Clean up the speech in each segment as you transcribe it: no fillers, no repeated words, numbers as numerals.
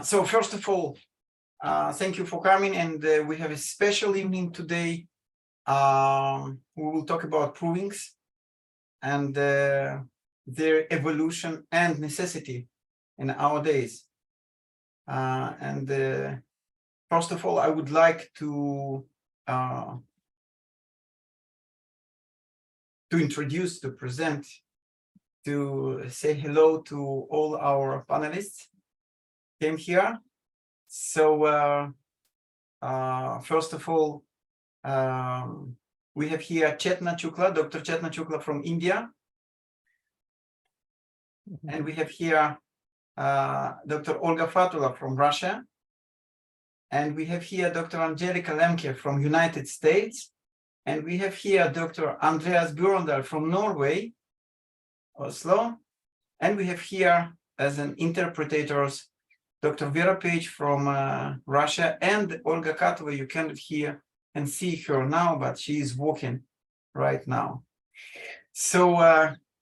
So first of all, thank you for coming, and we have a special evening today. We will talk about provings and their evolution and necessity in our days. First of all, I would like to introduce, to present, to say hello to all our panelists came here. So first of all, we have here Chetna Chukla, Dr. Chetna Chukla from India. And we have here Dr. Olga Fatula from Russia. And we have here Dr. Angelika Lemke from United States. And we have here Dr. Andreas Bjørndal from Norway, Oslo. And we have here as an interpreters, Dr. Vera Page from Russia, and Olga Katova. You cannot hear and see her now, but she is walking right now. So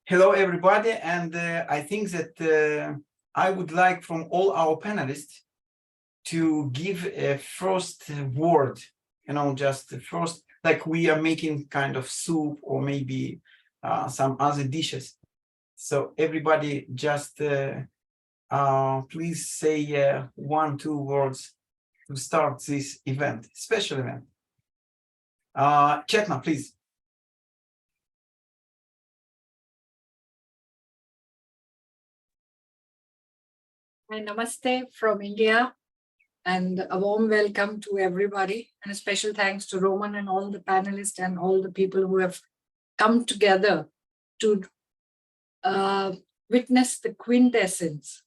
hello, everybody. And I think that I would like from all our panelists to give a first word, just the first, like we are making kind of soup or maybe some other dishes. So everybody just please say 1-2 words to start this event, special event. Chetna, please. Hi, namaste from India, and a warm welcome to everybody, and a special thanks to Roman and all the panelists and all the people who have come together to witness the quintessence.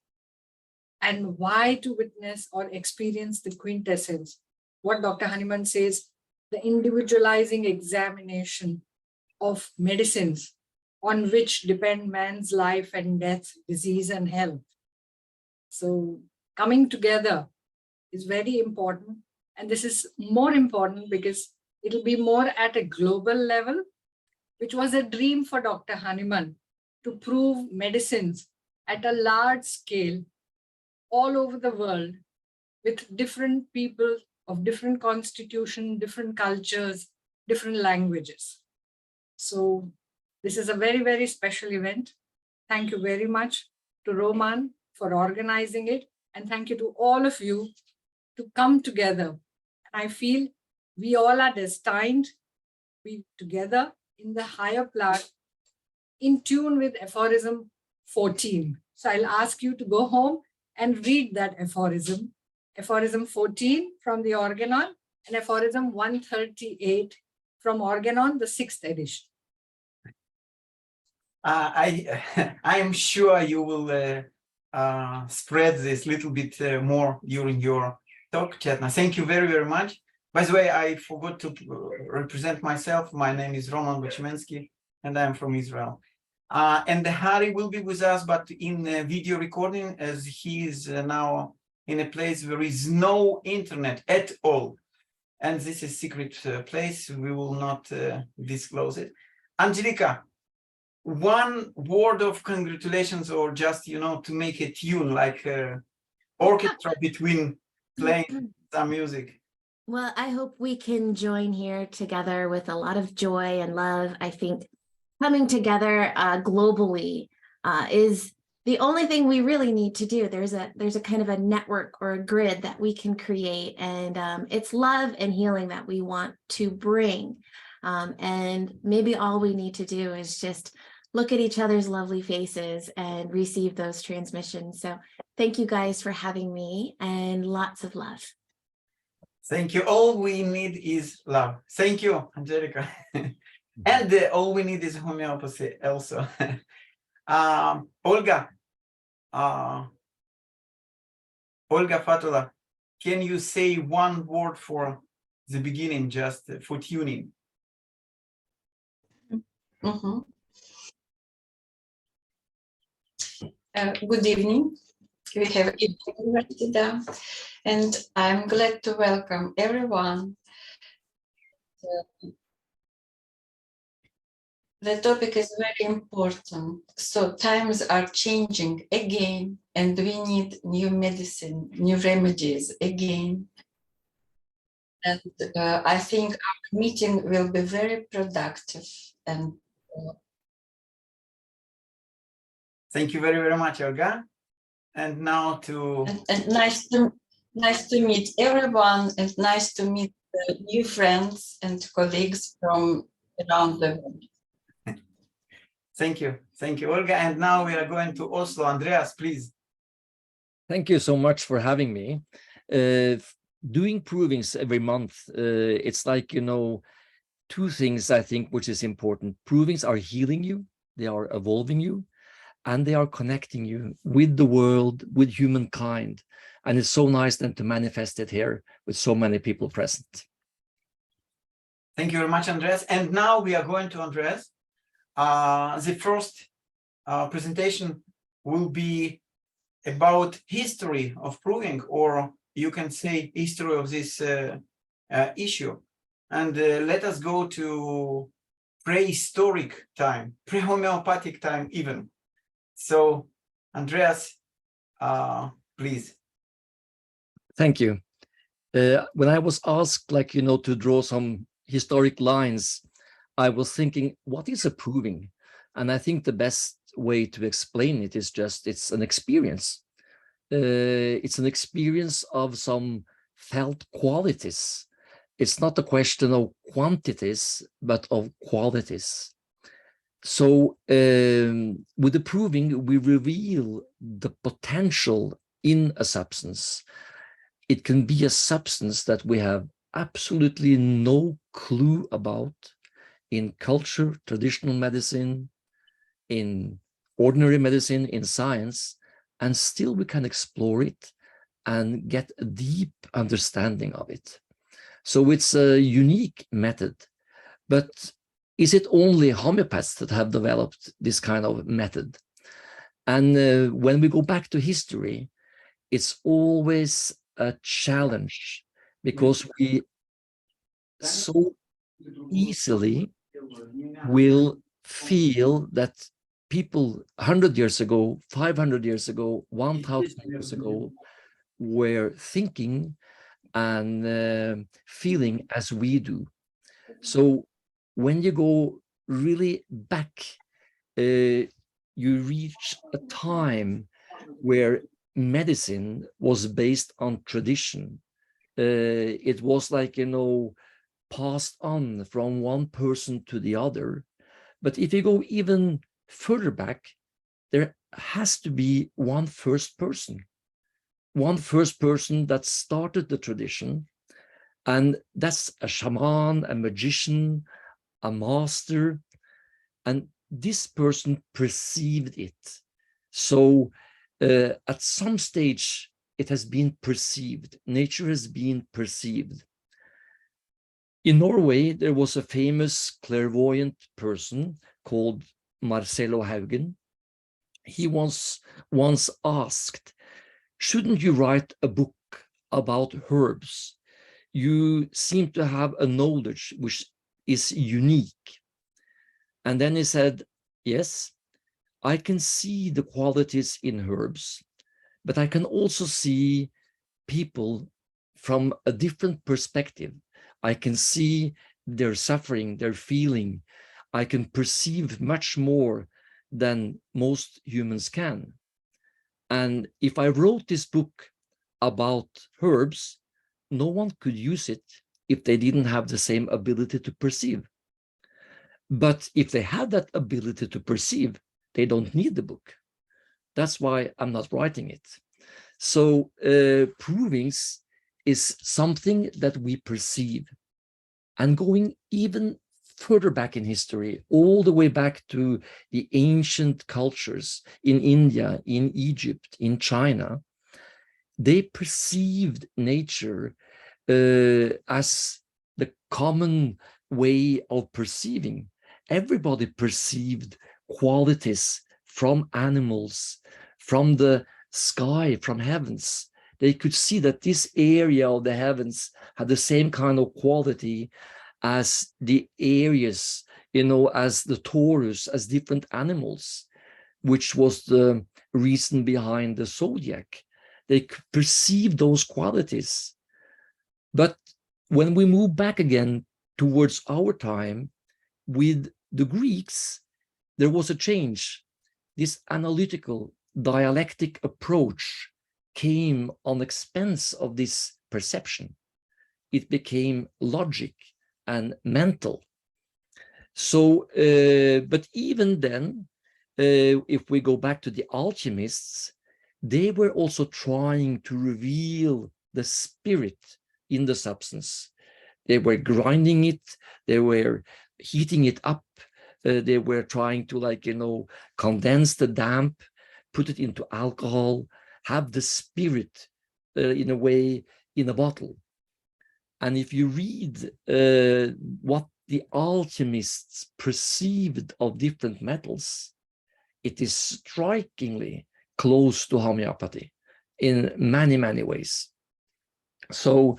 And why to witness or experience the quintessence? What Dr. Hanuman says, the individualizing examination of medicines on which depend man's life and death, disease and health. So coming together is very important. And this is more important because it'll be more at a global level, which was a dream for Dr. Hanuman to prove medicines at a large scale all over the world with different people of different constitution, different cultures, different languages. So this is a very, very special event. Thank you very much to Roman for organizing it. And thank you to all of you to come together. And I feel we all are destined to be together in the higher plan, in tune with aphorism 14. So I'll ask you to go home and read that aphorism. Aphorism 14 from the Organon and aphorism 138 from Organon, the 6th edition. I am sure you will spread this little bit more during your talk, Chetna. Thank you very, very much. By the way, I forgot to represent myself. My name is Roman Bochmensky, and I'm from Israel. And Hari will be with us, but in video recording, as he is now in a place where is no internet at all. And this is a secret place. We will not disclose it. Angelika, one word of congratulations, or just, to make a tune, like orchestra between playing some music. Well, I hope we can join here together with a lot of joy and love. I think coming together globally is the only thing we really need to do. There's a kind of a network or a grid that we can create, and it's love and healing that we want to bring. And maybe all we need to do is just look at each other's lovely faces and receive those transmissions. So thank you guys for having me, and lots of love. Thank you. All we need is love. Thank you, Angelika. And all we need is homeopathy also. Olga Fatula, can you say one word for the beginning, just for tuning? Mm-hmm. Good evening. We have Ida, and I'm glad to welcome everyone. The topic is very important. So times are changing again and we need new medicine, new remedies again. And I think our meeting will be very productive. And Thank you very, very much, Olga. And now to and nice to meet everyone, and nice to meet new friends and colleagues from around the world. thank you, Olga. And now we are going to Oslo. Andreas, please. Thank you so much for having me. Doing provings every month, it's like, you know, two things I think which is important. Provings are healing you, they are evolving you, and they are connecting you with the world, with humankind. And it's so nice then to manifest it here with so many people present. Thank you very much, Andreas. And now we are going to Andreas. The first presentation will be about history of proving, or you can say history of this issue. And let us go to prehistoric time, pre-homeopathic time even. So, Andreas, please. Thank you. When I was asked, like, you know, to draw some historic lines, I was thinking, what is a proving? And I think the best way to explain it is just, it's an experience. It's an experience of some felt qualities. It's not a question of quantities, but of qualities. So with the proving, we reveal the potential in a substance. It can be a substance that we have absolutely no clue about in culture, traditional medicine, in ordinary medicine, in science, and still we can explore it and get a deep understanding of it. So it's a unique method, but is it only homeopaths that have developed this kind of method? And when we go back to history, it's always a challenge, because we so easily will feel that people 100 years ago, 500 years ago, 1000 years ago were thinking and feeling as we do. So when you go really back, you reach a time where medicine was based on tradition. It was like, you know, passed on from one person to the other. But if you go even further back, there has to be one first person that started the tradition. And that's a shaman, a magician, a master. And this person perceived it. So at some stage, it has been perceived. Nature has been perceived. In Norway, there was a famous clairvoyant person called Marcelo Haugen. He once asked, shouldn't you write a book about herbs? You seem to have a knowledge which is unique. And then he said, yes, I can see the qualities in herbs, but I can also see people from a different perspective. I can see their suffering, their feeling. I can perceive much more than most humans can. And if I wrote this book about herbs, no one could use it if they didn't have the same ability to perceive. But if they had that ability to perceive, they don't need the book. That's why I'm not writing it. So provings is something that we perceive. And going even further back in history, all the way back to the ancient cultures in India, in Egypt, in China, they perceived nature as the common way of perceiving. Everybody perceived qualities from animals, from the sky, from heavens. They could see that this area of the heavens had the same kind of quality as the areas, you know, as the Taurus, as different animals, which was the reason behind the zodiac. They perceive those qualities. But when we move back again towards our time, with the Greeks, there was a change. This analytical, dialectic approach came on expense of this perception. It became logic and mental. So, but even then, if we go back to the alchemists, they were also trying to reveal the spirit in the substance. They were grinding it, they were heating it up, they were trying to, like, condense the damp, put it into alcohol, have the spirit in a way in a bottle. And if you read what the alchemists perceived of different metals, it is strikingly close to homeopathy in many, many ways. So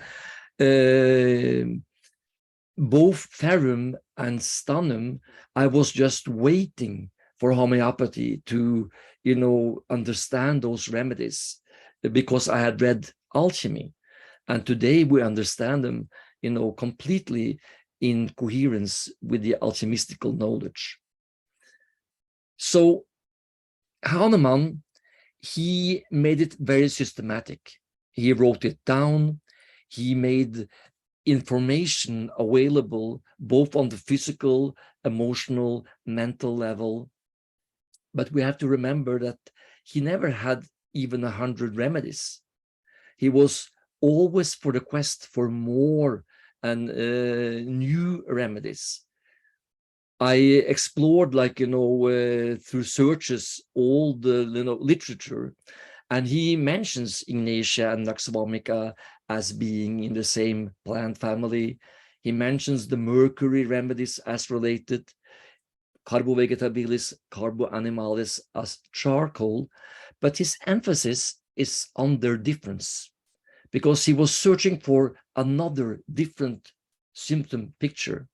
both ferrum and stannum, I was just waiting for homeopathy to, understand those remedies, because I had read alchemy. And today we understand them, completely in coherence with the alchemistical knowledge. So Hahnemann, he made it very systematic. He wrote it down. He made information available both on the physical, emotional, mental level. But we have to remember that he never had even 100 remedies. He was always for the quest for more and new remedies. I explored, through searches, all the literature, and he mentions Ignatia and Nux vomica as being in the same plant family. He mentions the mercury remedies as related, Carbo vegetabilis, Carbo animalis as charcoal, but his emphasis is on their difference, because he was searching for another different symptom picture.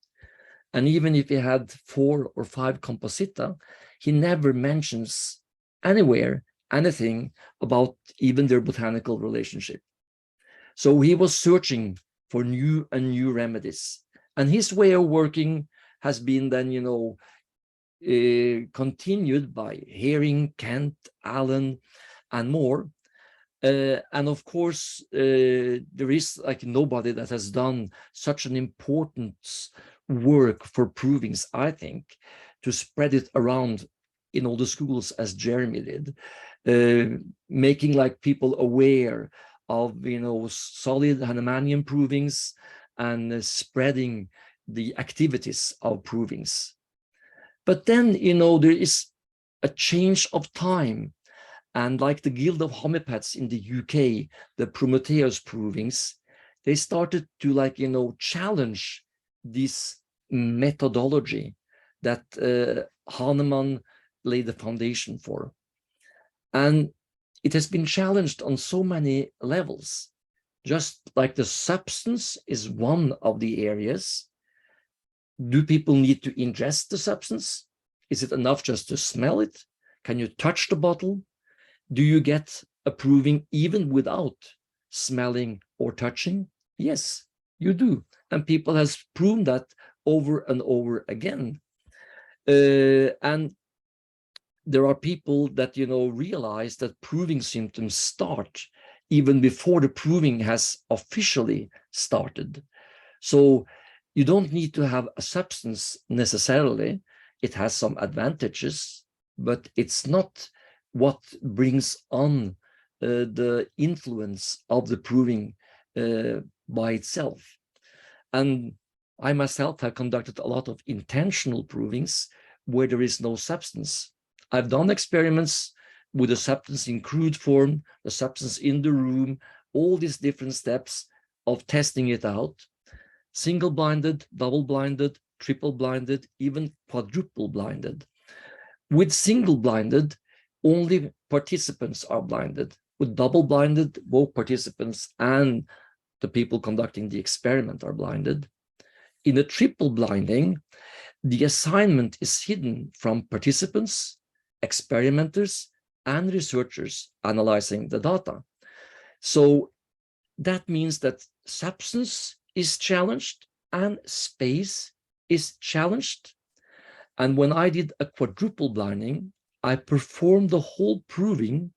And even if he had 4 or 5 composita, he never mentions anywhere anything about even their botanical relationship. So he was searching for new and new remedies. And his way of working has been then, continued by Hering, Kent, Allen, and more. And of course, there is nobody that has done such an important work for provings, I think, to spread it around in all the schools as Jeremy did, making people aware of, solid Hahnemannian provings and spreading the activities of provings. But then, there is a change of time. And like the Guild of Homeopaths in the UK, the Prometheus provings, they started to challenge this methodology that Hahnemann laid the foundation for. And it has been challenged on so many levels. Just like the substance is one of the areas. Do people need to ingest the substance? Is it enough just to smell it? Can you touch the bottle? Do you get a proving even without smelling or touching? Yes, you do. And people has proven that over and over again. And there are people that, realize that proving symptoms start even before the proving has officially started. So you don't need to have a substance necessarily. It has some advantages, but it's not what brings on the influence of the proving by itself. And I myself have conducted a lot of intentional provings where there is no substance. I've done experiments with the substance in crude form, the substance in the room, all these different steps of testing it out, single-blinded, double-blinded, triple-blinded, even quadruple-blinded. With single-blinded, only participants are blinded. With double-blinded, both participants and the people conducting the experiment are blinded. In a triple blinding, the assignment is hidden from participants, experimenters, and researchers analyzing the data. So that means that substance is challenged and space is challenged. And when I did a quadruple blinding, I performed the whole proving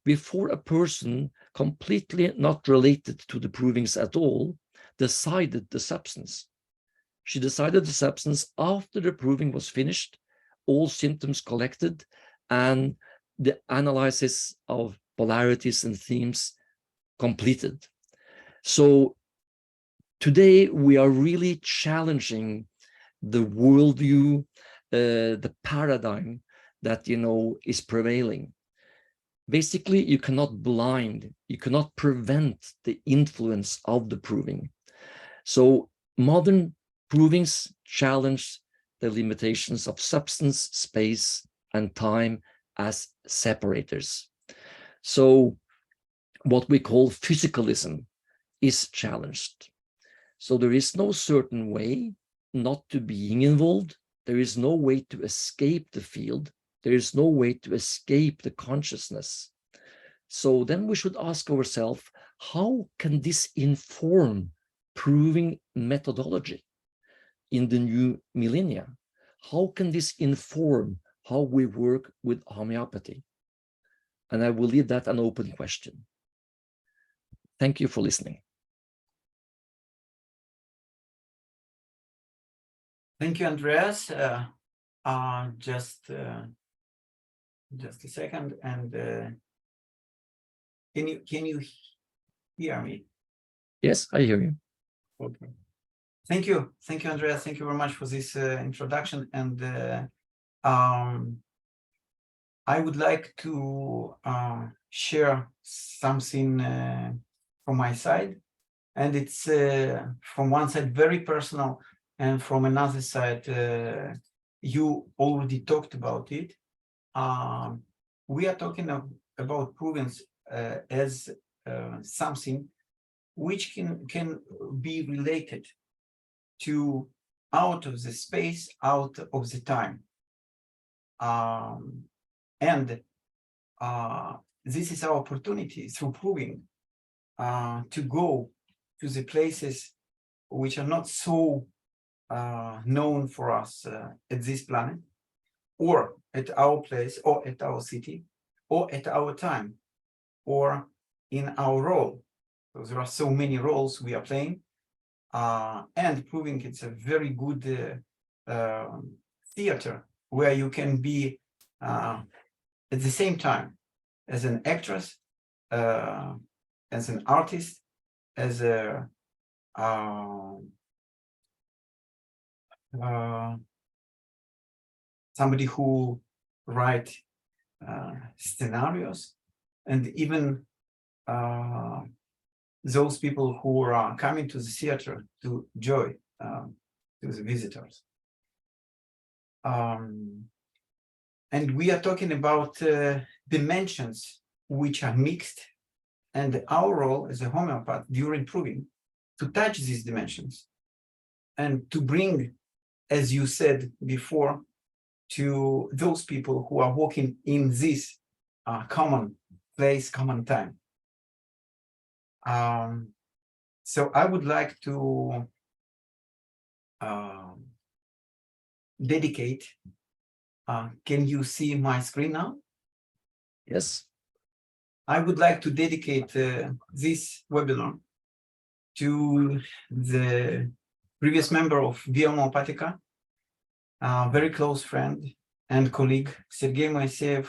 before a person completely not related to the provings at all decided the substance. She decided the substance after the proving was finished, all symptoms collected, and the analysis of polarities and themes completed. So today we are really challenging the worldview, the paradigm that, is prevailing. Basically, you cannot blind, you cannot prevent the influence of the proving. So modern provings challenge the limitations of substance, space, and time as separators. So what we call physicalism is challenged. So there is no certain way not to being involved. There is no way to escape the field. There is no way to escape the consciousness. So then we should ask ourselves, how can this inform proving methodology in the new millennia? How can this inform how we work with homeopathy? And I will leave that an open question. Thank you for listening. Thank you, Andreas. Just a second, and can you hear me? Yes, I hear you. Okay. Thank you, Andreas. Thank you very much for this introduction, and I would like to share something from my side, and it's from one side very personal, and from another side you already talked about it. We are talking about provings as something which can be related to out of the space, out of the time. And this is our opportunity through proving to go to the places which are not so known for us at this planet, or at our place, or at our city, or at our time, or in our role. So there are so many roles we are playing, and proving it's a very good theater where you can be at the same time as an actress, as an artist, as a somebody who write scenarios, and even those people who are coming to the theater to enjoy to the visitors. And we are talking about dimensions which are mixed, and our role as a homeopath during proving to touch these dimensions and to bring, as you said before, to those people who are walking in this common place, common time. So I would like to dedicate, can you see my screen now? Yes. I would like to dedicate this webinar to the previous member of Via Homeopathica, very close friend and colleague, Sergei Moiseev,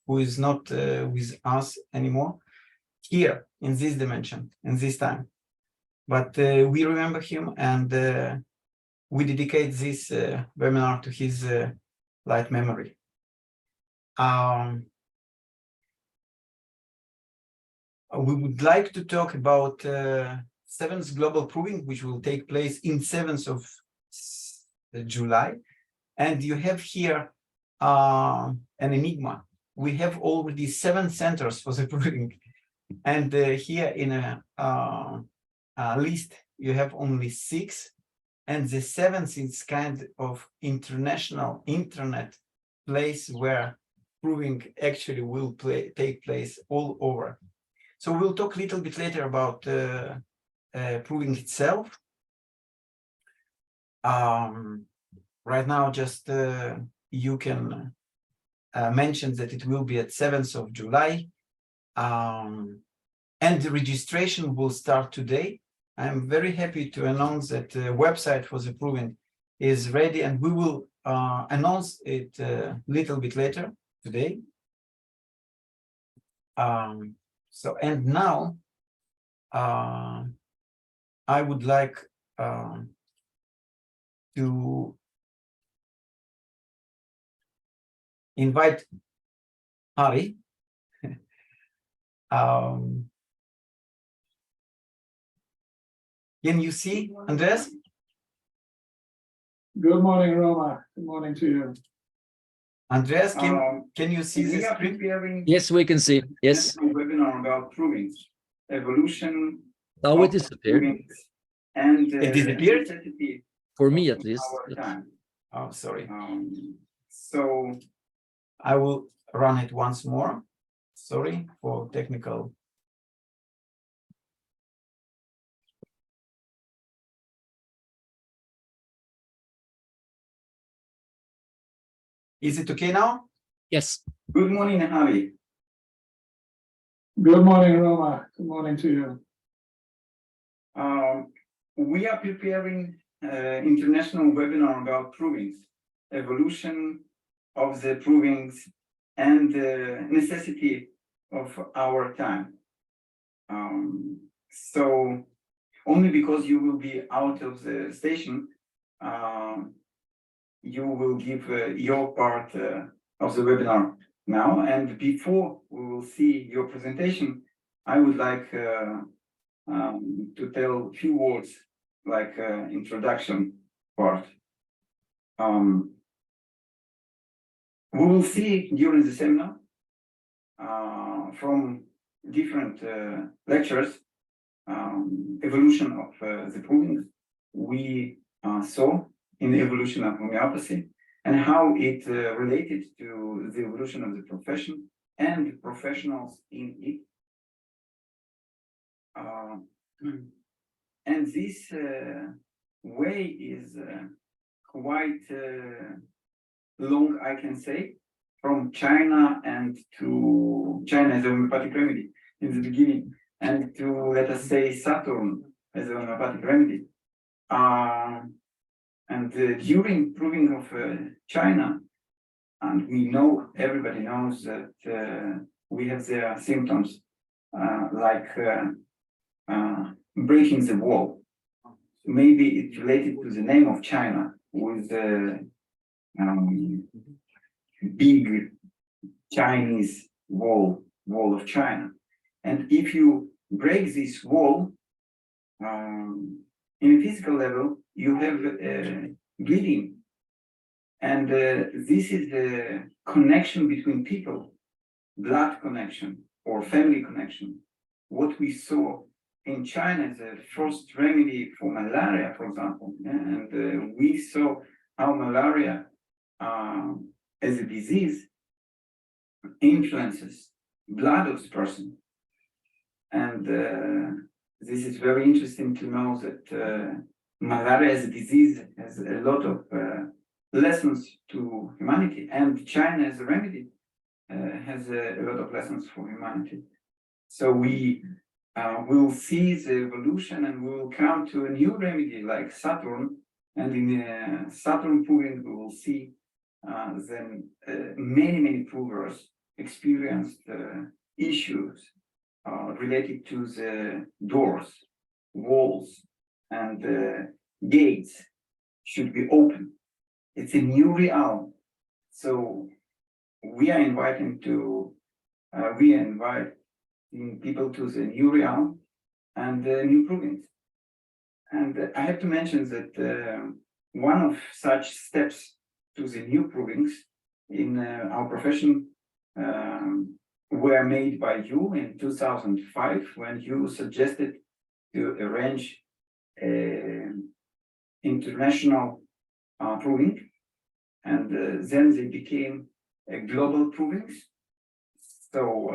who is not with us anymore here in this dimension, in this time. But we remember him, and we dedicate this webinar to his light memory. We would like to talk about 7th Global Proving, which will take place in 7th of July. And you have here an enigma. We have already 7 centers for the proving. And here in a list, you have only 6. And the 7th is kind of international internet place where proving actually will take place all over. So we'll talk a little bit later about proving itself. Right now, just you can mention that it will be at 7th of July. And the registration will start today. I'm very happy to announce that the website for the proving is ready, and we will announce it a little bit later today. So, and now I would like to invite Harry. Can you see Andreas? Good morning, Roma. Good morning to you. Andreas, can you see the screen? Yes, we can see. Yes. Webinar about proving evolution. Now it of disappeared. provings and It disappeared? necessity For me, of at least. our time. Oh, sorry. So I will run it once more. Sorry for technical. Is it okay now? Yes. good morning, Javi. Good morning, Roma. Good morning to you. We are preparing international webinar about provings, evolution of the provings, and the necessity of our time. So only because you will be out of the station, you will give your part of the webinar now. And before we will see your presentation, I would like to tell a few words like introduction part. We will see during the seminar from different lectures evolution of the provings we saw in the evolution of homeopathy and how it related to the evolution of the profession and professionals in it. And this way is quite long, I can say, from China and to China as a homeopathic remedy in the beginning, and to, let us say, Saturn as a homeopathic remedy. And during proving of China, and we know, everybody knows that we have their symptoms like breaking the wall. Maybe it's related to the name of China with the big Chinese wall of China. And if you break this wall, in a physical level, you have bleeding. And this is the connection between people, blood connection or family connection. What we saw in China is the first remedy for malaria, for example. And we saw how malaria as a disease influences blood of the person. And this is very interesting to know that malaria as a disease has a lot of lessons to humanity, and China as a remedy has a lot of lessons for humanity. So we will see the evolution, and we will come to a new remedy like Saturn, and in Saturn proving we will see then many provers experienced issues related to the doors, walls, and gates should be open. It's a new realm. So we are inviting to, people to the new realm and new provings. And I have to mention that one of such steps to the new provings in our profession were made by you in 2005 when you suggested to arrange international proving, and then they became global provings. So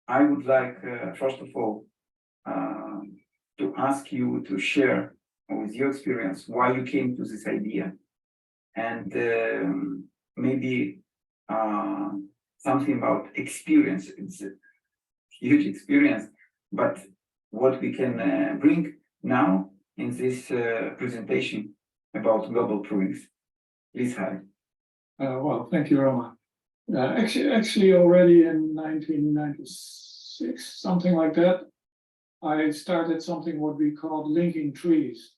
I would like, first of all, to ask you to share with your experience why you came to this idea, and maybe something about experience. It's a huge experience, but what we can bring now in this presentation about global provings. Please, Harry. Well, thank you, Roma. Actually, already in 1996, something like that, I started something what we called linking trees,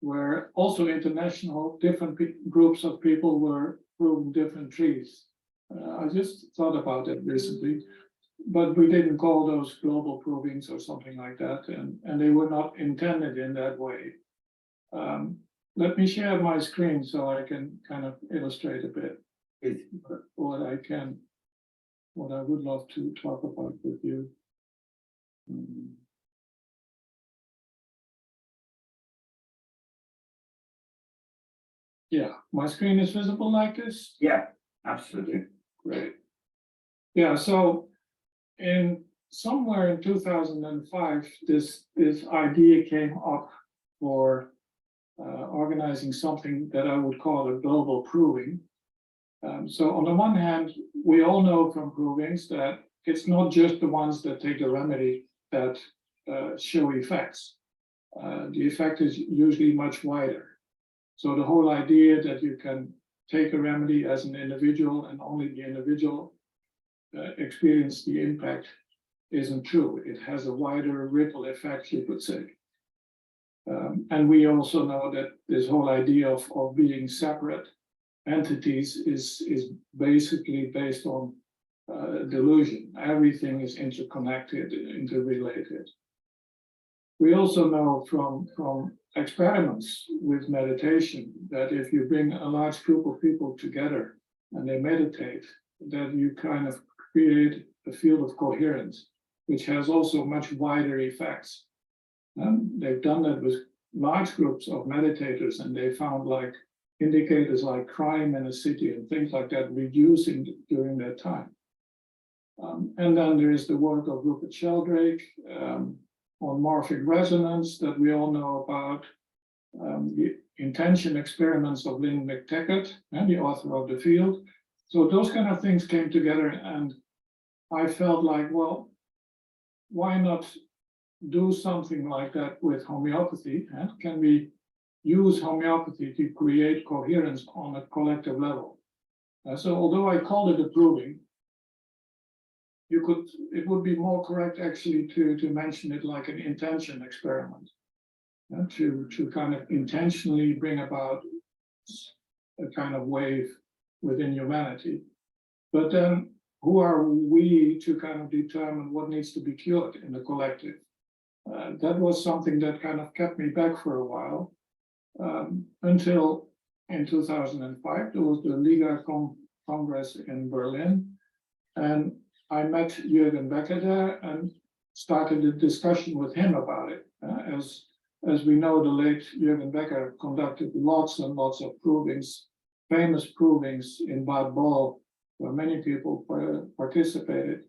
where also international different groups of people were proving different trees. I just thought about it recently, but we didn't call those global provings or something like that, and they were not intended in that way. Let me share my screen so I can kind of illustrate a bit what I would love to talk about with you. Yeah, my screen is visible like this? Yeah, absolutely. Great. Yeah, so somewhere in 2005, this idea came up for organizing something that I would call a global proving. So on the one hand, we all know from provings that it's not just the ones that take a remedy that show effects. The effect is usually much wider. So the whole idea that you can take a remedy as an individual and only the individual experience the impact isn't true. It has a wider ripple effect, you could say. And we also know that this whole idea of being separate entities is basically based on delusion. Everything is interconnected, interrelated. We also know from experiments with meditation that if you bring a large group of people together and they meditate, that you kind of create a field of coherence, which has also much wider effects. They've done that with large groups of meditators, and they found like indicators like crime in a city and things like that reducing during that time. And then there is the work of Rupert Sheldrake on morphic resonance that we all know about, the intention experiments of Lynn McTaggart, and the author of The Field. So those kind of things came together, and I felt like, well, why not do something like that with homeopathy? And can we use homeopathy to create coherence on a collective level? So although I called it a proving, it would be more correct actually to mention it like an intention experiment, to kind of intentionally bring about a kind of wave within humanity. But then who are we to kind of determine what needs to be cured in the collective? That was something that kind of kept me back for a while, until in 2005, there was the Liga Congress in Berlin, and I met Jürgen Becker there and started a discussion with him about it. As we know, the late Jürgen Becker conducted lots and lots of provings, famous provings in Bad Ball, where many people participated.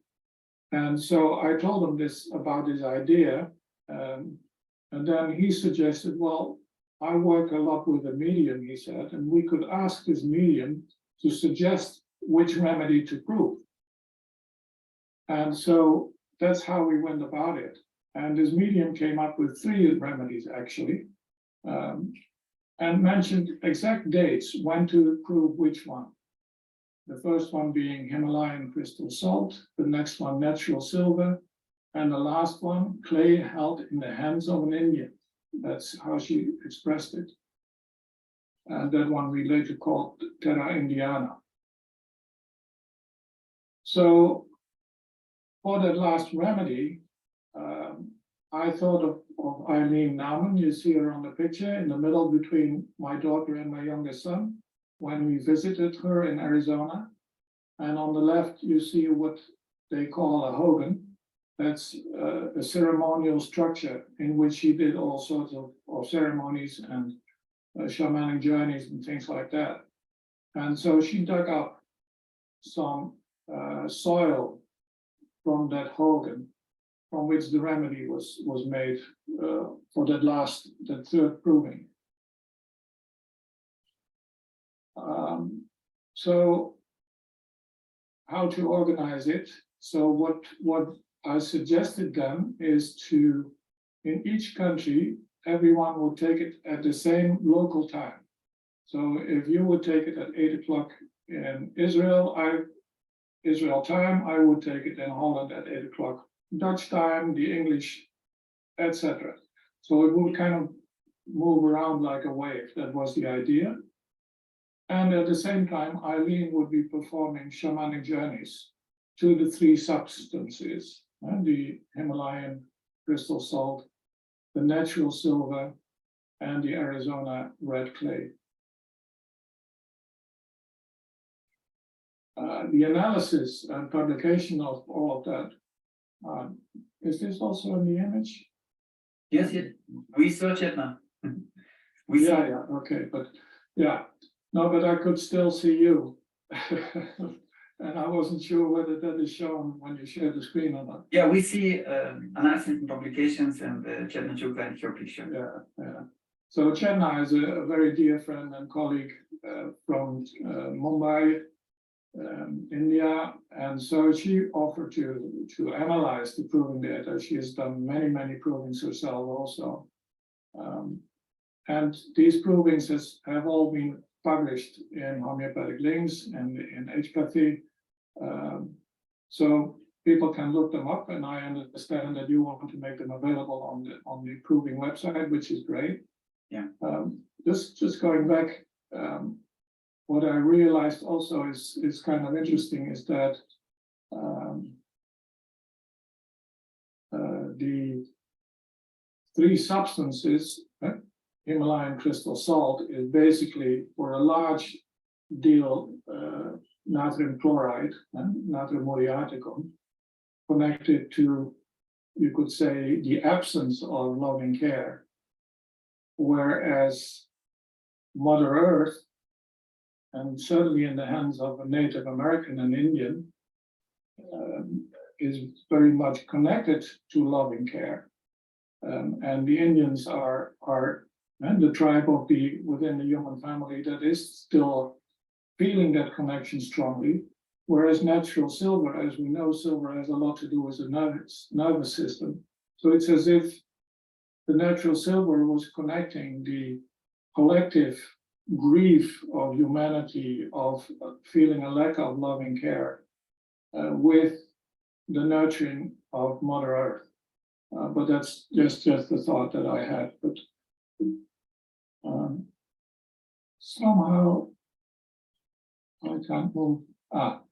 And so I told him about this idea, and then he suggested, well, I work a lot with a medium, he said, and we could ask this medium to suggest which remedy to prove. And so that's how we went about it. And this medium came up with 3 remedies, actually, and mentioned exact dates when to prove which one. The first one being Himalayan crystal salt, the next one natural silver, and the last one clay held in the hands of an Indian. That's how she expressed it. And that one we later called Terra Indiana. So for that last remedy, I thought of Eileen Naumann. You see her on the picture in the middle between my daughter and my youngest son when we visited her in Arizona. And on the left, you see what they call a hogan. That's a ceremonial structure in which she did all sorts of ceremonies and shamanic journeys and things like that. And so she dug up some soil from that Hogan, from which the remedy was made for that third proving. So how to organize it? So what I suggested then is to, in each country, everyone would take it at the same local time. So if you would take it at 8 o'clock in Israel time, I would take it in Holland at 8 o'clock Dutch time, the English, etc. So it would kind of move around like a wave. That was the idea. And at the same time, Eileen would be performing shamanic journeys to the three substances, the Himalayan crystal salt, the natural silver, and the Arizona red clay. The analysis and publication of all of that, is this also in the image? Yes, we search it now. We see it. Yeah, okay, but yeah, no, but I could still see you. And I wasn't sure whether that is shown when you share the screen or not. Yeah, we see analysis and publications and Chetna Chukla and your picture. Yeah. So Chetna is a very dear friend and colleague from Mumbai, India, and so she offered to analyze the proving data. She has done many provings herself also, and these provings have all been published in homeopathic links and in H-pathy, so people can look them up. And I understand that you want to make them available on the proving website, which is great. Yeah. Just going back. What I realized also is kind of interesting is that the three substances, Himalayan crystal salt, is basically for a large deal natrium chloride, natrium muriaticum, connected to, you could say, the absence of loving care, whereas Mother Earth, and certainly in the hands of a Native American and Indian, is very much connected to loving care. And the Indians are the tribe of within the human family that is still feeling that connection strongly, whereas natural silver, as we know, silver has a lot to do with the nervous system. So it's as if the natural silver was connecting the collective grief of humanity, of feeling a lack of loving care, with the nurturing of Mother Earth. But that's just the thought that I had. But somehow I can't move.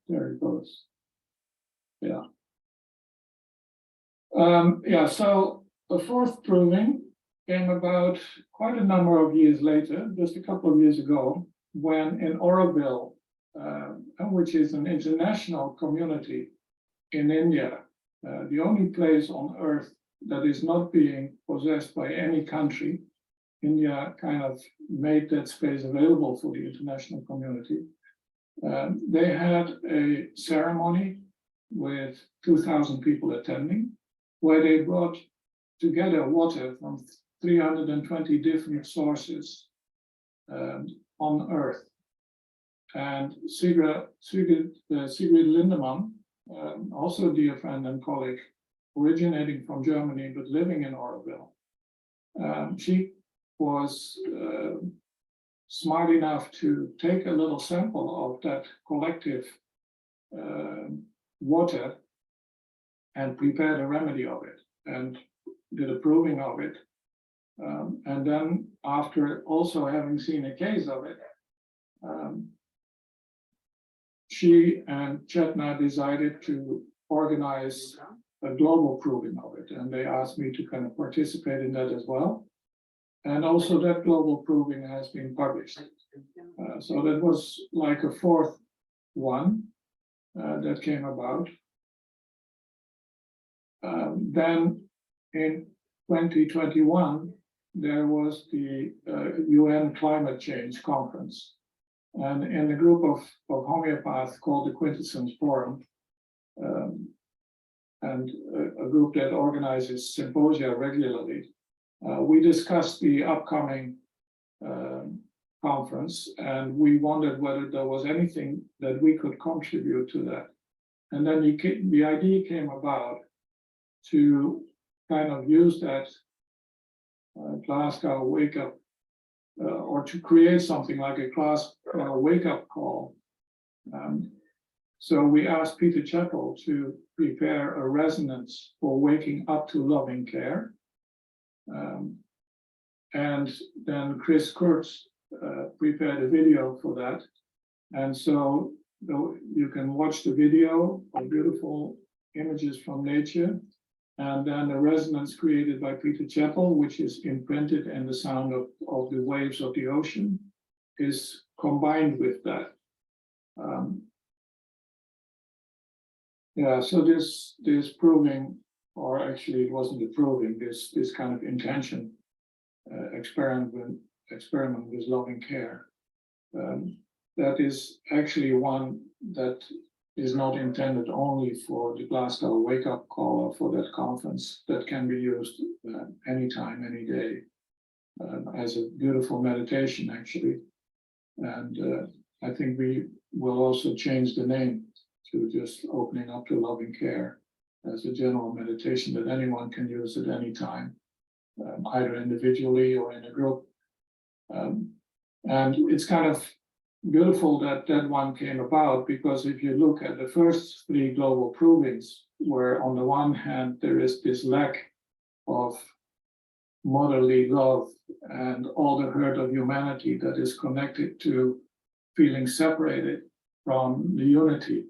There it goes. Yeah. So the fourth proving came about quite a number of years later, just a couple of years ago, when in Oroville, which is an international community in India, the only place on earth that is not being possessed by any country. India kind of made that space available for the international community. They had a ceremony with 2,000 people attending, where they brought together water from 320 different sources on Earth. And Sigrid Lindemann, also a dear friend and colleague, originating from Germany but living in Oroville, she was smart enough to take a little sample of that collective water and prepared a remedy of it and did a proving of it. And then after also having seen a case of it, she and Chetna decided to organize a global proving of it. And they asked me to kind of participate in that as well. And also that global proving has been published. So that was like a fourth one that came about. Then in 2021, there was the UN Climate Change Conference. And in a group of homeopaths called the Quintessence Forum, and a group that organizes symposia regularly, we discussed the upcoming conference, and we wondered whether there was anything that we could contribute to that. And then the idea came about to kind of use that Glasgow wake up, or to create something like a Glasgow wake up call. So we asked Peter Chappell to prepare a resonance for waking up to loving care. And then Chris Kurtz prepared a video for that. And so you can watch the video of beautiful images from nature, and then the resonance created by Peter Chappell, which is imprinted in the sound of the waves of the ocean, is combined with that. Yeah, so this proving, or actually it wasn't a proving, this kind of intention experiment with loving care. That is actually one that is not intended only for the Glasgow wake up call or for that conference, that can be used anytime, any day, as a beautiful meditation actually. And I think we will also change the name to just opening up to loving care as a general meditation that anyone can use at any time, either individually or in a group. And it's kind of beautiful that that one came about, because if you look at the first 3 global provings, where on the one hand there is this lack of motherly love and all the hurt of humanity that is connected to feeling separated from the unity,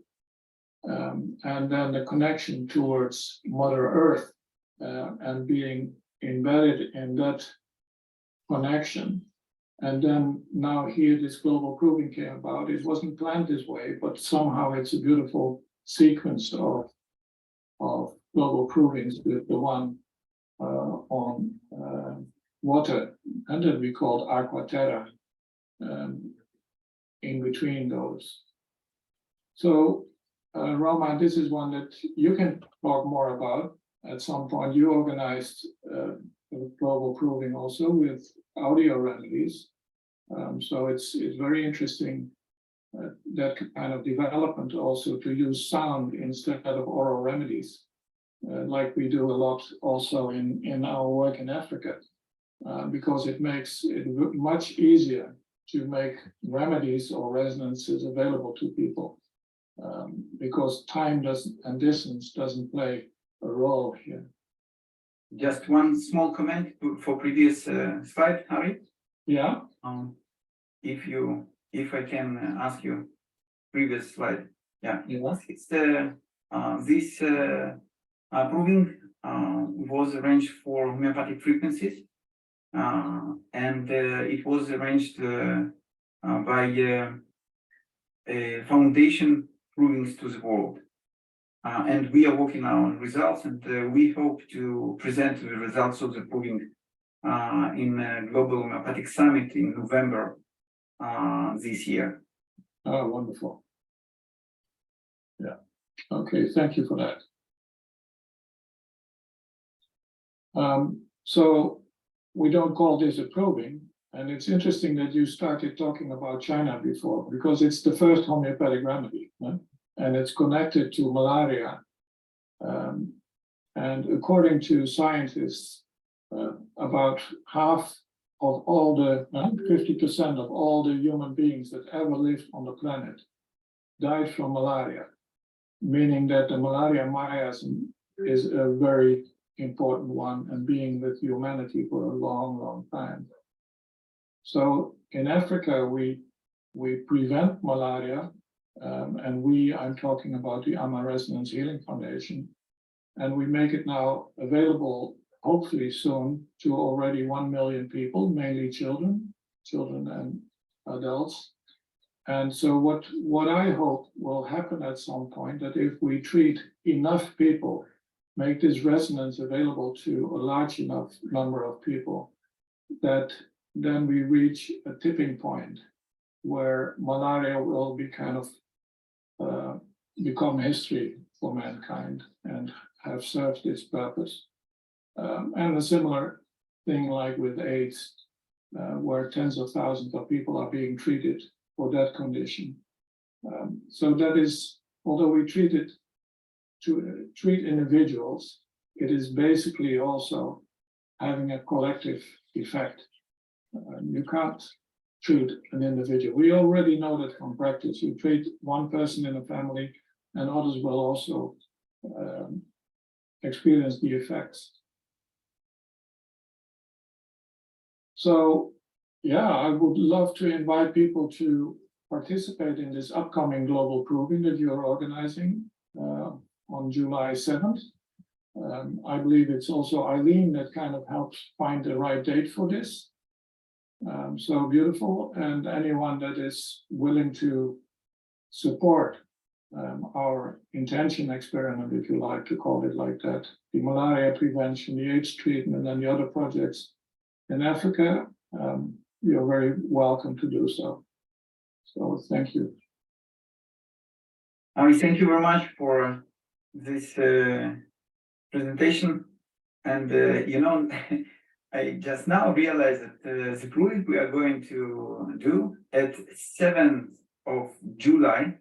and then the connection towards Mother Earth, and being embedded in that connection. And then now here this global proving came about. It wasn't planned this way, but somehow it's a beautiful sequence of global provings, with the one on water, and that we called Aqua Terra, in between those. So Roma, this is one that you can talk more about at some point. You organized a global proving also with audio remedies. So it's very interesting, that kind of development also, to use sound instead of oral remedies, like we do a lot also in our work in Africa, because it makes it much easier to make remedies or resonances available to people, because time and distance doesn't play a role here. Just one small comment for previous slide, Harry. Yeah. If I can ask you, previous slide. Yeah. Yeah. It's the this proving was arranged for homeopathic frequencies, and it was arranged by foundation provings to the world. And we are working on results, and we hope to present the results of the proving in a Global Homeopathic Summit in November this year. Oh, wonderful. Yeah. Okay, thank you for that. So we don't call this a probing, and it's interesting that you started talking about China before, because it's the first homeopathic remedy, huh? And it's connected to malaria. And according to scientists, about half of all the 50% of all the human beings that ever lived on the planet died from malaria, meaning that the malaria miasm is a very important one, and being with humanity for a long, long time. So in Africa, we prevent malaria, and I'm talking about the Amma Resonance Healing Foundation, and we make it now available, hopefully soon, to already 1 million people, mainly children and adults. And so what I hope will happen at some point, that if we treat enough people, make this resonance available to a large enough number of people, that then we reach a tipping point where malaria will be kind of become history for mankind and have served its purpose. And a similar thing like with AIDS, where tens of thousands of people are being treated for that condition. So that is, although we treat individuals, it is basically also having a collective effect. You can't treat an individual. We already know that from practice. You treat one person in a family and others will also experience the effects. So, yeah, I would love to invite people to participate in this upcoming global proving that you're organizing on July 7th. I believe it's also Eileen that kind of helps find the right date for this. So beautiful, and anyone that is willing to support our intention experiment, if you like to call it like that, the malaria prevention, the AIDS treatment, and the other projects in Africa, you're very welcome to do so. So thank you. Ari, thank you very much for this presentation. And you know, I just now realized that the proving we are going to do at 7th of July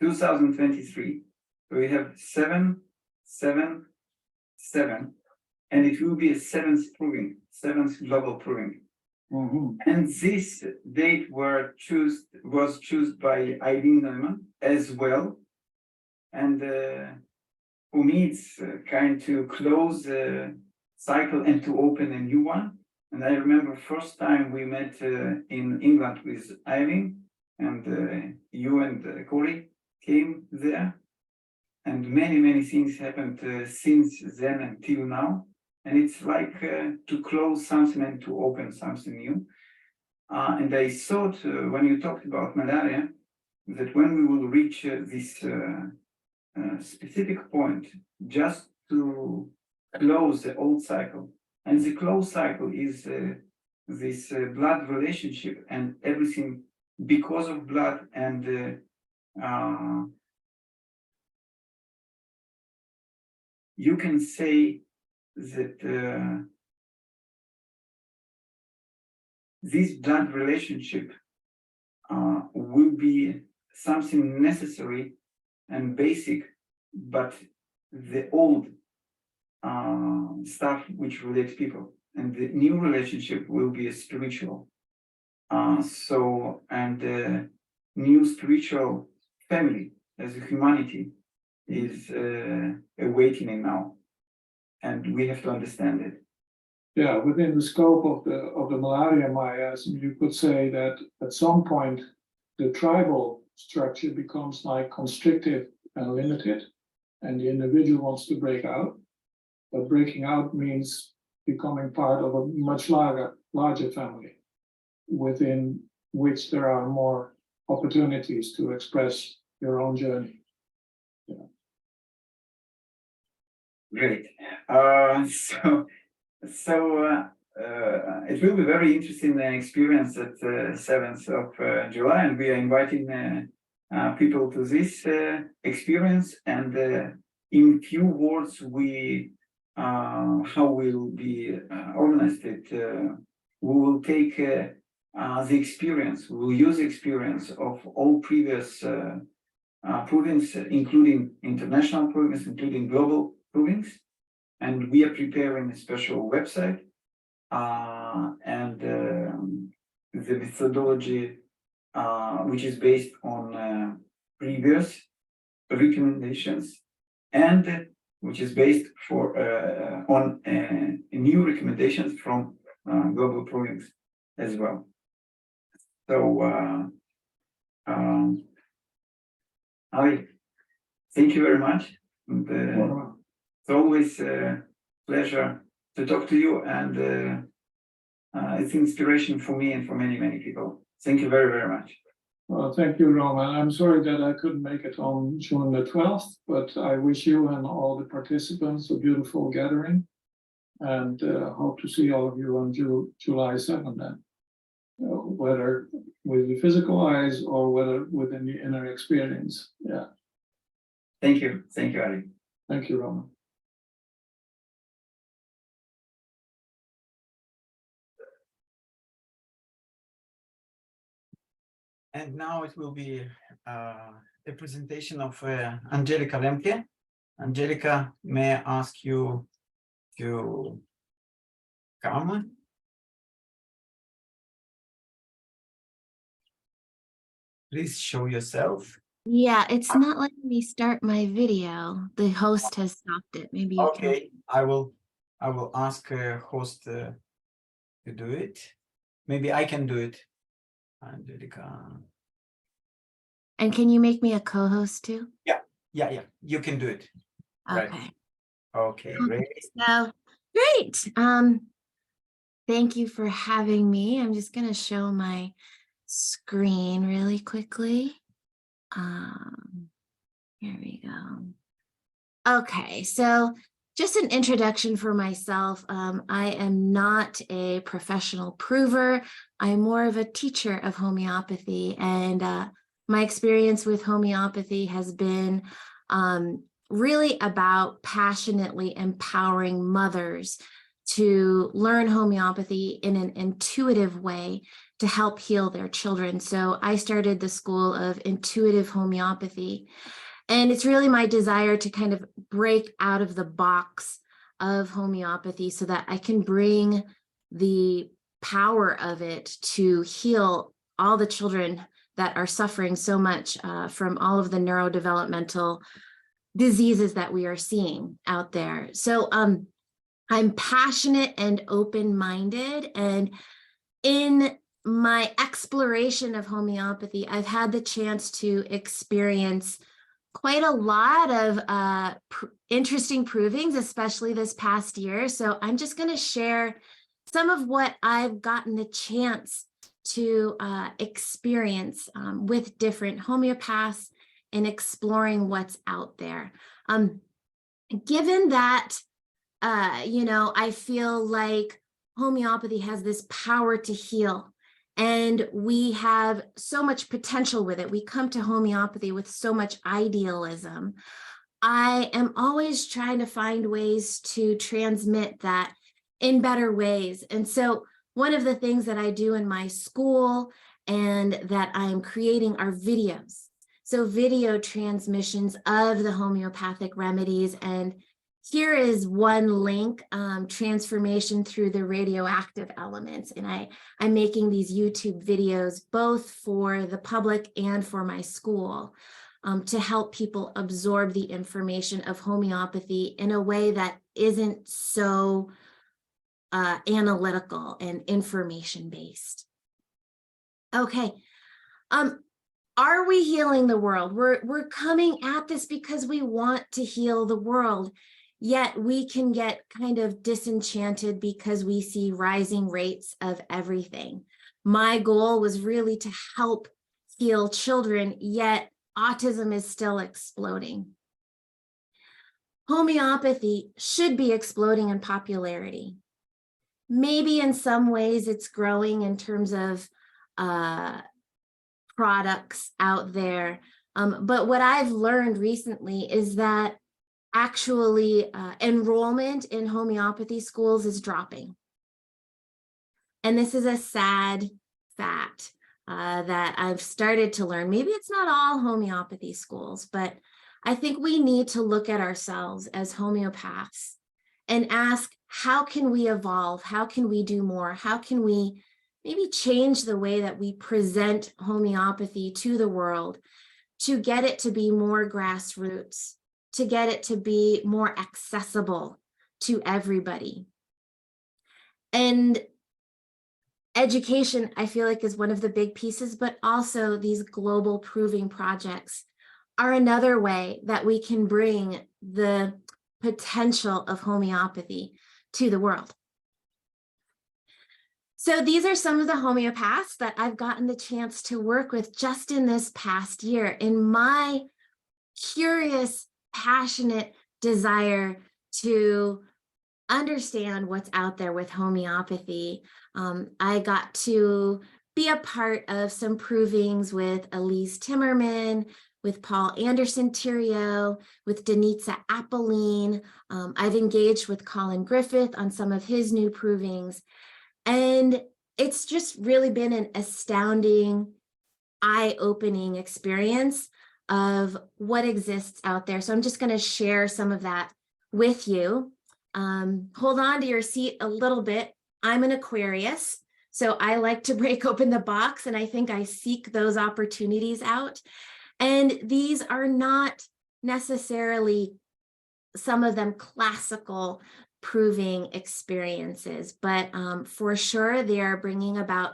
2023. We have 7, 7, 7, and it will be a 7th proving, 7th global proving. And this date was chosen by Eileen Neumann as well. And for me, it's kind to close the cycle and to open a new one. And I remember first time we met in England with Eileen, and you and Corey came there. And many things happened since then until now. And it's like to close something and to open something new. And I thought when you talked about malaria, that when we will reach this specific point, just to close the old cycle. And the closed cycle is this blood relationship and everything because of blood, and you can say that this blood relationship will be something necessary and basic, but the old stuff which relates people, and the new relationship will be a spiritual. And new spiritual family as a humanity is awakening now, and we have to understand it. Yeah, within the scope of the malaria miasm, you could say that at some point the tribal structure becomes like constrictive and limited, and the individual wants to break out. But breaking out means becoming part of a much larger family, within which there are more opportunities to express your own journey. Yeah. Great. So it will be very interesting experience at 7th of July, and we are inviting people to this experience. And in few words, how we'll be organized it. We will take the experience. We will use the experience of all previous provings, including international provings, including global provings. And we are preparing a special website and the methodology, which is based on previous recommendations, and which is based on new recommendations from global provings as well. So, Ali, thank you very much. And, it's always a pleasure to talk to you, and it's inspiration for me and for many people. Thank you very much. Well, thank you, Roman. I'm sorry that I couldn't make it on June the 12th, but I wish you and all the participants a beautiful gathering, and hope to see all of you on July 7th then, whether with the physical eyes or whether within the inner experience. Yeah. Thank you, Ali. Thank you, Roman. And now it will be a presentation of Angelica Lemke. Angelica, may I ask you to come? Please show yourself. Yeah, it's not letting me start my video. The host has stopped it. Maybe you can. Okay, I will ask host to do it. Maybe I can do it. Angelica. And can you make me a co-host too? Yeah, you can do it. Right. Okay. Okay, great. So great. Thank you for having me. I'm just gonna show my screen really quickly. Here we go. Okay, so just an introduction for myself. I am not a professional prover. I'm more of a teacher of homeopathy, and my experience with homeopathy has been really about passionately empowering mothers to learn homeopathy in an intuitive way to help heal their children. So I started the School of Intuitive Homeopathy, and it's really my desire to kind of break out of the box of homeopathy so that I can bring the power of it to heal all the children that are suffering so much from all of the neurodevelopmental diseases that we are seeing out there. So I'm passionate and open-minded, and in my exploration of homeopathy, I've had the chance to experience quite a lot of interesting provings, especially this past year. So I'm just going to share some of what I've gotten the chance to experience with different homeopaths and exploring what's out there. Given that, I feel like homeopathy has this power to heal, and we have so much potential with it. We come to homeopathy with so much idealism. I am always trying to find ways to transmit that in better ways. And so one of the things that I do in my school and that I'm creating are videos. So video transmissions of the homeopathic remedies. And here is one link, transformation through the radioactive elements. And I'm making these YouTube videos both for the public and for my school to help people absorb the information of homeopathy in a way that isn't so analytical and information-based. Okay. Are we healing the world? We're coming at this because we want to heal the world. Yet we can get kind of disenchanted because we see rising rates of everything. My goal was really to help heal children, yet autism is still exploding. Homeopathy should be exploding in popularity. Maybe in some ways it's growing in terms of products out there. But what I've learned recently is that actually enrollment in homeopathy schools is dropping. And this is a sad fact that I've started to learn. Maybe it's not all homeopathy schools, but I think we need to look at ourselves as homeopaths and ask, how can we evolve? How can we do more? How can we maybe change the way that we present homeopathy to the world to get it to be more grassroots, to get it to be more accessible to everybody? And education, I feel like, is one of the big pieces, but also these global proving projects are another way that we can bring the potential of homeopathy to the world. So these are some of the homeopaths that I've gotten the chance to work with just in this past year. In my curious, passionate desire to understand what's out there with homeopathy, I got to be a part of some provings with Elise Timmerman, with Paul Anderson-Theriault, with Denitza Appeline. I've engaged with Colin Griffith on some of his new provings. And it's just really been an astounding, eye-opening experience of what exists out there. So I'm just going to share some of that with you. Hold on to your seat a little bit. I'm an Aquarius, so I like to break open the box, and I think I seek those opportunities out. And these are not necessarily, some of them, classical proving experiences, but for sure they are bringing about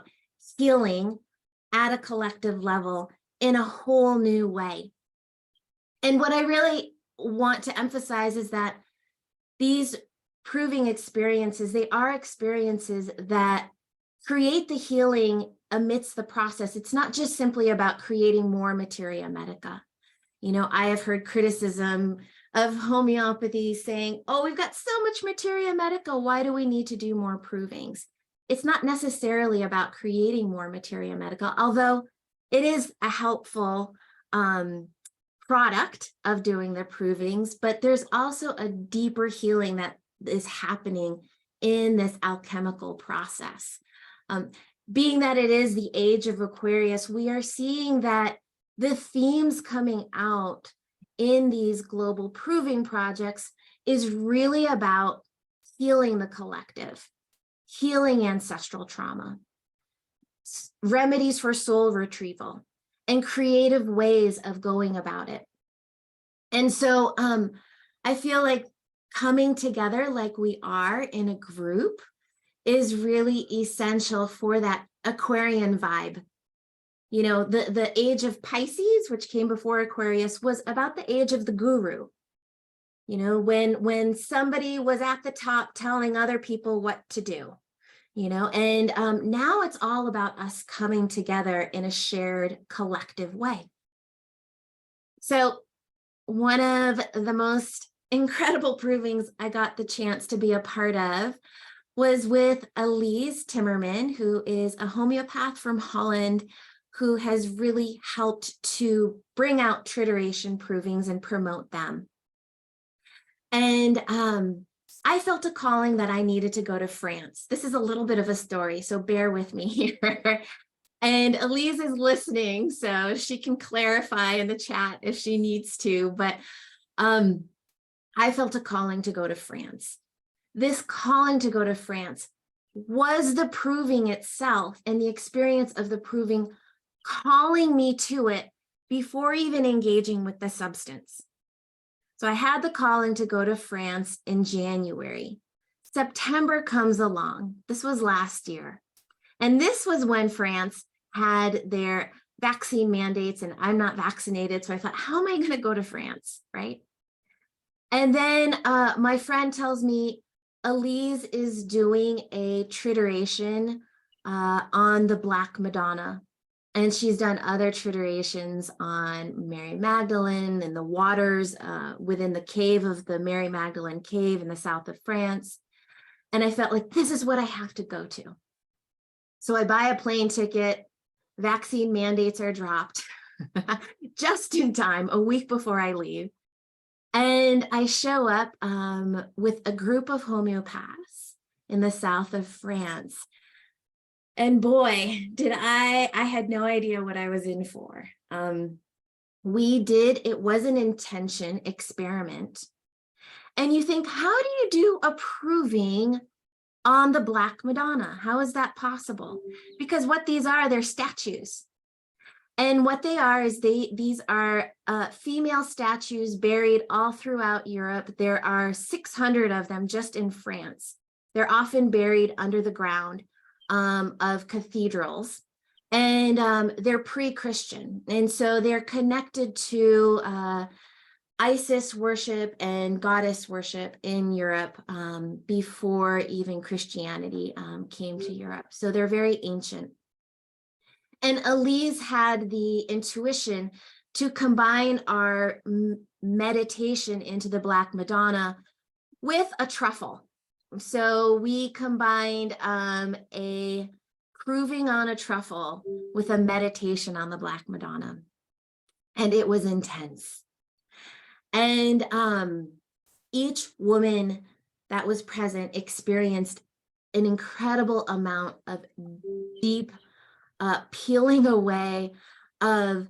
healing at a collective level in a whole new way. And what I really want to emphasize is that these proving experiences, they are experiences that create the healing amidst the process. It's not just simply about creating more materia medica. You know, I have heard criticism of homeopathy saying, oh, we've got so much materia medica, why do we need to do more provings? It's not necessarily about creating more materia medica, although it is a helpful product of doing the provings, but there's also a deeper healing that is happening in this alchemical process. Being that it is the age of Aquarius, we are seeing that the themes coming out in these global proving projects is really about healing the collective, healing ancestral trauma, remedies for soul retrieval, and creative ways of going about it. And so I feel like coming together like we are in a group is really essential for that Aquarian vibe. You know, the age of Pisces, which came before Aquarius, was about the age of the guru. You know, when somebody was at the top telling other people what to do, you know, and now it's all about us coming together in a shared collective way. So one of the most incredible provings I got the chance to be a part of was with Elise Timmerman, who is a homeopath from Holland, who has really helped to bring out trituration provings and promote them. And I felt a calling that I needed to go to France. This is a little bit of a story, so bear with me here. And Elise is listening, so she can clarify in the chat if she needs to, but I felt a calling to go to France. This calling to go to France was the proving itself and the experience of the proving calling me to it before even engaging with the substance. So I had the calling to go to France in January. September comes along. This was last year. And this was when France had their vaccine mandates, and I'm not vaccinated. So I thought, how am I going to go to France, right? And then my friend tells me Elise is doing a trituration on the Black Madonna. And she's done other triturations on Mary Magdalene and the waters within the cave of the Mary Magdalene cave in the south of France. And I felt like this is what I have to go to. So I buy a plane ticket, vaccine mandates are dropped just in time, a week before I leave. And I show up with a group of homeopaths in the south of France. And boy, did I had no idea what I was in for. It was an intention experiment. And you think, how do you do a proving on the Black Madonna? How is that possible? Because what these are, they're statues. And what they are is these are female statues buried all throughout Europe. There are 600 of them just in France. They're often buried under the ground of cathedrals, and they're pre-Christian. And so they're connected to Isis worship and goddess worship in Europe before even Christianity came to Europe. So they're very ancient. And Elise had the intuition to combine our meditation into the Black Madonna with a truffle. So we combined a proving on a truffle with a meditation on the Black Madonna. And it was intense. And each woman that was present experienced an incredible amount of deep peeling away of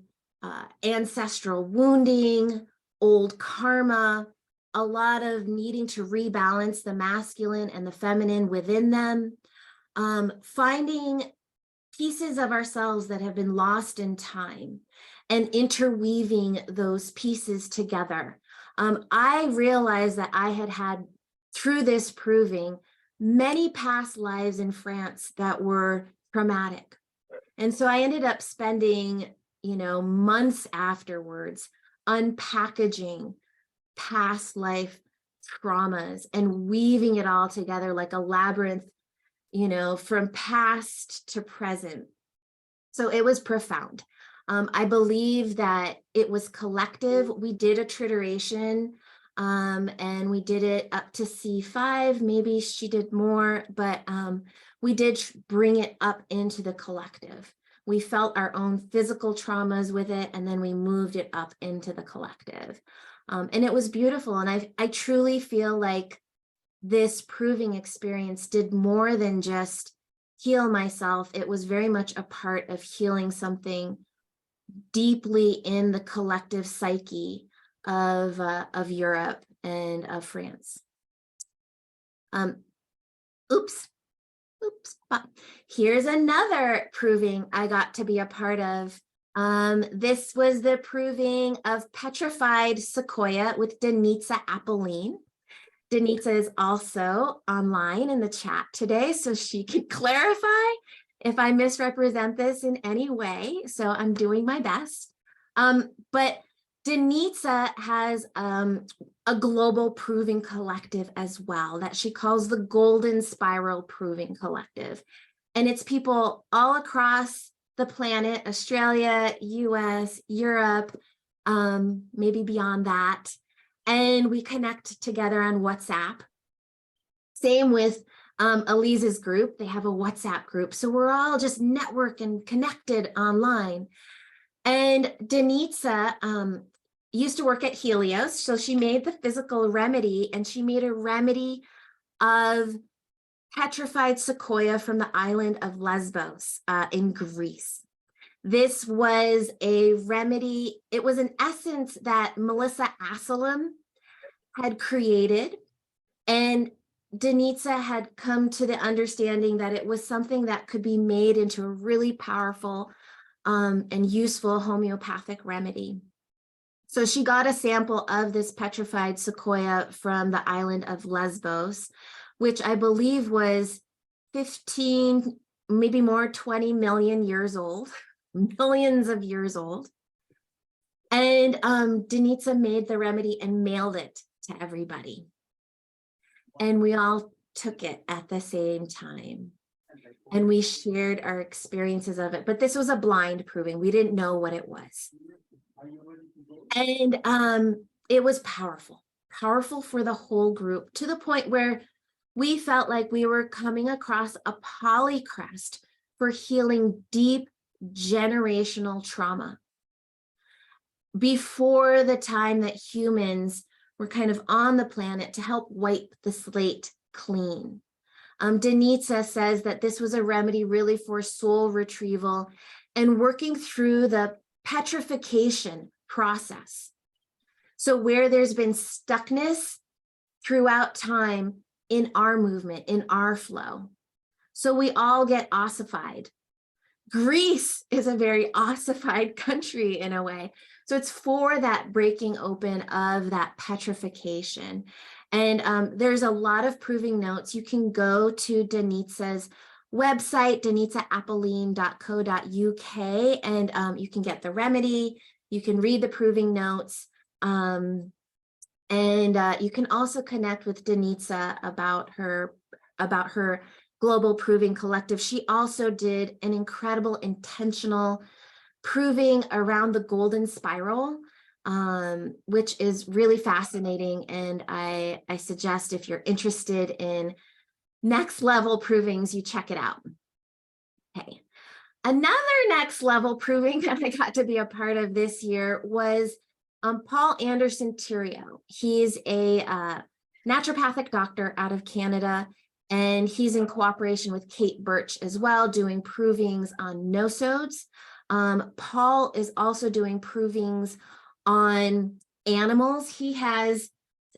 ancestral wounding, old karma, a lot of needing to rebalance the masculine and the feminine within them, finding pieces of ourselves that have been lost in time and interweaving those pieces together. I realized that I had through this proving many past lives in France that were traumatic. And so I ended up spending, months afterwards unpackaging past life traumas and weaving it all together like a labyrinth, from past to present. So it was profound. I believe that it was collective. We did a trituration and we did it up to C5. Maybe she did more, but we did bring it up into the collective. We felt our own physical traumas with it, and then we moved it up into the collective. And it was beautiful. And I truly feel like this proving experience did more than just heal myself. It was very much a part of healing something deeply in the collective psyche of Europe and of France. Here's another proving I got to be a part of. This was the proving of petrified sequoia with Denitsa Apolline. Denitsa is also online in the chat today, so she can clarify if I misrepresent this in any way. So I'm doing my best. But Denitsa has a global proving collective as well that she calls the Golden Spiral Proving Collective. And it's people all across the planet, Australia, US, Europe, maybe beyond that. And we connect together on WhatsApp. Same with Elise's group. They have a WhatsApp group. So we're all just networked and connected online. And Denitsa used to work at Helios. So she made the physical remedy, and she made a remedy of petrified sequoia from the island of Lesbos in Greece. This was a remedy. It was an essence that Melissa Asselum had created, and Denitsa had come to the understanding that it was something that could be made into a really powerful and useful homeopathic remedy. So she got a sample of this petrified sequoia from the island of Lesbos, which I believe was 15, maybe more, 20 million years old, millions of years old. And Denitsa made the remedy and mailed it to everybody. And we all took it at the same time. And we shared our experiences of it. But this was a blind proving. We didn't know what it was. And it was powerful for the whole group, to the point where we felt like we were coming across a polycrest for healing deep generational trauma. Before the time that humans were kind of on the planet to help wipe the slate clean. Denitsa says that this was a remedy really for soul retrieval and working through the petrification process. So where there's been stuckness throughout time in our movement, in our flow. So we all get ossified. Greece is a very ossified country in a way. So it's for that breaking open of that petrification. And there's a lot of proving notes. You can go to Denitsa's website, denitsaapolline.co.uk, and you can get the remedy. You can read the proving notes. And you can also connect with Denitsa about her Global Proving Collective. She also did an incredible intentional proving around the golden spiral, which is really fascinating. And I suggest if you're interested in next level provings, you check it out. Okay. Another next level proving that I got to be a part of this year was Paul Anderson Theriault. He's a naturopathic doctor out of Canada, and he's in cooperation with Kate Birch as well, doing provings on nosodes. Paul is also doing provings on animals. He has,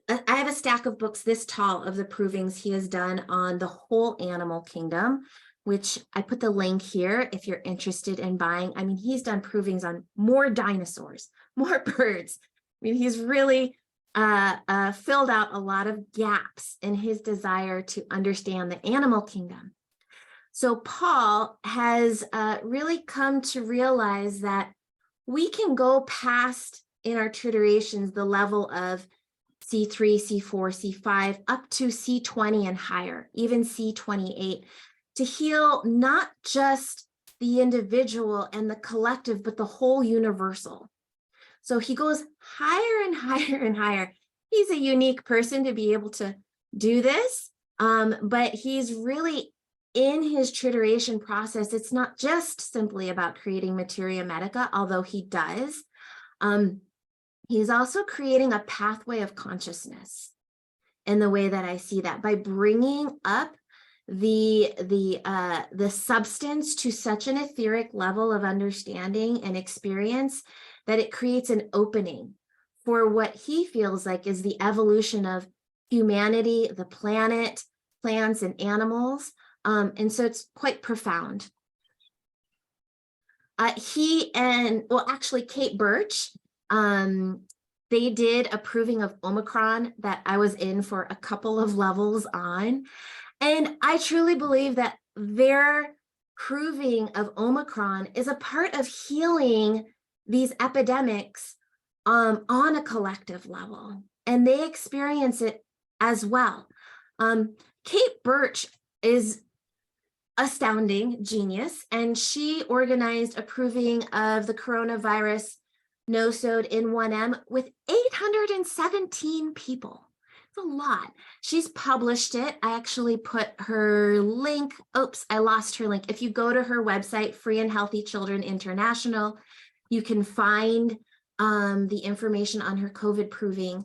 I have a stack of books this tall of the provings he has done on the whole animal kingdom, which I put the link here if you're interested in buying. I mean, he's done provings on more dinosaurs, more birds. I mean, he's really filled out a lot of gaps in his desire to understand the animal kingdom. So Paul has really come to realize that we can go past in our traditions the level of C3, C4, C5, up to C20 and higher, even C28, to heal not just the individual and the collective, but the whole universal. So he goes higher and higher and higher. He's a unique person to be able to do this, but he's really in his trituration process. It's not just simply about creating materia medica, although he does. He's also creating a pathway of consciousness in the way that I see that, by bringing up the substance to such an etheric level of understanding and experience that it creates an opening for what he feels like is the evolution of humanity, the planet, plants, and animals. And so it's quite profound. He and, well, actually Kate Birch, they did a proving of Omicron that I was in for a couple of levels on. And I truly believe that their proving of Omicron is a part of healing these epidemics on a collective level. And they experience it as well. Kate Birch is astounding genius, and she organized a proving of the coronavirus nosode in 1M with 817 people. It's a lot. She's published it. I actually put her link. Oops, I lost her link. If you go to her website, Free and Healthy Children International, you can find the information on her COVID proving.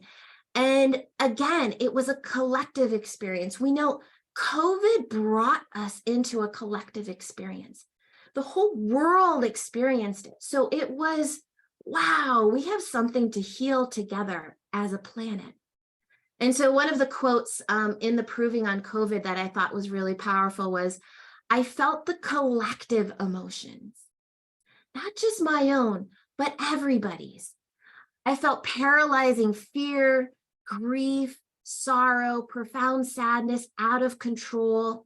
And again, it was a collective experience. We know COVID brought us into a collective experience. The whole world experienced it. So it was, wow, we have something to heal together as a planet. And so one of the quotes in the proving on COVID that I thought was really powerful was, I felt the collective emotions, not just my own, but everybody's. I felt paralyzing fear, grief, sorrow, profound sadness, out of control.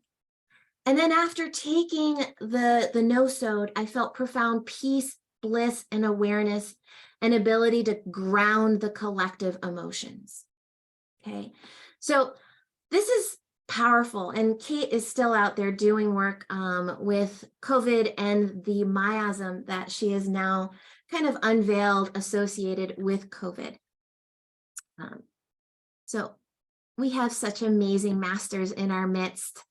And then after taking the nosode, I felt profound peace, bliss, and awareness, and ability to ground the collective emotions. Okay, so this is powerful, and Kate is still out there doing work with COVID and the miasm that she has now kind of unveiled associated with COVID. So we have such amazing masters in our midst.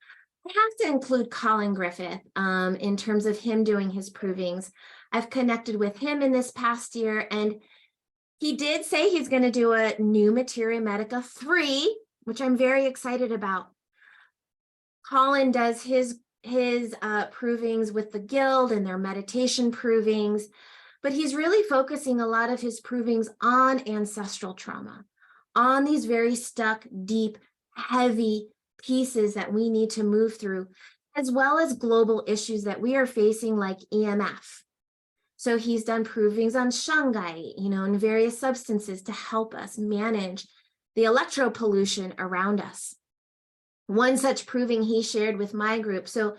I have to include Colin Griffith in terms of him doing his provings. I've connected with him in this past year, and he did say he's going to do a new Materia Medica 3, which I'm very excited about. Colin does his provings with the guild and their meditation provings, but he's really focusing a lot of his provings on ancestral trauma, on these very stuck, deep, heavy pieces that we need to move through, as well as global issues that we are facing like EMF. So he's done provings on shungite, and various substances to help us manage the electro pollution around us. One such proving he shared with my group. So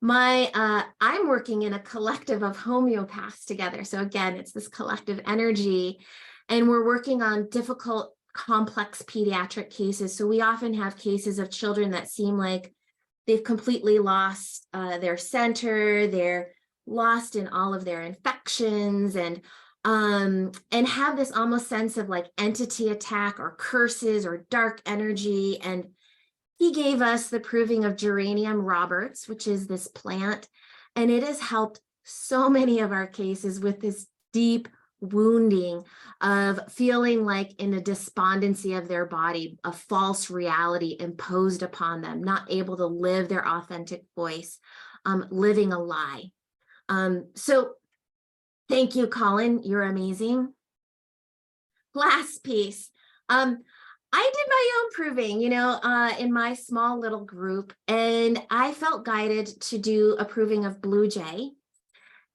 I'm working in a collective of homeopaths together. So again, it's this collective energy, and we're working on difficult, complex pediatric cases. So we often have cases of children that seem like they've completely lost their center, they're lost in all of their infections, and have this almost sense of like entity attack or curses or dark energy. And he gave us the proving of Geranium Roberts, which is this plant, and it has helped so many of our cases with this deep wounding of feeling like in a despondency of their body, a false reality imposed upon them, not able to live their authentic voice, living a lie. So thank you, Colin. You're amazing. Last piece. I did my own proving, in my small little group, and I felt guided to do a proving of Blue Jay.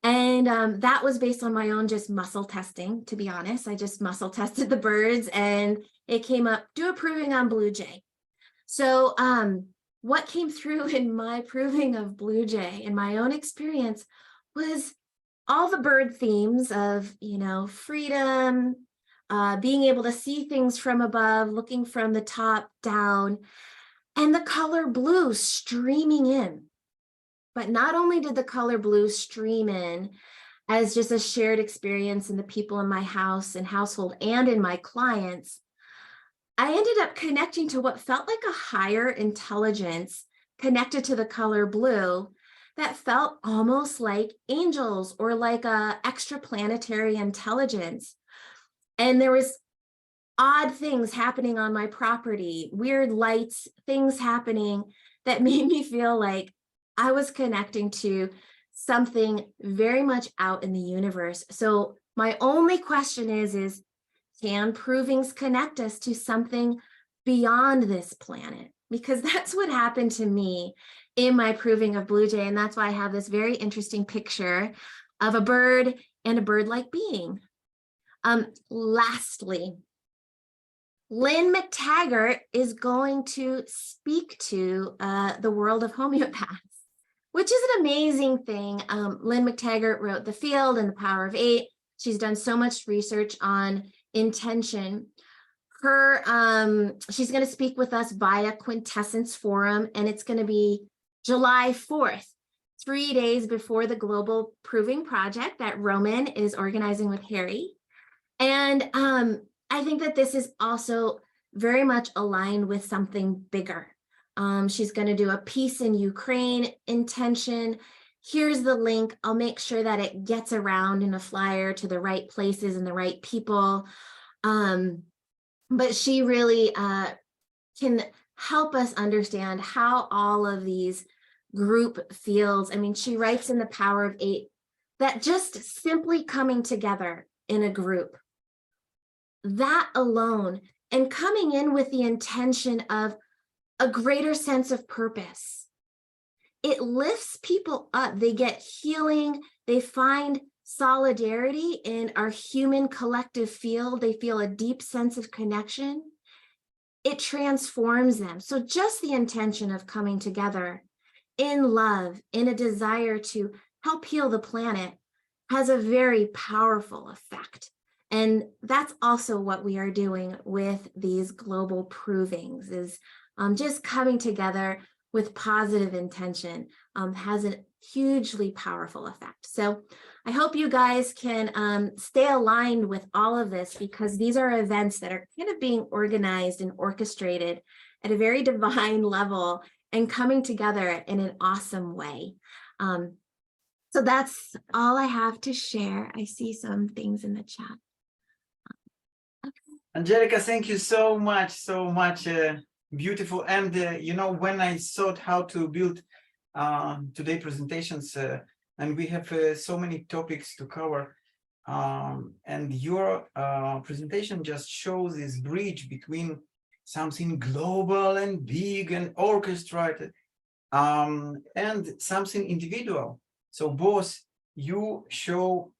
And that was based on my own just muscle testing, to be honest. I just muscle tested the birds and it came up, do a proving on Blue Jay. So what came through in my proving of Blue Jay in my own experience was all the bird themes of, freedom, being able to see things from above, looking from the top down, and the color blue streaming in. But not only did the color blue stream in as just a shared experience in the people in my house and household and in my clients, I ended up connecting to what felt like a higher intelligence connected to the color blue that felt almost like angels or like a extraplanetary intelligence. And there was odd things happening on my property, weird lights, things happening that made me feel like I was connecting to something very much out in the universe. So my only question is can provings connect us to something beyond this planet? Because that's what happened to me in my proving of Blue Jay. And that's why I have this very interesting picture of a bird and a bird-like being. Lastly, Lynn McTaggart is going to speak to the world of homeopaths, which is an amazing thing. Lynn McTaggart wrote The Field and The Power of Eight. She's done so much research on intention. She's going to speak with us via Quintessence Forum, and it's going to be July 4th, 3 days before the Global Proving Project that Roman is organizing with Harry. And I think that this is also very much aligned with something bigger. She's going to do a piece in Ukraine intention. Here's the link. I'll make sure that it gets around in a flyer to the right places and the right people. But she really can help us understand how all of these group fields, she writes in The Power of Eight that just simply coming together in a group, that alone, and coming in with the intention of a greater sense of purpose, it lifts people up. They get healing. They find solidarity in our human collective field. They feel a deep sense of connection. It transforms them. So just the intention of coming together in love, in a desire to help heal the planet, has a very powerful effect. And that's also what we are doing with these global provings, is just coming together with positive intention has a hugely powerful effect. So I hope you guys can stay aligned with all of this, because these are events that are kind of being organized and orchestrated at a very divine level and coming together in an awesome way. So that's all I have to share. I see some things in the chat. Angelica, thank you so much, beautiful. And when I thought how to build today's presentations, and we have so many topics to cover, and your presentation just shows this bridge between something global and big and orchestrated, and something individual. So both you show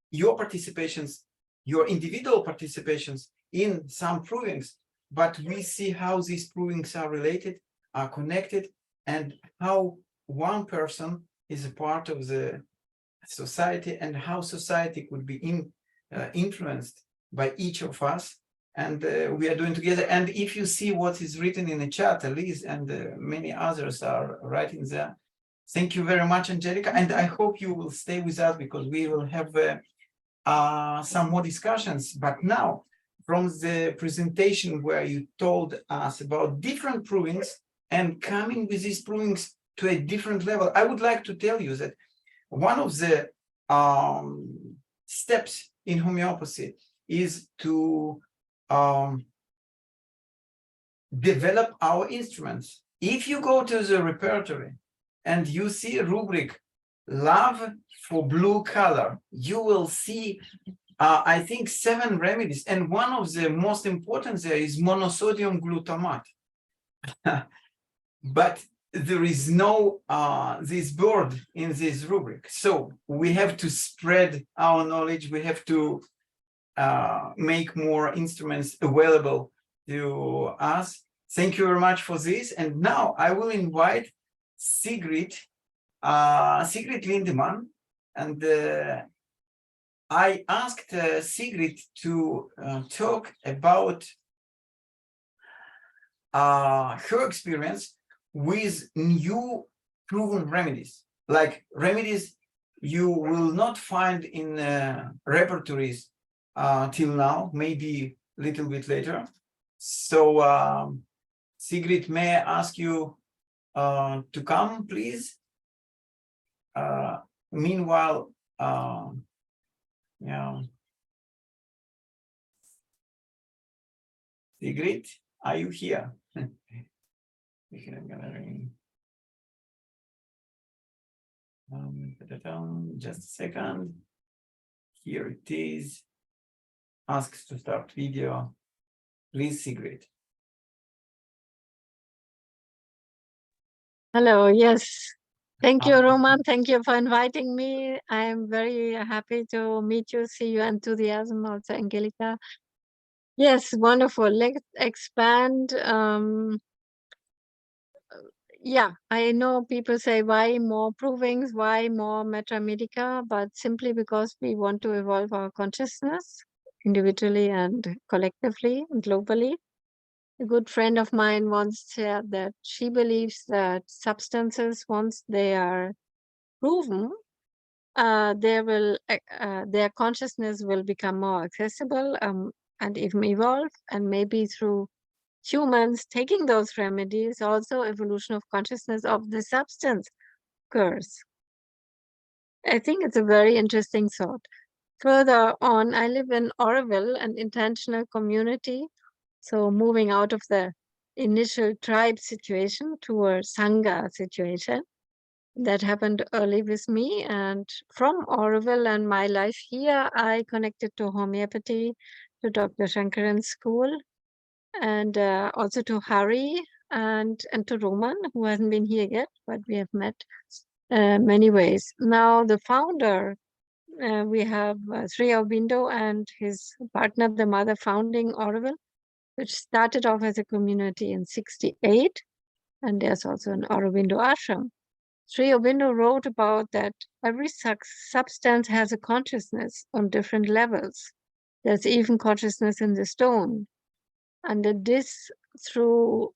your participations, your individual participations in some provings, but we see how these provings are related, are connected, and how one person is a part of the society, and how society could be influenced by each of us. And we are doing together. And if you see what is written in the chat, Elise and many others are writing there. Thank you very much, Angelica. And I hope you will stay with us, because we will have some more discussions. But now, from the presentation where you told us about different provings and coming with these provings to a different level, I would like to tell you that one of the steps in homeopathy is to develop our instruments. If you go to the repertory and you see a rubric, love for blue color, you will see, I think, 7 remedies. And one of the most important there is monosodium glutamate. But there is no this board in this rubric. So we have to spread our knowledge. We have to make more instruments available to us. Thank you very much for this. And now I will invite Sigrid Lindemann. And I asked Sigrid to talk about her experience with new proven remedies, like remedies you will not find in repertories till now, maybe a little bit later. So Sigrid, may I ask you to come, please? Meanwhile, yeah. Sigrid, are you here? Just a second. Here it is. Asks to start video. Please, Sigrid. Hello, yes. Thank you, Roman. Thank you for inviting me. I am very happy to meet you, see your enthusiasm, also Angelica. Yes, wonderful. Let's expand. Yeah, I know people say, why more provings, why more Meta Medica, but simply because we want to evolve our consciousness individually and collectively and globally. A good friend of mine once said that she believes that substances, once they are proven, their consciousness will become more accessible and even evolve, and maybe through humans taking those remedies, also evolution of consciousness of the substance occurs. I think it's a very interesting thought. Further on, I live in Oroville, an intentional community. So moving out of the initial tribe situation to a Sangha situation. That happened early with me. And from Oroville and my life here, I connected to homeopathy, to Dr. Shankaran's school, and also to Hari and to Roman, who hasn't been here yet, but we have met many ways. Now the founder, we have Sri Aurobindo and his partner, the mother, founding Oroville, which started off as a community in '68. And there's also an Aurobindo ashram. Sri Aurobindo wrote about that every substance has a consciousness on different levels. There's even consciousness in the stone. And that this, through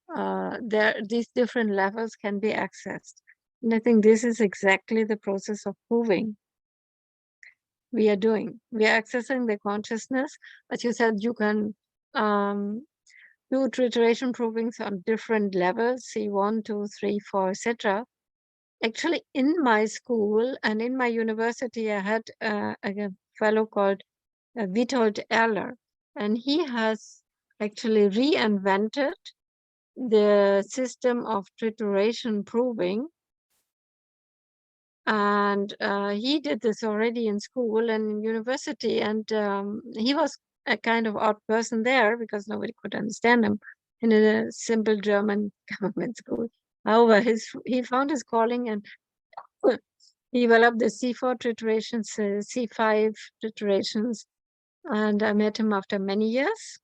these different levels, can be accessed. And I think this is exactly the process of proving we are doing. We are accessing the consciousness. As you said, you can do trituration provings on different levels, C1, 2, 3, 4, etc. Actually, in my school and in my university, I had a fellow called Witold Erler, and he has actually reinvented the system of trituration proving. And he did this already in school and in university, and he was a kind of odd person there because nobody could understand him in a simple German government school. However, he found his calling and he developed the C4 triturations, C5 triturations, and I met him after many years.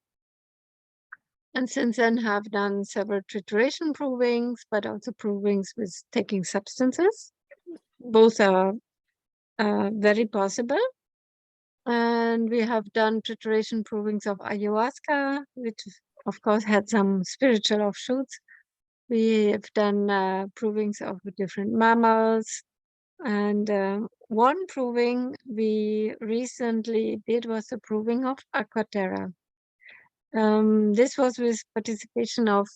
And since then have done several trituration provings, but also provings with taking substances. Both are very possible. And we have done trituration provings of ayahuasca, which of course had some spiritual offshoots. We have done provings of different mammals. And one proving we recently did was a proving of aquaterra. This was with participation of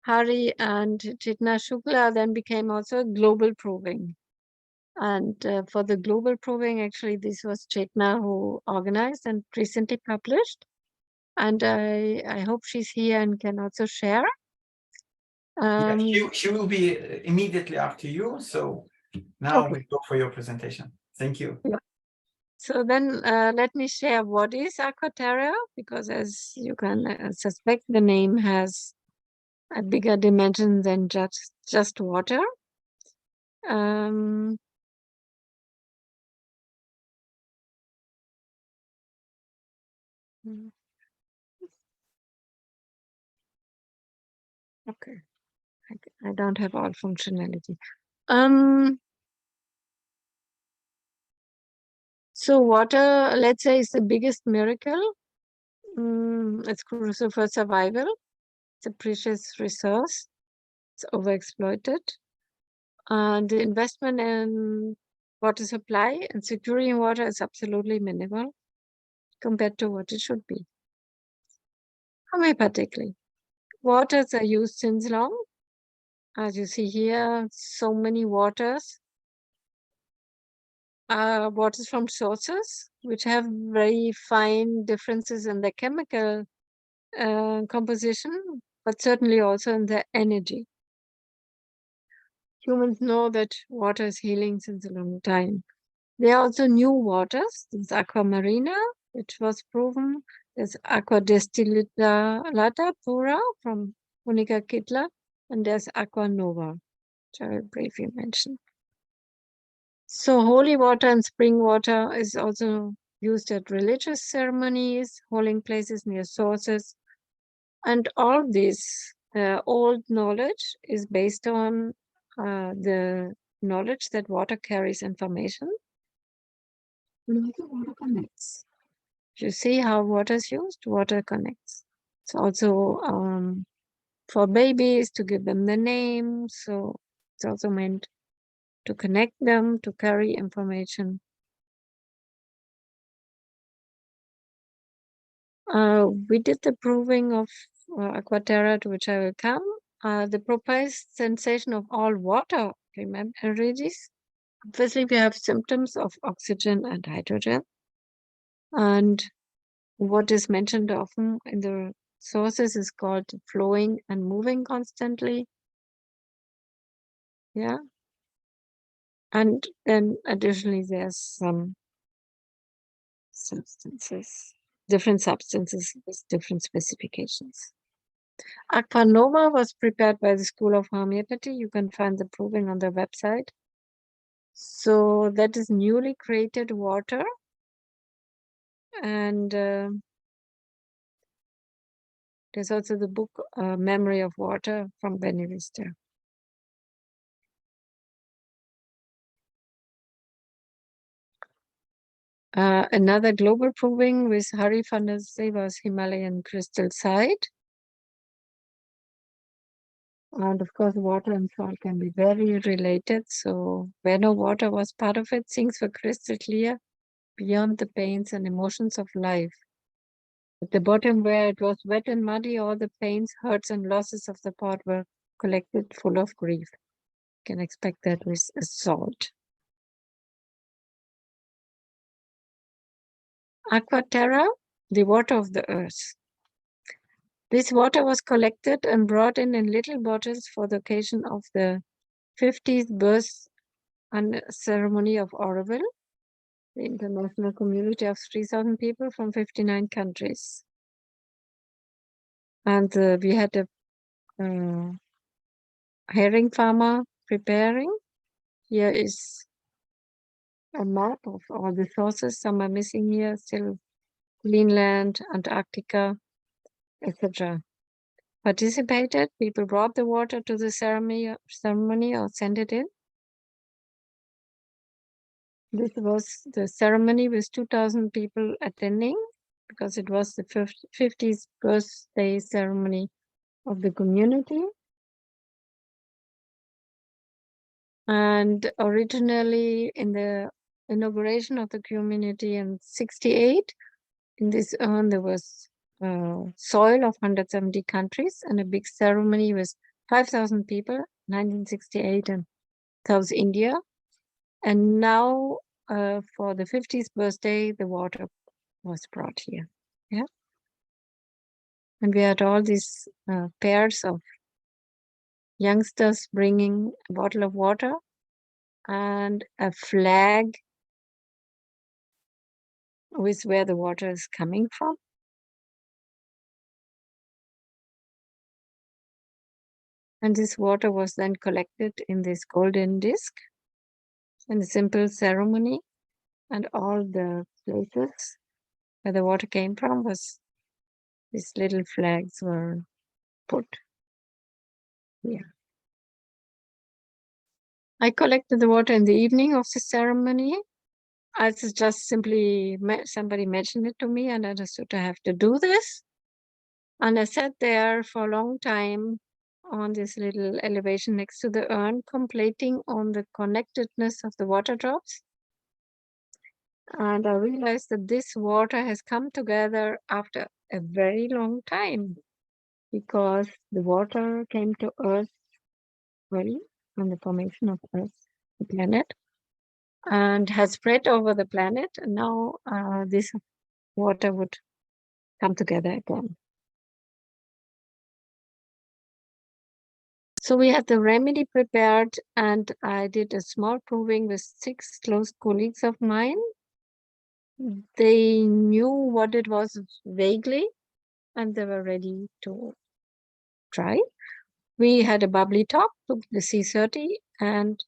Hari and Chitna Shukla, then became also a global proving. And for the global proving, actually, this was Chetna who organized and recently published. And I hope she's here and can also share. Yeah, she will be immediately after you. So now Okay. we go for your presentation. Thank you. So then let me share what is Aquaterra, because as you can suspect, the name has a bigger dimension than just water. Um, okay, I don't have all functionality. So water, let's say, is the biggest miracle. It's crucial for survival. It's a precious resource. It's overexploited. The investment in water supply and securing water is absolutely minimal compared to what it should be. Homeopathically, waters are used since long. As you see here, so many waters are waters from sources which have very fine differences in the chemical composition, but certainly also in their energy. Humans know that water is healing since a long time. There are also new waters. There's aqua marina, which was proven. There's aqua destillata pura from Monica Kittler, and there's aqua nova, which I will briefly mention. So holy water and spring water is also used at religious ceremonies, holding places near sources. And all this old knowledge is based on the knowledge that water carries information. Water connects. You see how water is used, water connects. It's also for babies to give them the name. So it's also meant to connect them, to carry information. We did the proving of Aquaterra, to which I will come. The proposed sensation of all water, remember, energies. Obviously, we have symptoms of oxygen and hydrogen. And what is mentioned often in the sources is called flowing and moving constantly. Yeah. And then additionally, there's some substances, different substances with different specifications. Aqua Nova was prepared by the School of Homeopathy. You can find the proving on their website. So that is newly created water. And there's also the book Memory of Water from Benny Vista. Another global proving with Hari Fantasy was Himalayan crystal site. And of course, water and salt can be very related. So where no water was part of it, things were crystal clear beyond the pains and emotions of life. At the bottom where it was wet and muddy, all the pains, hurts and losses of the pot were collected full of grief. You can expect that with salt. Aquaterra, the water of the earth. This water was collected and brought in little bottles for the occasion of the 50th birth and ceremony of Oroville, the international community of 3,000 people from 59 countries. And we had a herring farmer preparing. Here is a map of all the sources. Some are missing here, still Greenland, Antarctica, etc. Participated, people brought the water to the ceremony or sent it in. This was the ceremony with 2,000 people attending because it was the 50th birthday ceremony of the community. And originally in the inauguration of the community in 68, in this urn there was soil of 170 countries and a big ceremony with 5,000 people, 1968 in South India. And now for the 50th birthday, the water was brought here. Yeah. And we had all these pairs of youngsters bringing a bottle of water and a flag with where the water is coming from. And this water was then collected in this golden disc in a simple ceremony. And all the places where the water came from was, these little flags were put here. I collected the water in the evening of the ceremony. I just simply, somebody mentioned it to me and I understood I have to do this. And I sat there for a long time on this little elevation next to the urn, contemplating on the connectedness of the water drops. And I realized that this water has come together after a very long time, because the water came to Earth early on the formation of Earth, the planet, and has spread over the planet. And now this water would come together again. So we had the remedy prepared, and I did a small proving with 6 close colleagues of mine. They knew what it was vaguely, and they were ready to try. We had a bubbly talk, took the C30, and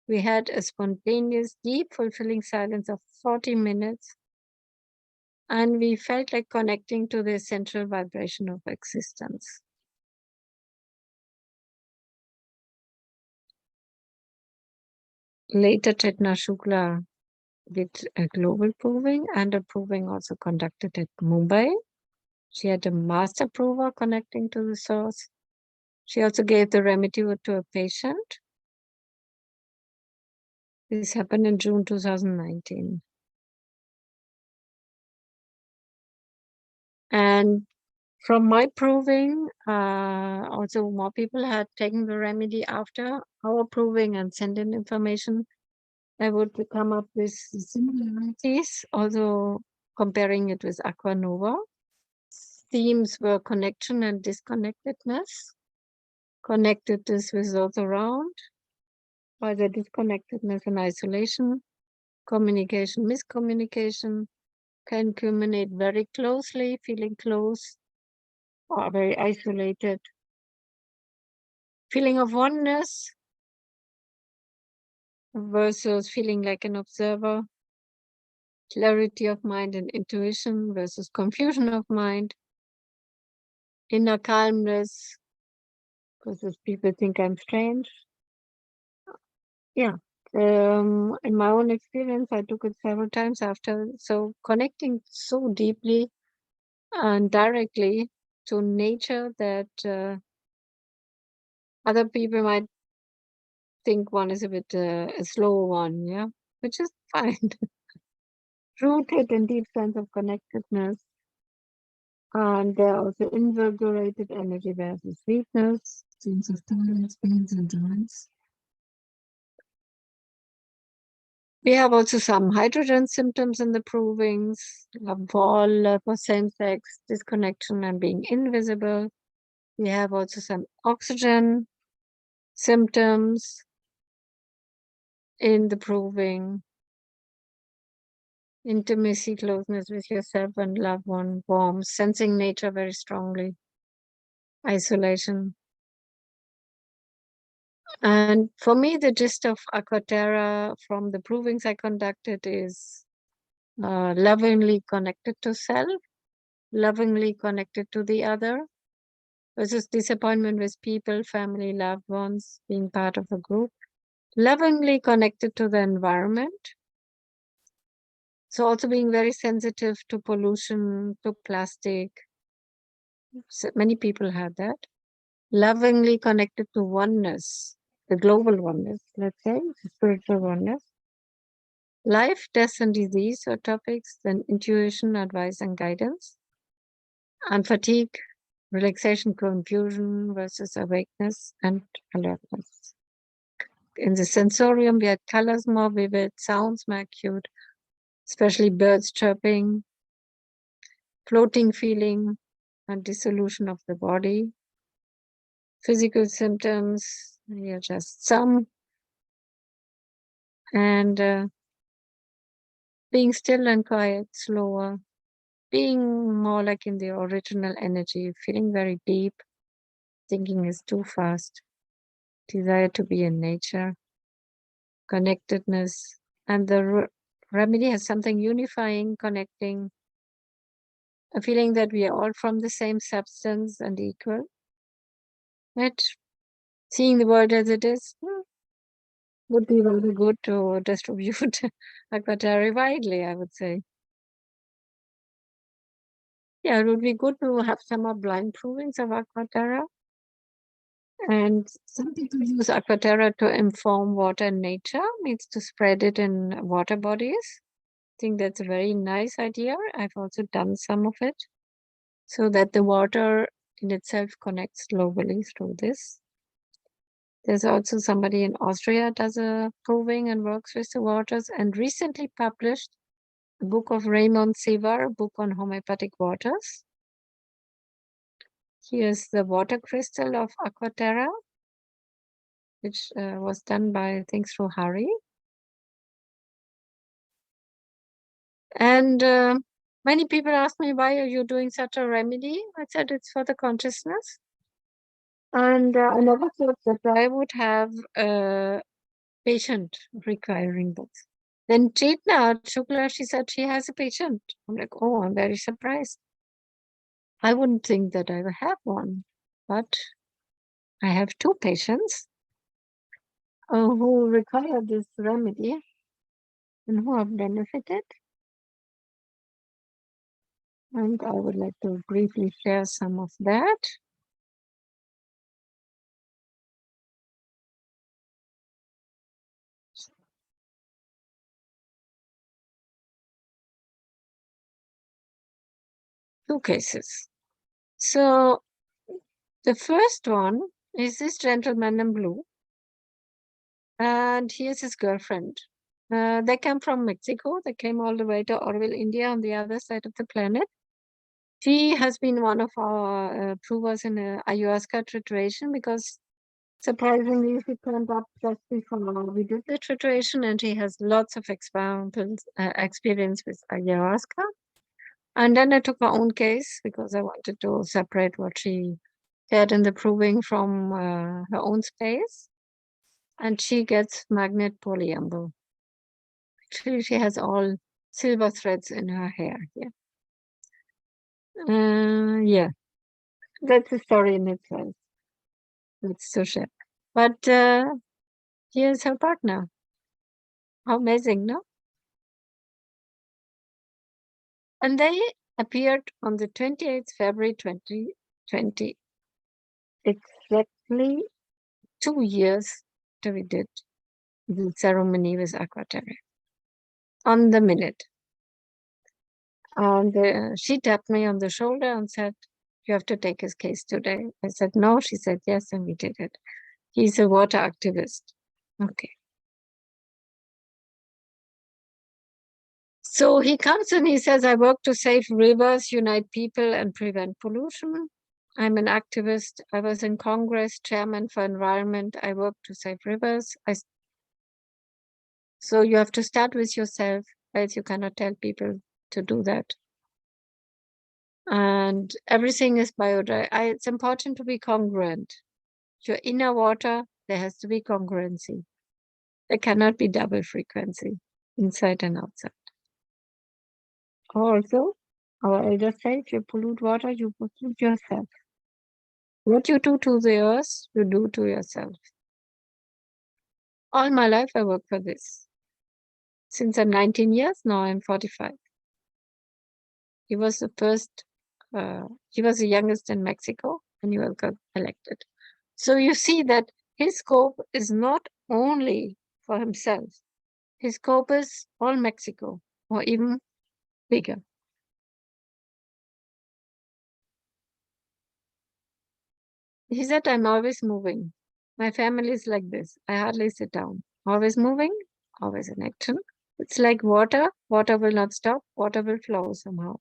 we had a spontaneous, deep, fulfilling silence of 40 minutes. And we felt like connecting to the essential vibration of existence. Later, Chetna Shukla did a global proving, and a proving also conducted at Mumbai. She had a master prover connecting to the source. She also gave the remedy to a patient. This happened in June 2019. And from my proving, also more people had taken the remedy after our proving and sent in information. I would come up with similarities, also comparing it with Aqua Nova. Themes were connection and disconnectedness. Connectedness with those around, while the disconnectedness and isolation, communication, miscommunication, can culminate very closely, feeling close, or very isolated. Feeling of oneness versus feeling like an observer. Clarity of mind and intuition versus confusion of mind. Inner calmness versus people think I'm strange. Yeah. In my own experience, I took it several times after. So connecting so deeply and directly to nature that other people might think one is a bit a slow one, yeah, which is fine. Rooted in deep sense of connectedness. And there are also invigorated energy versus weakness, sense of tolerance, pains, and joys. We have also some hydrogen symptoms in the provings, love for all, love for same-sex, disconnection, and being invisible. We have also some oxygen symptoms in the proving. Intimacy, closeness with yourself and loved one, warmth, sensing nature very strongly. Isolation. And for me, the gist of Aquaterra from the provings I conducted is lovingly connected to self, lovingly connected to the other, versus disappointment with people, family, loved ones, being part of a group, lovingly connected to the environment. So also being very sensitive to pollution, to plastic. So many people had that. Lovingly connected to oneness, the global oneness, let's say, the spiritual oneness. Life, death, and disease are topics, then intuition, advice, and guidance. And fatigue, relaxation, confusion versus awakeness and alertness. in the sensorium, we had colors more vivid, sounds more acute, especially birds chirping, floating feeling, and dissolution of the body. Physical symptoms, yeah, just some. And being still and quiet, slower, being more like in the original energy, feeling very deep, thinking is too fast, desire to be in nature, connectedness, and the remedy has something unifying, connecting, a feeling that we are all from the same substance and equal. But seeing the world as it is would be very good to distribute Aquatari widely, I would say. Yeah, it would be good to have some more blind provings of Aquaterra. And some people use Aquaterra to inform water and nature, means to spread it in water bodies. I think that's a very nice idea. I've also done some of it, so that the water in itself connects globally through this. There's also somebody in Austria does a proving and works with the waters, and recently published a book of Raymond Sevar, a book on homeopathic waters. Here's the water crystal of Aquaterra, which was done by, I think, through Hari. And many people ask me, why are you doing such a remedy? I said, it's for the consciousness. And I never thought that I would have a patient requiring this. Then Chetna Shukla, she said she has a patient. I'm like, oh, I'm very surprised. I wouldn't think that I would have one, but I have two patients who require this remedy and who have benefited. And I would like to briefly share some of that. Two cases. So the first one is this gentleman in blue, and here's his girlfriend. They come from Mexico. They came all the way to Orville, India, on the other side of the planet. She has been one of our provers in a ayahuasca trituration, because surprisingly she turned up just before we did the trituration, and she has lots of experience with ayahuasca. And then I took my own case because I wanted to separate what she had in the proving from her own space. And she gets magnet polyamble. Actually, she has all silver threads in her hair here. Yeah, that's a story in itself. That's so shit. But here's her partner. How amazing, no? And they appeared on the 28th February 2020, exactly 2 years after we did the ceremony with Aquaterra, on the minute. And she tapped me on the shoulder and said, you have to take his case today. I said, no. She said, yes, and we did it. He's a water activist. Okay. So he comes and he says, I work to save rivers, unite people, and prevent pollution. I'm an activist. I was in Congress, chairman for environment. I work to save rivers. So you have to start with yourself, else you cannot tell people to do that. And everything is biodiversity. It's important to be congruent. Your inner water, there has to be congruency. There cannot be double frequency, inside and outside. Also, our elders say, if you pollute water, you pollute yourself. What you do to the earth, you do to yourself. All my life, I work for this. Since I'm 19 years, now I'm 45. He was the first, he was the youngest in Mexico, and he got elected. So you see that his scope is not only for himself. His scope is all Mexico, or even bigger. He said, I'm always moving. My family is like this. I hardly sit down. Always moving, always in action. It's like water. Water will not stop. Water will flow somehow.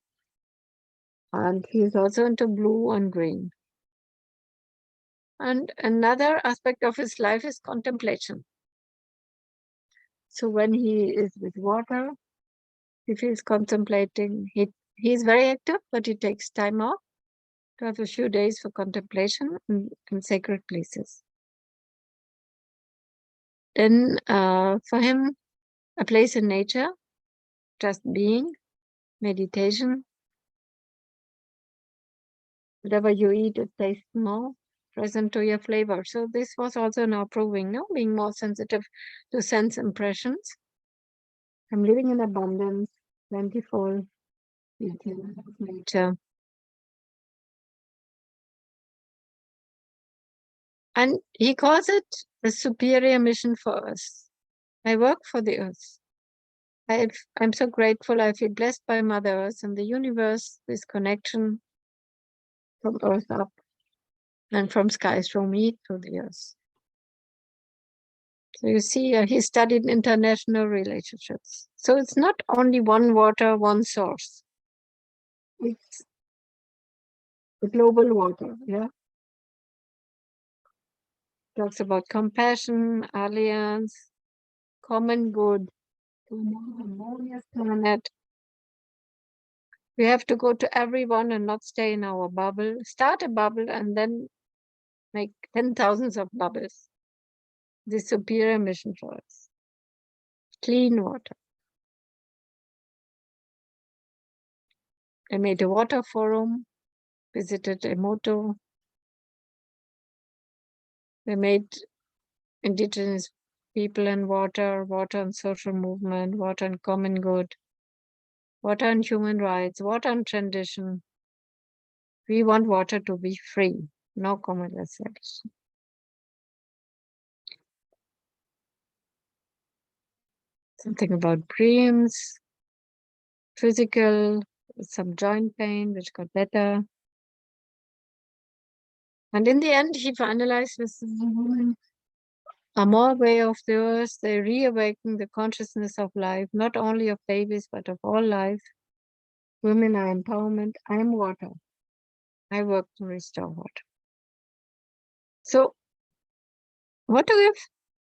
And he is also into blue and green. And another aspect of his life is contemplation. So when he is with water, he feels contemplating. He is very active, but he takes time off to have a few days for contemplation in sacred places. Then for him, a place in nature, just being, meditation. Whatever you eat, it tastes more present to your flavor. So this was also now proving, no, being more sensitive to sense impressions. I'm living in abundance, plentiful, beauty of nature. And he calls it a superior mission for us. I work for the earth. I'm so grateful. I feel blessed by Mother Earth and the universe, this connection from earth up and from skies from me to the earth. So you see, he studied international relationships. So it's not only one water, one source. It's the global water, yeah. Talks about compassion, alliance, common good, to a more harmonious planet. We have to go to everyone and not stay in our bubble. Start a bubble and then make 10,000s of bubbles. The superior mission for us. Clean water. I made a water forum, visited Emoto. They made indigenous people and water, water and social movement, water and common good, water and human rights, water and tradition. We want water to be free, no commercialization. Something about dreams, physical, some joint pain, which got better. And in the end, he finalized with a more way of the earth. They reawaken the consciousness of life, not only of babies, but of all life. Women are empowerment. I am water. I work to restore water. So, what to give?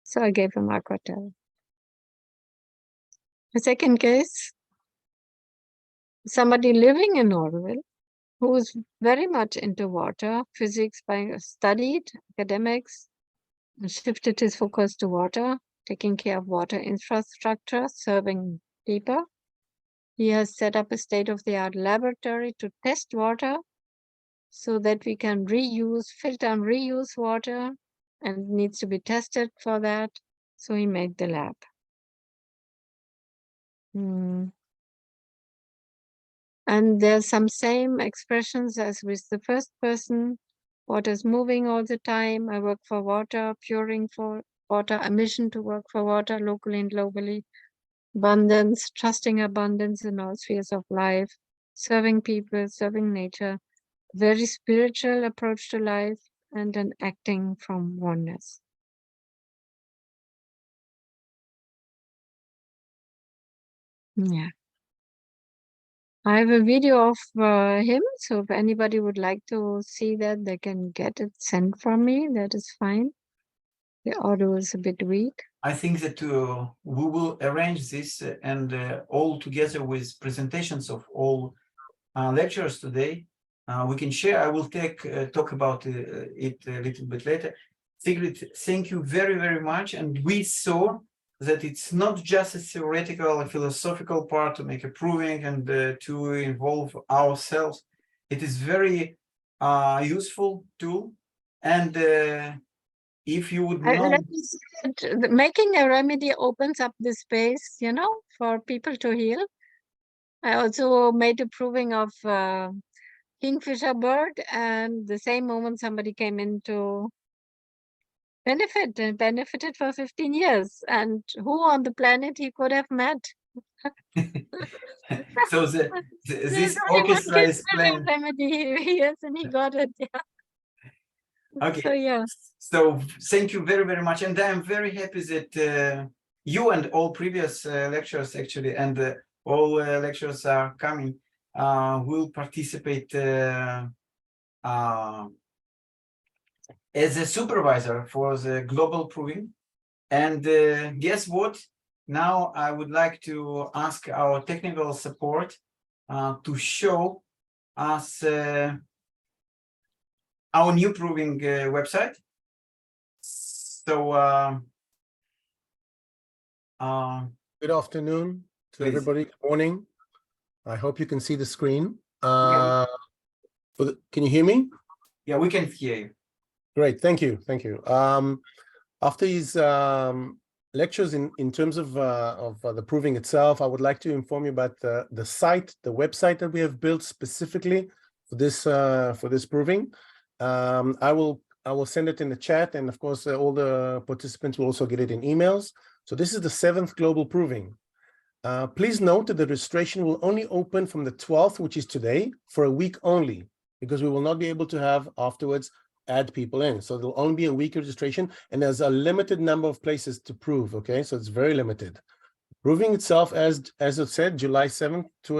So I gave him aquaterra. The second case, somebody living in Orville, who is very much into water, physics, studied academics, and shifted his focus to water, taking care of water infrastructure, serving people. He has set up a state-of-the-art laboratory to test water so that we can reuse, filter and reuse water, and needs to be tested for that. So he made the lab. And there's some same expressions as with the first person. Water is moving all the time. I work for water, puring for water, a mission to work for water locally and globally. Abundance, trusting abundance in all spheres of life, serving people, serving nature, very spiritual approach to life, and an acting from oneness. Yeah. I have a video of him, so if anybody would like to see that, they can get it sent from me. That is fine. The audio is a bit weak. I think that we will arrange this and all together with presentations of all lecturers today. We can share. I will talk about it a little bit later. Sigrid, thank you very, very much. And we saw that it's not just a theoretical, a philosophical part to make a proving and to involve ourselves. It is very useful tool. And if you would know, Let me say that making a remedy opens up the space, you know, for people to heal. I also made a proving of kingfisher bird, and the same moment somebody came in to benefit and benefited for 15 years. And who on the planet he could have met? so this orchestra is playing. Remedy, yes, and he got it. Yeah. Okay. So yeah, So thank you very, very much. And I'm very happy that you and all previous lecturers actually, and all lecturers are coming, will participate as a supervisor for the global proving. And guess what? Now I would like to ask our technical support to show us our new proving website. So Good afternoon to Please. everybody. Good morning. I hope you can see the screen. Yeah. Can you hear me? Yeah, we can hear you. Great, thank you, thank you. After these lectures in terms of the proving itself, I would like to inform you about the site, the website that we have built specifically for this proving. I will send it in the chat, and of course all the participants will also get it in emails. So this is the 7th global proving. Please note that the registration will only open from the 12th, which is today, for a week only, because we will not be able to have afterwards add people in. So there'll only be a week registration, and there's a limited number of places to prove. Okay, so it's very limited. Proving itself, as it said, July 7th to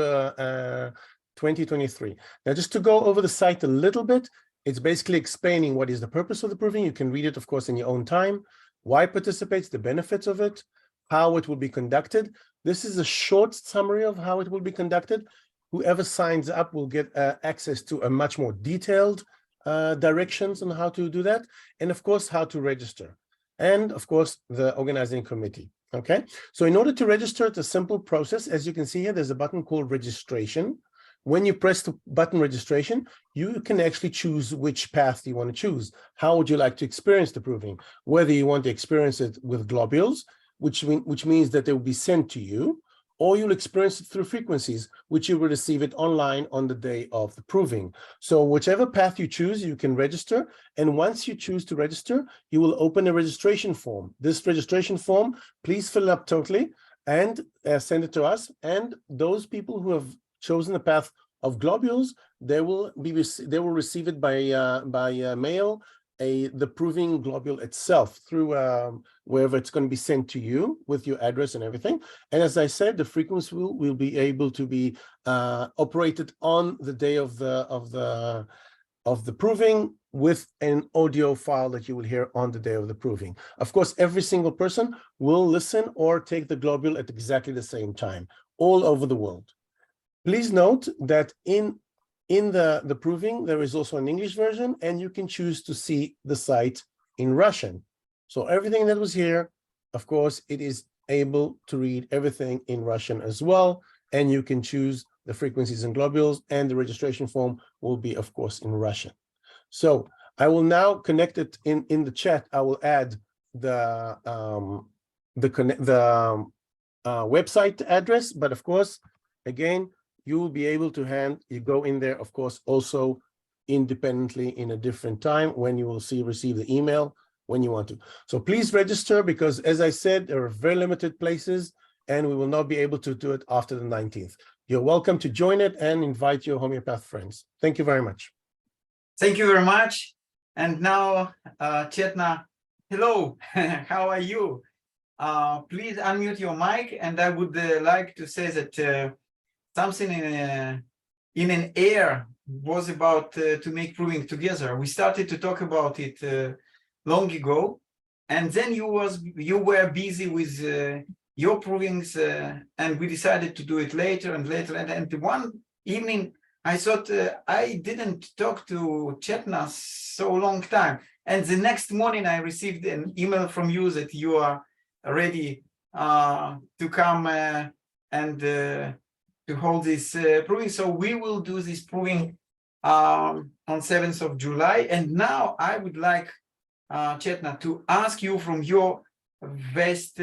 2023. Now, just to go over the site a little bit, it's basically explaining what is the purpose of the proving. You can read it, of course, in your own time. Why participates, the benefits of it, how it will be conducted. This is a short summary of how it will be conducted. Whoever signs up will get access to a much more detailed directions on how to do that, and of course how to register, and of course the organizing committee. Okay, so in order to register, it's a simple process. As you can see here, there's a button called registration. When you press the button registration, you can actually choose which path you want to choose. How would you like to experience the proving? Whether you want to experience it with globules, which means that they will be sent to you, or you'll experience it through frequencies, which you will receive it online on the day of the proving. So whichever path you choose, you can register. And once you choose to register, you will open a registration form. This registration form, please fill it up totally and send it to us. And those people who have chosen the path of globules, they will receive it by mail, the proving globule itself through wherever it's going to be sent to you with your address and everything. And as I said, the frequency will be able to be operated on the day of the proving with an audio file that you will hear on the day of the proving. Of course, every single person will listen or take the globule at exactly the same time, all over the world. Please note that in the proving, there is also an English version, and you can choose to see the site in Russian. So everything that was here, of course, it is able to read everything in Russian as well, and you can choose the frequencies and globules, and the registration form will be, of course, in Russian. So I will now connect it in the chat. I will add the website address, but of course, again, you will be able to you go in there, of course, also independently in a different time when you will receive the email when you want to. So please register, because as I said, there are very limited places and we will not be able to do it after the 19th. You're welcome to join it and invite your homeopath friends. Thank you very much. Thank you very much. And now, Chetna, hello, how are you? Please unmute your mic, and I would like to say that something in an air was about to make proving together. We started to talk about it long ago, and then you were busy with your provings, and we decided to do it later and later. And one evening, I thought I didn't talk to Chetna so long time. And the next morning, I received an email from you that you are ready to come and to hold this proving. So we will do this proving on 7th of July. And now I would like, Chetna, to ask you from your vast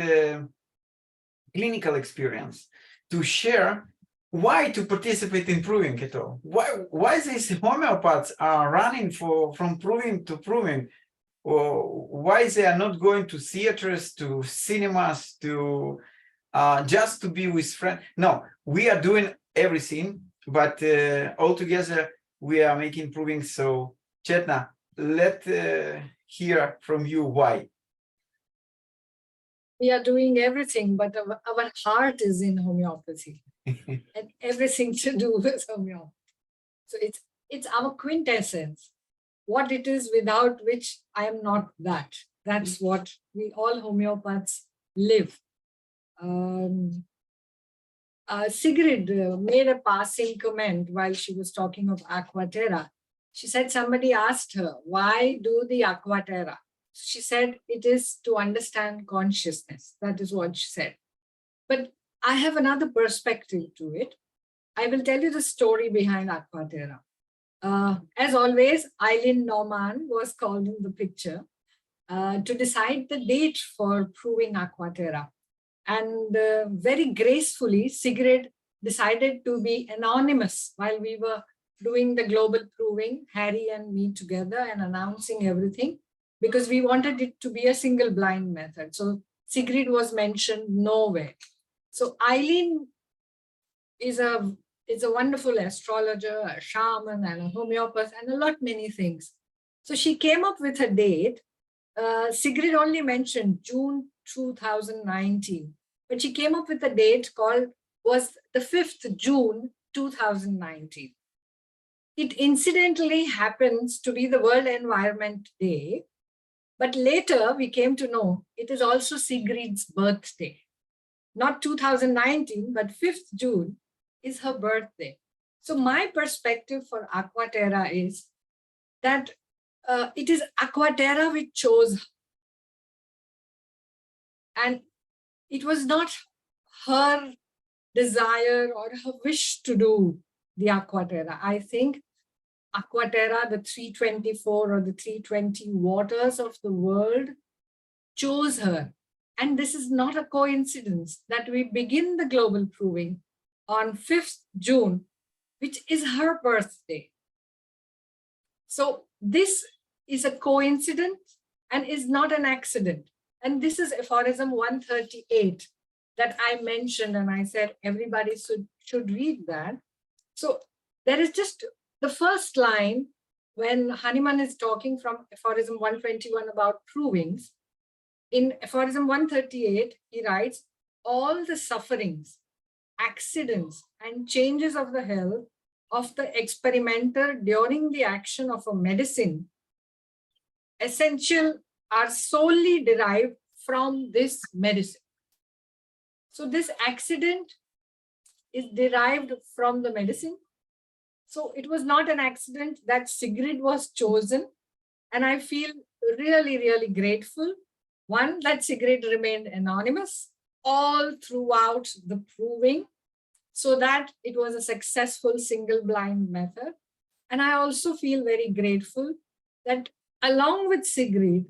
clinical experience to share why to participate in proving at all. Why these homeopaths are running from proving to proving, or why they are not going to theaters, to cinemas, to just to be with friends. No, we are doing everything, but all together we are making proving. So Chetna, let hear from you why. We are doing everything, but our heart is in homeopathy and everything to do with homeopathy. So it's our quintessence, what it is without which I am not that. That's what we all homeopaths live. Sigrid made a passing comment while she was talking of Aquaterra. She said somebody asked her, why do the Aquaterra? She said it is to understand consciousness. That is what she said. But I have another perspective to it. I will tell you the story behind Aquaterra. As always, Eileen Norman was called in the picture to decide the date for proving Aquaterra. And very gracefully, Sigrid decided to be anonymous while we were doing the global proving, Harry and me together, and announcing everything, because we wanted it to be a single blind method. So Sigrid was mentioned nowhere. So Eileen is a wonderful astrologer, a shaman, and a homeopath, and a lot many things. So she came up with a date. Sigrid only mentioned June 2019, but she came up with a date was the 5th June 2019. It incidentally happens to be the World Environment Day, but later we came to know it is also Sigrid's birthday. Not 2019, but 5th June is her birthday. So my perspective for Aquaterra is that it is Aquaterra which chose her. And it was not her desire or her wish to do the Aquaterra. I think Aquaterra, the 324 or the 320 waters of the world, chose her. And this is not a coincidence that we begin the global proving on 5th June, which is her birthday. So this is a coincidence and is not an accident. And this is aphorism 138 that I mentioned, and I said everybody should read that. So there is just the first line when Hanuman is talking from aphorism 121 about provings. In aphorism 138, he writes, all the sufferings, accidents, and changes of the health of the experimenter during the action of a medicine are solely derived from this medicine. So this accident is derived from the medicine. So it was not an accident that Sigrid was chosen. And I feel really, really grateful. One, that Sigrid remained anonymous all throughout the proving, so that it was a successful single blind method. And I also feel very grateful that along with Sigrid,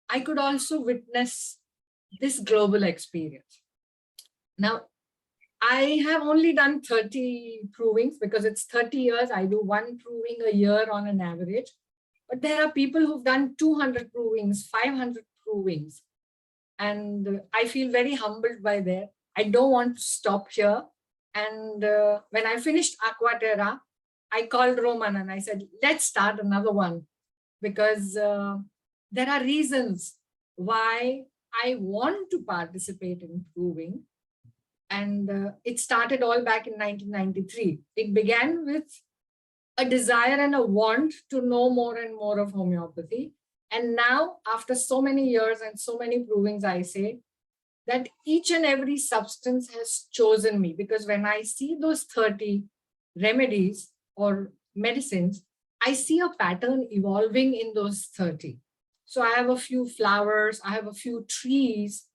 I could also witness this global experience. Now, I have only done 30 provings because it's 30 years. I do one proving a year on an average. But there are people who've done 200 provings, 500 provings. And I feel very humbled by that. I don't want to stop here. And when I finished Aquaterra, I called Roman and I said, let's start another one, because there are reasons why I want to participate in proving. And it started all back in 1993. It began with a desire and a want to know more and more of homeopathy. And now, after so many years and so many provings, I say that each and every substance has chosen me, because when I see those 30 remedies or medicines, I see a pattern evolving in those 30. So I have a few flowers, I have a few trees,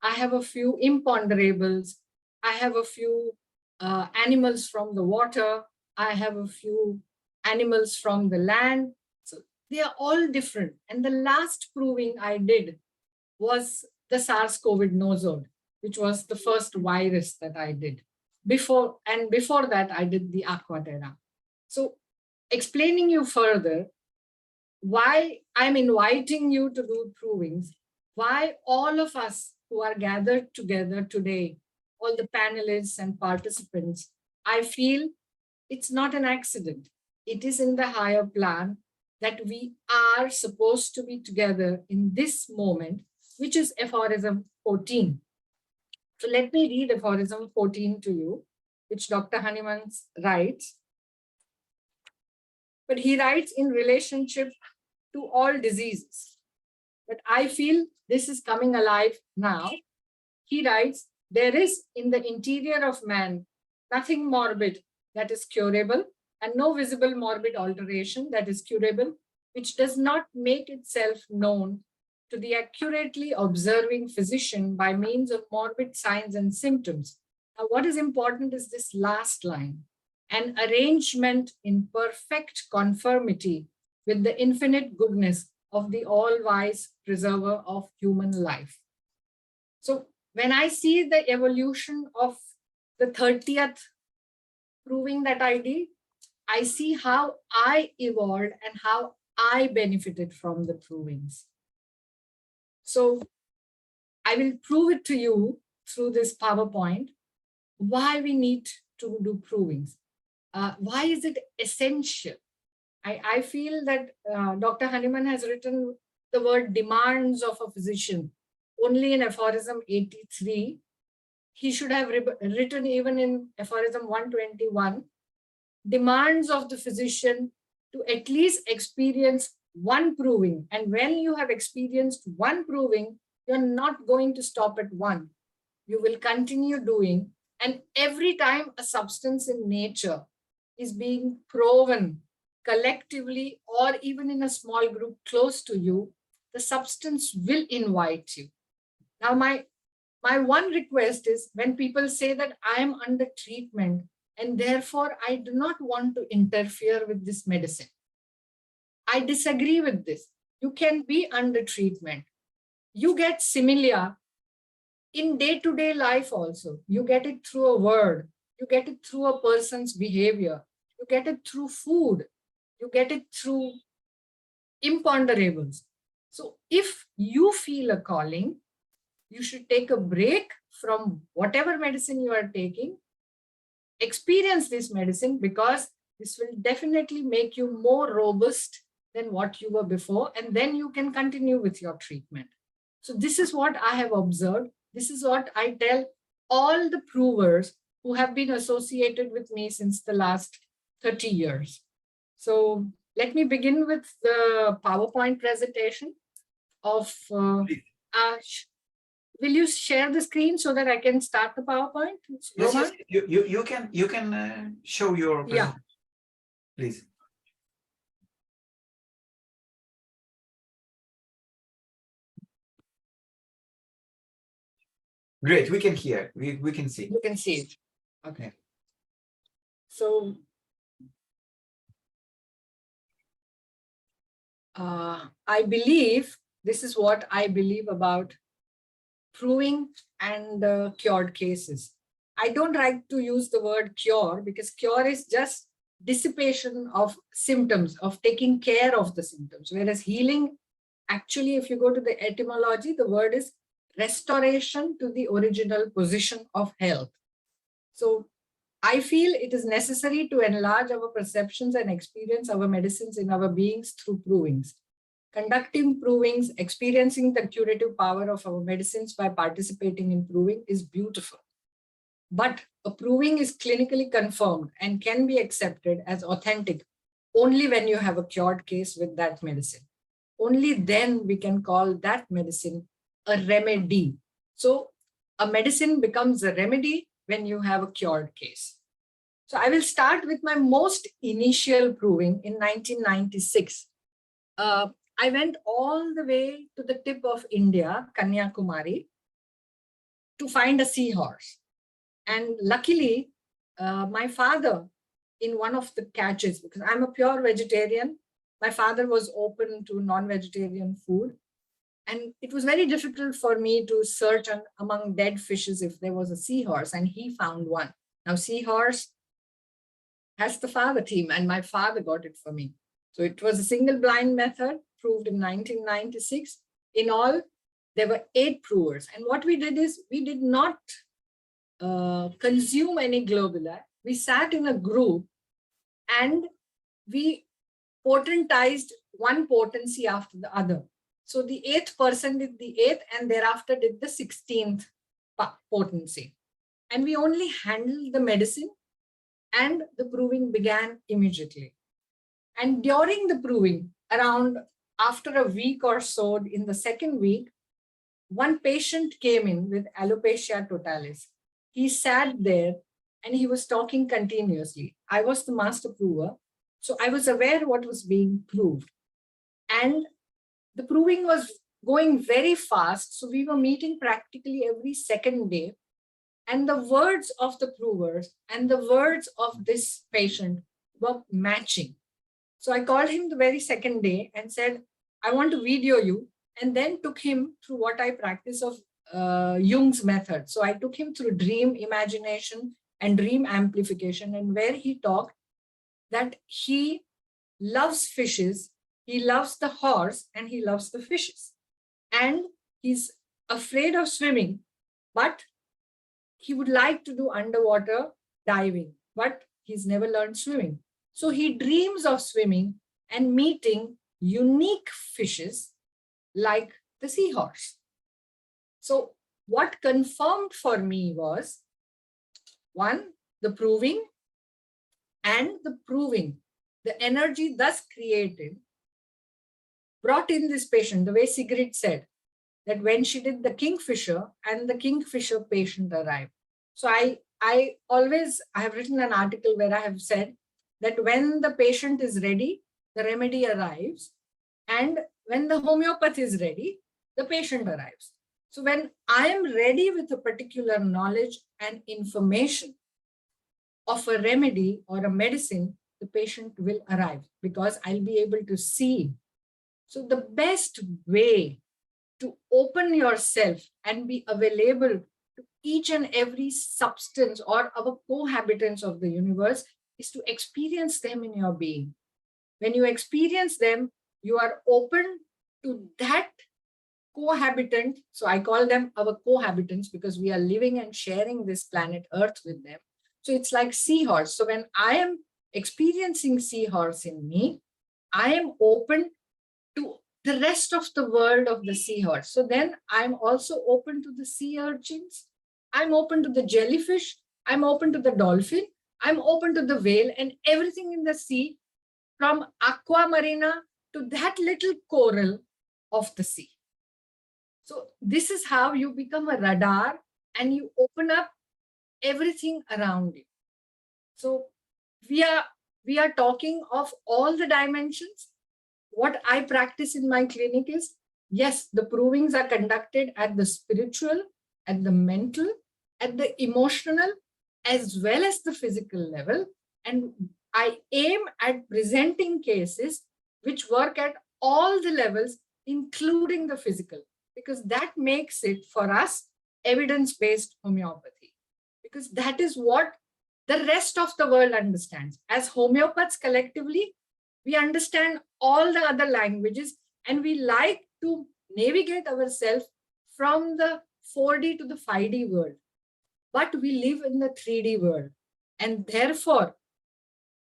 I have a few imponderables, I have a few animals from the water, I have a few animals from the land. So they are all different. And the last proving I did was the SARS-CoV nosode, which was the first virus that I did. Before that, I did the Aquaterra. So explaining you further why I'm inviting you to do provings, why all of us who are gathered together today, all the panelists and participants, I feel it's not an accident. It is in the higher plan. that we are supposed to be together in this moment, which is aphorism 14. So let me read aphorism 14 to you, which Dr. Hahnemann writes. But he writes in relationship to all diseases. But I feel this is coming alive now. He writes, there is in the interior of man nothing morbid that is curable, and no visible morbid alteration that is curable, which does not make itself known to the accurately observing physician by means of morbid signs and symptoms. Now, what is important is this last line: an arrangement in perfect conformity with the infinite goodness of the all-wise preserver of human life. So when I see the evolution of the 30th proving that I did, I see how I evolved and how I benefited from the provings. So I will prove it to you through this PowerPoint, why we need to do provings. Why is it essential? I feel that Dr. Hahnemann has written the word demands of a physician only in aphorism 83. He should have written even in aphorism 121, demands of the physician to at least experience one proving. And when you have experienced one proving, you're not going to stop at one. You will continue doing. And every time a substance in nature is being proven collectively or even in a small group close to you, the substance will invite you. Now, my one request is when people say that I am under treatment and therefore I do not want to interfere with this medicine. I disagree with this. You can be under treatment. You get similia in day-to-day life also. You get it through a word. You get it through a person's behavior. You get it through food. You get it through imponderables. So if you feel a calling, you should take a break from whatever medicine you are taking, experience this medicine, because this will definitely make you more robust than what you were before, and then you can continue with your treatment. So this is what I have observed. This is what I tell all the provers who have been associated with me since the last 30 years. So let me begin with the PowerPoint presentation of, will you share the screen so that I can start the PowerPoint? Yes, yes. You can show your presentation. Yeah. Please. Great, we can hear. We can see. You can see it. Okay. So I believe this is what I believe about proving and cured cases. I don't like to use the word cure because cure is just dissipation of symptoms, of taking care of the symptoms, whereas healing, actually, if you go to the etymology, the word is restoration to the original position of health. So I feel it is necessary to enlarge our perceptions and experience our medicines in our beings through provings. Conducting provings, experiencing the curative power of our medicines by participating in proving is beautiful. But a proving is clinically confirmed and can be accepted as authentic only when you have a cured case with that medicine. Only then we can call that medicine a remedy. So a medicine becomes a remedy when you have a cured case. So I will start with my most initial proving in 1996. I went all the way to the tip of India, Kanyakumari, to find a seahorse. And luckily, my father, in one of the catches, because I'm a pure vegetarian, my father was open to non-vegetarian food. And it was very difficult for me to search among dead fishes if there was a seahorse, and he found one. Now, seahorse has the father team, and my father got it for me. So it was a single blind method proved in 1996. In all, there were 8 provers. And what we did is we did not consume any globuli. We sat in a group and we potentized one potency after the other. So the 8th person did the 8th and thereafter did the 16th potency. And we only handled the medicine and the proving began immediately. And during the proving, around after a week or so, in the second week, one patient came in with alopecia totalis. He sat there and he was talking continuously. I was the master prover, so I was aware what was being proved. And the proving was going very fast, so we were meeting practically every second day. And the words of the provers and the words of this patient were matching. So I called him the very second day and said, I want to video you, and then took him through what I practice of Jung's method. So I took him through dream imagination and dream amplification, and where he talked that he loves fishes, he loves the horse, and he loves the fishes. And he's afraid of swimming, but he would like to do underwater diving, but he's never learned swimming. So he dreams of swimming and meeting unique fishes like the seahorse. So what confirmed for me was, one, the proving and the proving, the energy thus created brought in this patient, the way Sigrid said, that when she did the kingfisher and the kingfisher patient arrived. So I have written an article where I have said that when the patient is ready, the remedy arrives. And when the homeopathy is ready, the patient arrives. So when I am ready with a particular knowledge and information of a remedy or a medicine, the patient will arrive because I'll be able to see. So the best way to open yourself and be available to each and every substance or our cohabitants of the universe is to experience them in your being. When you experience them, you are open to that cohabitant. So I call them our cohabitants because we are living and sharing this planet Earth with them. So it's like seahorse. So when I am experiencing seahorse in me, I am open to the rest of the world of the seahorse. So then I'm also open to the sea urchins. I'm open to the jellyfish. I'm open to the dolphin. I'm open to the whale and everything in the sea, from aqua marina to that little coral of the sea. So this is how you become a radar and you open up everything around you. So we are talking of all the dimensions. What I practice in my clinic is, yes, the provings are conducted at the spiritual, at the mental, at the emotional, as well as the physical level. And I aim at presenting cases which work at all the levels, including the physical, because that makes it for us evidence-based homeopathy, because that is what the rest of the world understands. As homeopaths collectively, we understand all the other languages and we like to navigate ourselves from the 4D to the 5D world. But we live in the 3D world, and therefore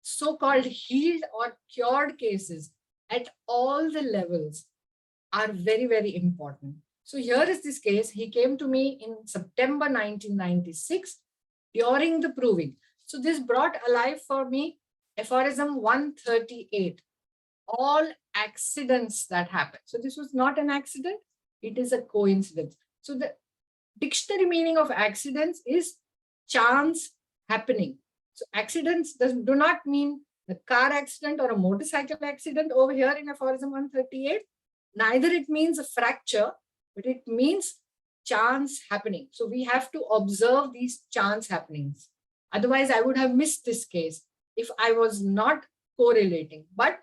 so-called healed or cured cases at all the levels are very, very important. So here is this case. He came to me in September 1996 during the proving. So this brought alive for me aphorism 138, all accidents that happen. So this was not an accident, it is a coincidence. So the dictionary meaning of accidents is chance happening. So accidents do not mean the car accident or a motorcycle accident over here in aphorism 138. Neither it means a fracture, but it means chance happening. So we have to observe these chance happenings. Otherwise, I would have missed this case if I was not correlating. But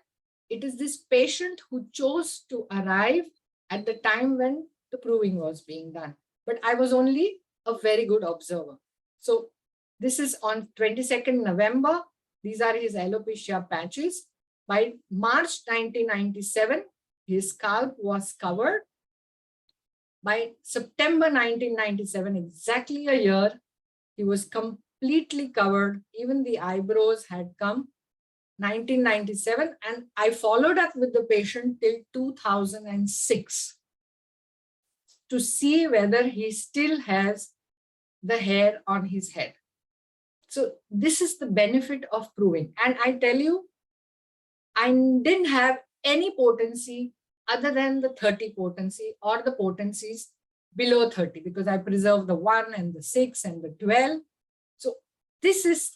it is this patient who chose to arrive at the time when the proving was being done. But I was only a very good observer. So this is on 22nd November. These are his alopecia patches. By March 1997, his scalp was covered. By September 1997, exactly a year, he was completely covered. Even the eyebrows had come. 1997, and I followed up with the patient till 2006 to see whether he still has the hair on his head. So this is the benefit of proving. And I tell you, I didn't have any potency other than the 30 potency or the potencies below 30, because I preserved the 1 and the 6 and the 12. So this is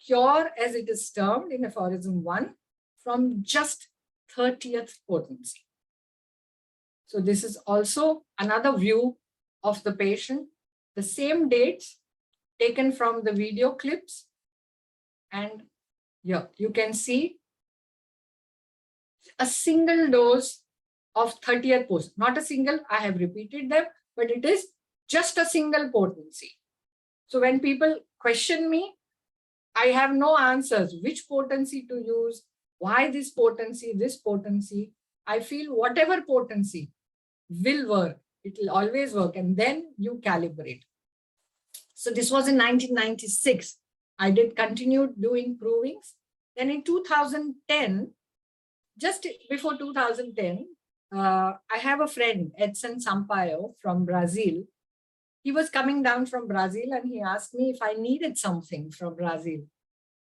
cure, as it is termed in aphorism 1, from just 30th potency. So this is also another view of the patient. The same dates taken from the video clips. And yeah, you can see a single dose of 30th potency. Not a single, I have repeated them, but it is just a single potency. So when people question me, I have no answers. Which potency to use? Why this potency? This potency? I feel whatever potency will work. It will always work. And then you calibrate. So this was in 1996. I did continue doing provings. Then in 2010, just before 2010, I have a friend, Edson Sampaio from Brazil. He was coming down from Brazil and he asked me if I needed something from Brazil.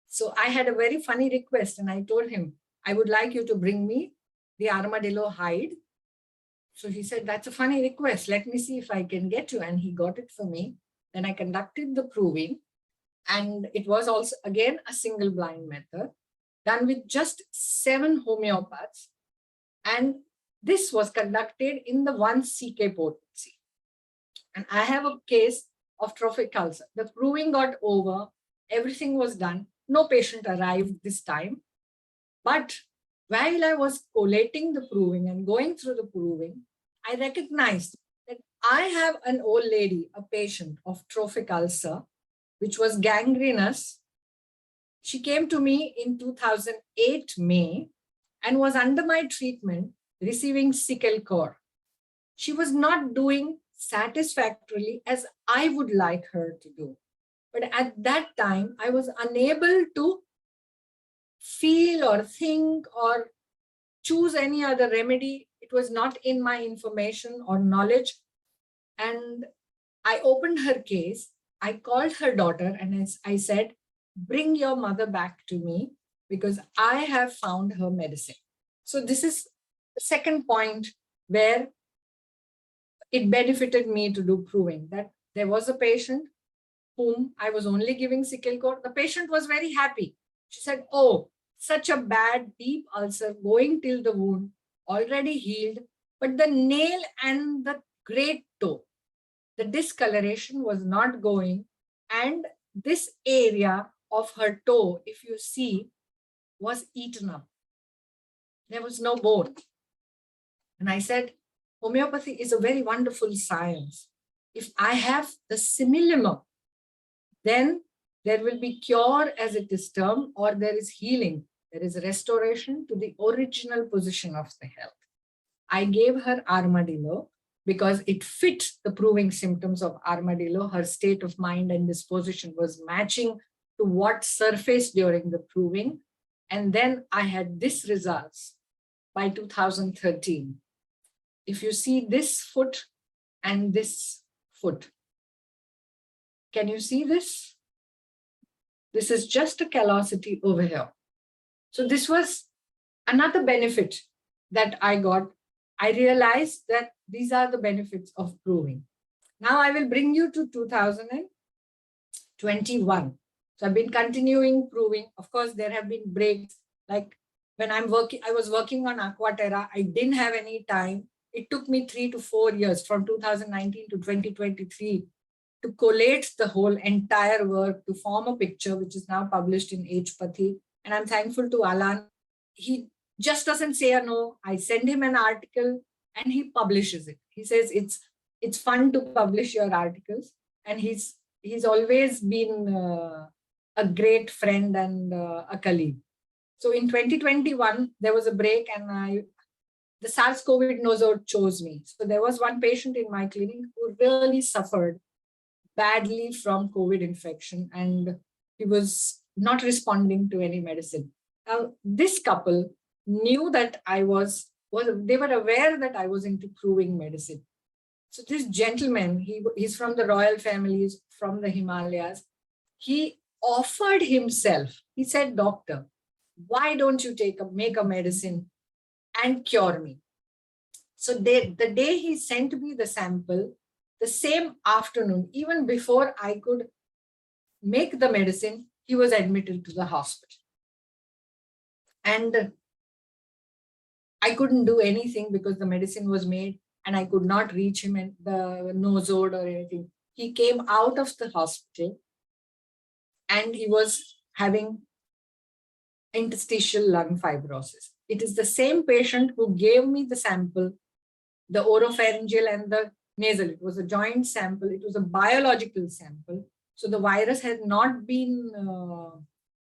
So I had a very funny request and I told him, I would like you to bring me the armadillo hide. So he said, that's a funny request. Let me see if I can get you. And he got it for me. Then I conducted the proving. And it was also, again, a single blind method done with just 7 homeopaths. And this was conducted in the 1 CK potency. And I have a case of trophic ulcer. The proving got over. Everything was done. No patient arrived this time. But while I was collating the proving and going through the proving, I recognized that I have an old lady, a patient of trophic ulcer, which was gangrenous. She came to me in 2008 May and was under my treatment receiving sickle core. She was not doing satisfactorily as I would like her to do. But at that time, I was unable to feel or think or choose any other remedy. It was not in my information or knowledge. And I opened her case. I called her daughter and I said, bring your mother back to me because I have found her medicine. So this is the second point where it benefited me to do proving that there was a patient whom I was only giving sickle core. The patient was very happy. She said, oh, such a bad deep ulcer going till the wound, already healed, but the nail and the great toe, the discoloration was not going. And this area of her toe, if you see, was eaten up. There was no bone. And I said, homeopathy is a very wonderful science. If I have the simillimum, then there will be cure as it is termed, or there is healing. There is restoration to the original position of the health. I gave her armadillo because it fit the proving symptoms of armadillo. Her state of mind and disposition was matching to what surfaced during the proving. And then I had this results by 2013. If you see this foot and this foot, can you see this? This is just a callosity over here. So this was another benefit that I got. I realized that these are the benefits of proving. Now I will bring you to 2021. So I've been continuing proving. Of course, there have been breaks. Like when I was working on Aquaterra, I didn't have any time. It took me 3 to 4 years from 2019 to 2023 to collate the whole entire work to form a picture, which is now published in H-Pathi. And I'm thankful to Alan. He just doesn't say a no. I send him an article and he publishes it. He says it's fun to publish your articles. And he's always been a great friend and a colleague. So in 2021, there was a break and the SARS-CoV nosode chose me. So there was one patient in my clinic who really suffered badly from COVID infection and he was not responding to any medicine. Now, this couple knew that they were aware that I was into proving medicine. So this gentleman, he's from the royal families from the Himalayas. He offered himself. He said, "Doctor, why don't you make a medicine and cure me?" So the day he sent me the sample, the same afternoon, even before I could make the medicine, he was admitted to the hospital. And I couldn't do anything because the medicine was made and I could not reach him and the nosode or anything. He came out of the hospital and he was having interstitial lung fibrosis. It is the same patient who gave me the sample, the oropharyngeal and the nasal. It was a joint sample. It was a biological sample. So the virus had not been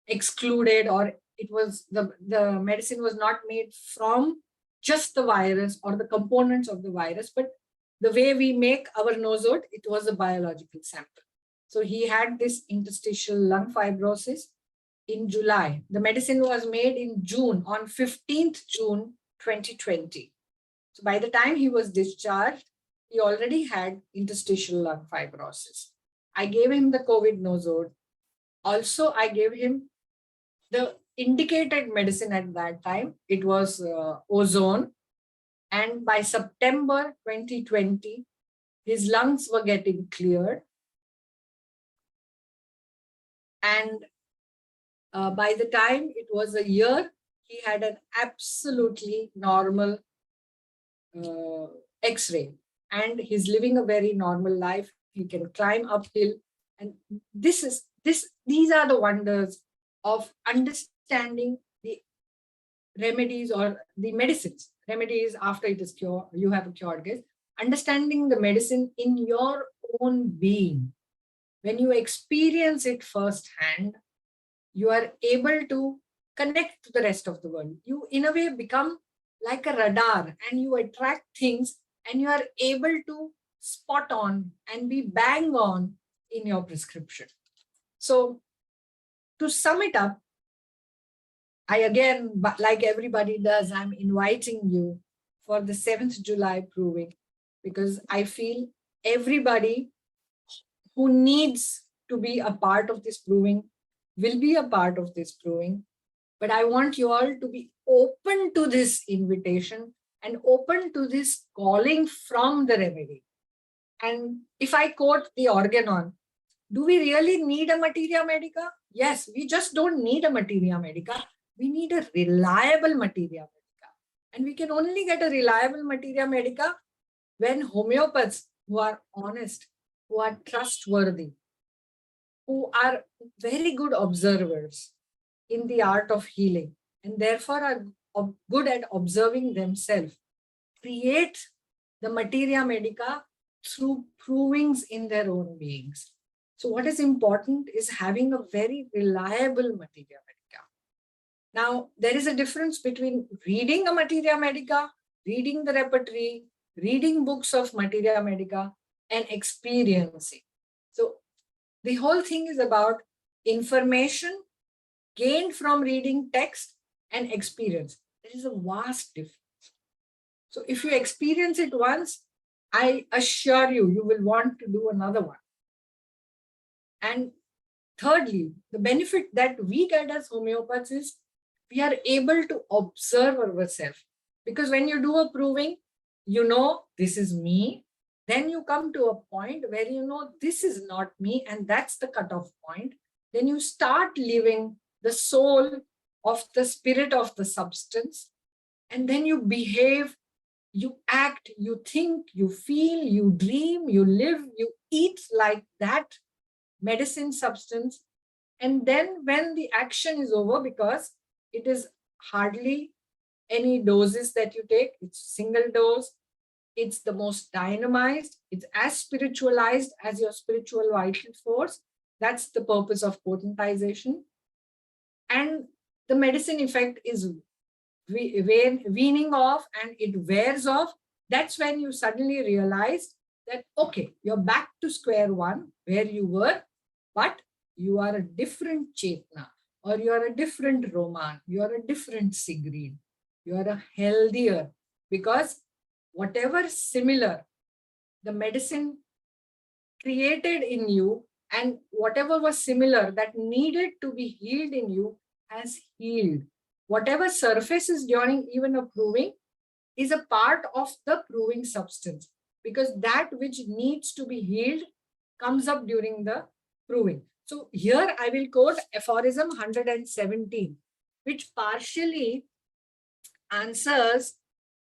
excluded, or it was the medicine was not made from just the virus or the components of the virus, but the way we make our nosode, it was a biological sample. So he had this interstitial lung fibrosis in July. The medicine was made in June, on 15th June, 2020. So by the time he was discharged, he already had interstitial lung fibrosis. I gave him the COVID nosode. Also, I gave him the indicated medicine at that time. It was ozone. And by September 2020, his lungs were getting cleared. And by the time it was a year, he had an absolutely normal X-ray. And he's living a very normal life. He can climb uphill. And these are the wonders of understanding the remedies or the medicines. Remedies after it is cured, you have a cured case. Understanding the medicine in your own being. When you experience it firsthand, you are able to connect to the rest of the world. You, in a way, become like a radar and you attract things and you are able to spot on and be bang on in your prescription. So to sum it up, I again, like everybody does, I'm inviting you for the 7th July proving, because I feel everybody who needs to be a part of this proving will be a part of this proving. But I want you all to be open to this invitation and open to this calling from the remedy. And if I quote the organon, do we really need a materia medica? Yes, we just don't need a materia medica. We need a reliable materia medica. And we can only get a reliable materia medica when homeopaths who are honest, who are trustworthy, who are very good observers in the art of healing, and therefore are good at observing themselves, create the materia medica through provings in their own beings. So what is important is having a very reliable materia medica. Now, there is a difference between reading a materia medica, reading the repertory, reading books of materia medica, and experiencing. So the whole thing is about information gained from reading text and experience. There is a vast difference. So if you experience it once, I assure you, you will want to do another one. And thirdly, the benefit that we get as homeopaths is we are able to observe ourselves. Because when you do a proving, you know, this is me. Then you come to a point where you know, this is not me. And that's the cutoff point. Then you start living the soul of the spirit of the substance. And then you behave, you act, you think, you feel, you dream, you live, you eat like that medicine substance. And then when the action is over, because it is hardly any doses that you take, it's single dose, it's the most dynamized, it's as spiritualized as your spiritual vital force. That's the purpose of potentization. And the medicine effect is weaning off and it wears off. That's when you suddenly realize that, okay, you're back to square one where you were, but you are a different Chetna or you are a different Roman, you are a different Sigrid, you are a healthier, because whatever similar the medicine created in you and whatever was similar that needed to be healed in you has healed. Whatever surfaces during even a proving is a part of the proving substance, because that which needs to be healed comes up during the proving. So here I will quote aphorism 117, which partially answers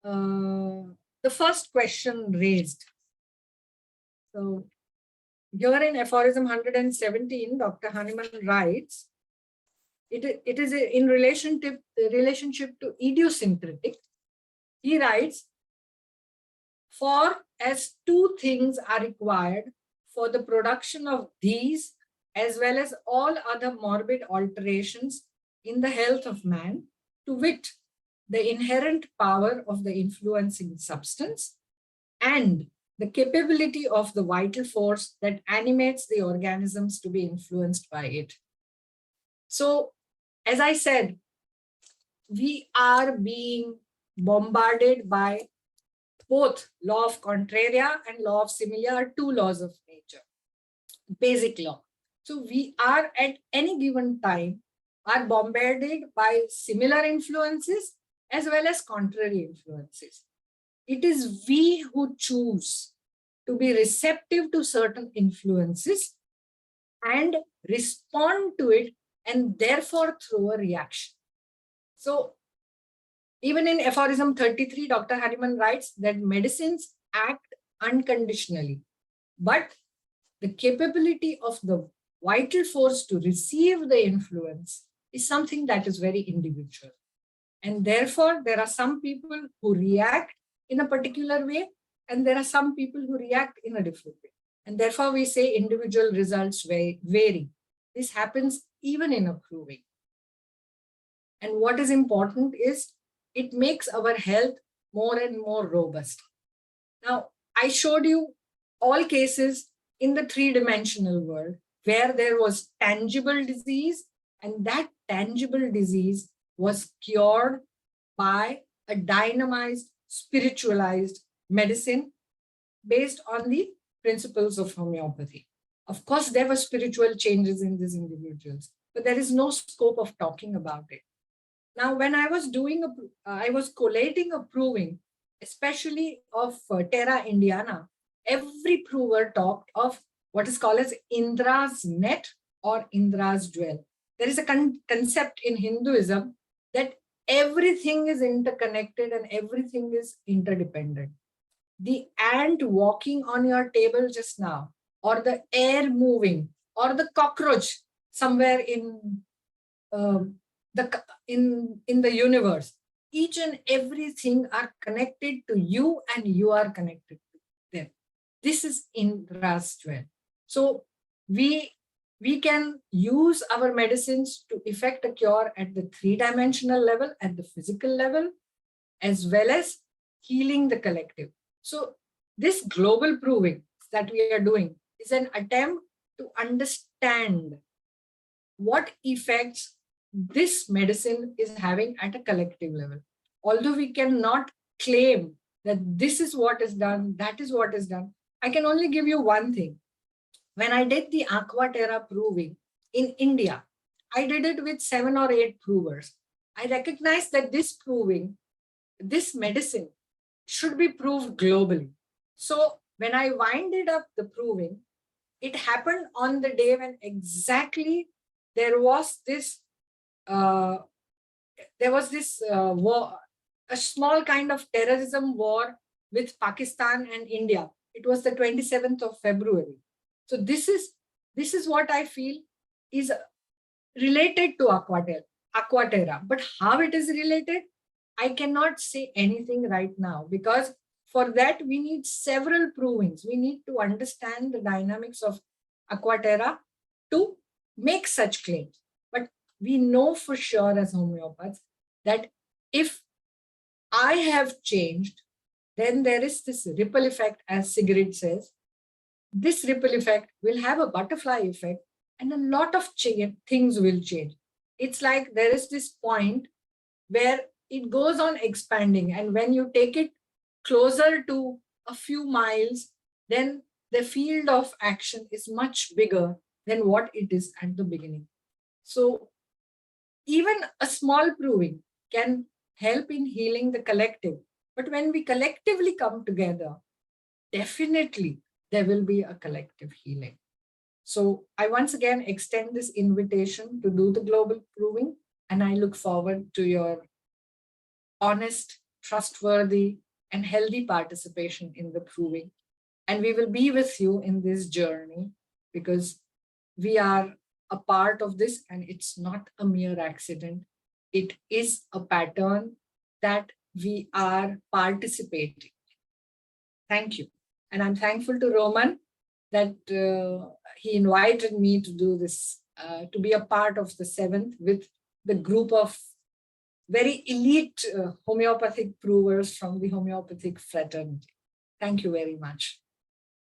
the first question raised. So here in aphorism 117, Dr. Hahnemann writes, it is in relationship to idiosyncratic. He writes, for as two things are required for the production of these as well as all other morbid alterations in the health of man, to wit, the inherent power of the influencing substance and the capability of the vital force that animates the organisms to be influenced by it. So, as I said, we are being bombarded by both law of contraria and law of similia are two laws of nature, basic law. So we are at any given time are bombarded by similar influences as well as contrary influences. It is we who choose to be receptive to certain influences and respond to it, and therefore through a reaction. So even in aphorism 33, Dr. Hahnemann writes that medicines act unconditionally, but the capability of the vital force to receive the influence is something that is very individual. And therefore, there are some people who react in a particular way, and there are some people who react in a different way. And therefore, we say individual results vary. This happens even in a proving. And what is important is it makes our health more and more robust. Now, I showed you all cases in the three-dimensional world where there was tangible disease, and that tangible disease was cured by a dynamized, spiritualized medicine based on the principles of homeopathy. Of course, there were spiritual changes in these individuals, but there is no scope of talking about it. Now, when I was I was collating a proving, especially of Terra Indiana, every prover talked of what is called as Indra's net or Indra's jewel. There is a concept in Hinduism that everything is interconnected and everything is interdependent. The ant walking on your table just now, or the air moving, or the cockroach somewhere in the universe, each and everything are connected to you and you are connected to them. This is Indra's jewel. So we can use our medicines to effect a cure at the three-dimensional level, at the physical level, as well as healing the collective. So this global proving that we are doing is an attempt to understand what effects this medicine is having at a collective level. Although we cannot claim that this is what is done, that is what is done, I can only give you one thing. When I did the Aquaterra proving in India, I did it with 7 or 8 provers. I recognized that this proving, this medicine should be proved globally. So when I winded up the proving, it happened on the day when exactly there was this war, a small kind of terrorism war with Pakistan and India. It was the 27th of February. So this is what I feel is related to Aquaterra. But how it is related, I cannot say anything right now, because for that we need several provings. We need to understand the dynamics of Aquaterra to make such claims. But we know for sure as homeopaths that if I have changed, then there is this ripple effect, as Sigrid says. This ripple effect will have a butterfly effect, and a lot of things will change. it's like there is this point where it goes on expanding. And when you take it closer to a few miles, then the field of action is much bigger than what it is at the beginning. So even a small proving can help in healing the collective. But when we collectively come together, definitely there will be a collective healing. So I once again extend this invitation to do the global proving, and I look forward to your honest, trustworthy, and healthy participation in the proving. And we will be with you in this journey because we are a part of this, and it's not a mere accident. It is a pattern that we are participating. Thank you. And I'm thankful to Roman that he invited me to do this, to be a part of the 7th with the group of very elite homeopathic provers from the homeopathic fraternity. Thank you very much.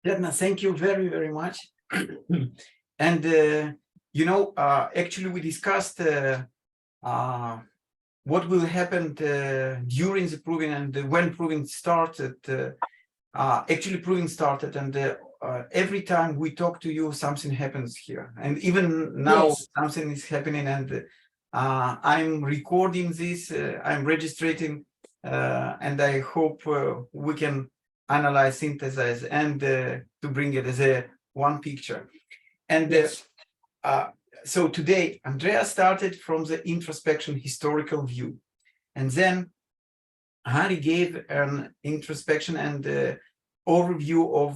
Chetna, thank you very, very much. And, you know, actually we discussed what will happen during the proving and when proving started. Actually proving started, and every time we talk to you, something happens here. And even now, Yes. something is happening, and I'm recording this, I'm registering, and I hope we can analyze, synthesize, and to bring it as a one picture. And Yes. so today, Andrea started from the introspection historical view, and then Hari gave an introspection and overview of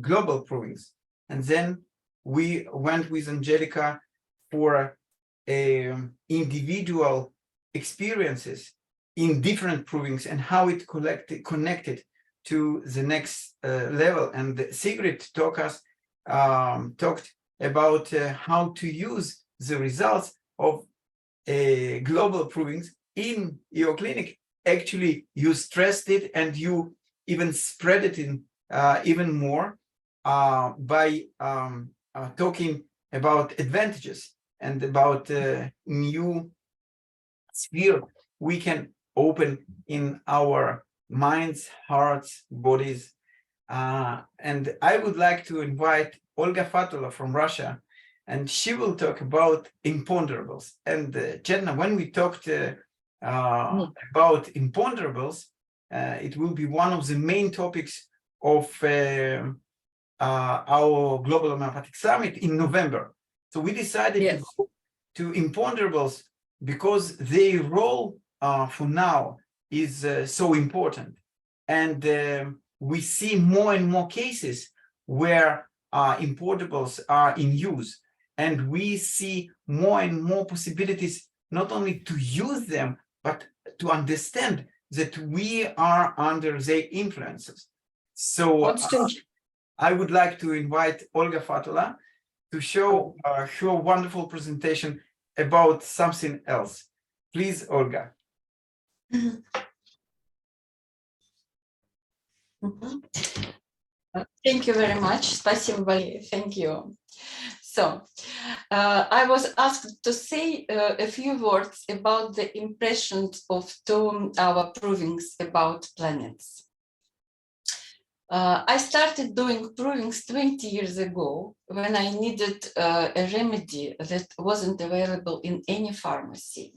global provings. And then we went with Angelica for individual experiences in different provings and how it connected to the next level. And Sigrid talked about how to use the results of global provings in your clinic. Actually, you stressed it and you even spread it in even more by talking about advantages and about new sphere we can open in our minds, hearts, bodies. And I would like to invite Olga Fatula from Russia, and she will talk about imponderables. And Chetna, when we talked about imponderables, it will be one of the main topics of our Global Homeopathic Summit in November. So we decided Yes. to go to imponderables because their role for now is so important. And we see more and more cases where imponderables are in use. And we see more and more possibilities not only to use them, but to understand that we are under their influences. So I would like to invite Olga Fatula to show her wonderful presentation about something else. Please, Olga. Thank you very much. Спасибо, Валерий. Thank you. So, I was asked to say a few words about the impressions of our provings about planets. I started doing provings 20 years ago when I needed a remedy that wasn't available in any pharmacy.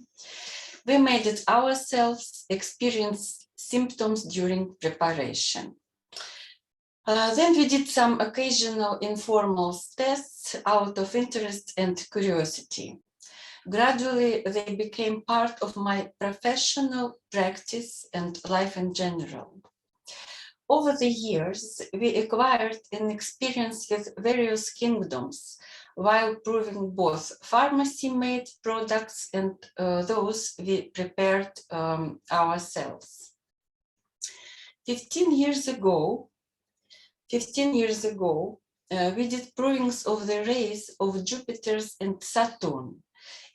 We made it ourselves, experienced symptoms during preparation. Then we did some occasional informal tests out of interest and curiosity. Gradually, they became part of my professional practice and life in general. Over the years, we acquired an experience with various kingdoms while proving both pharmacy-made products and those we prepared ourselves. 15 years ago, we did provings of the rays of Jupiter's and Saturn,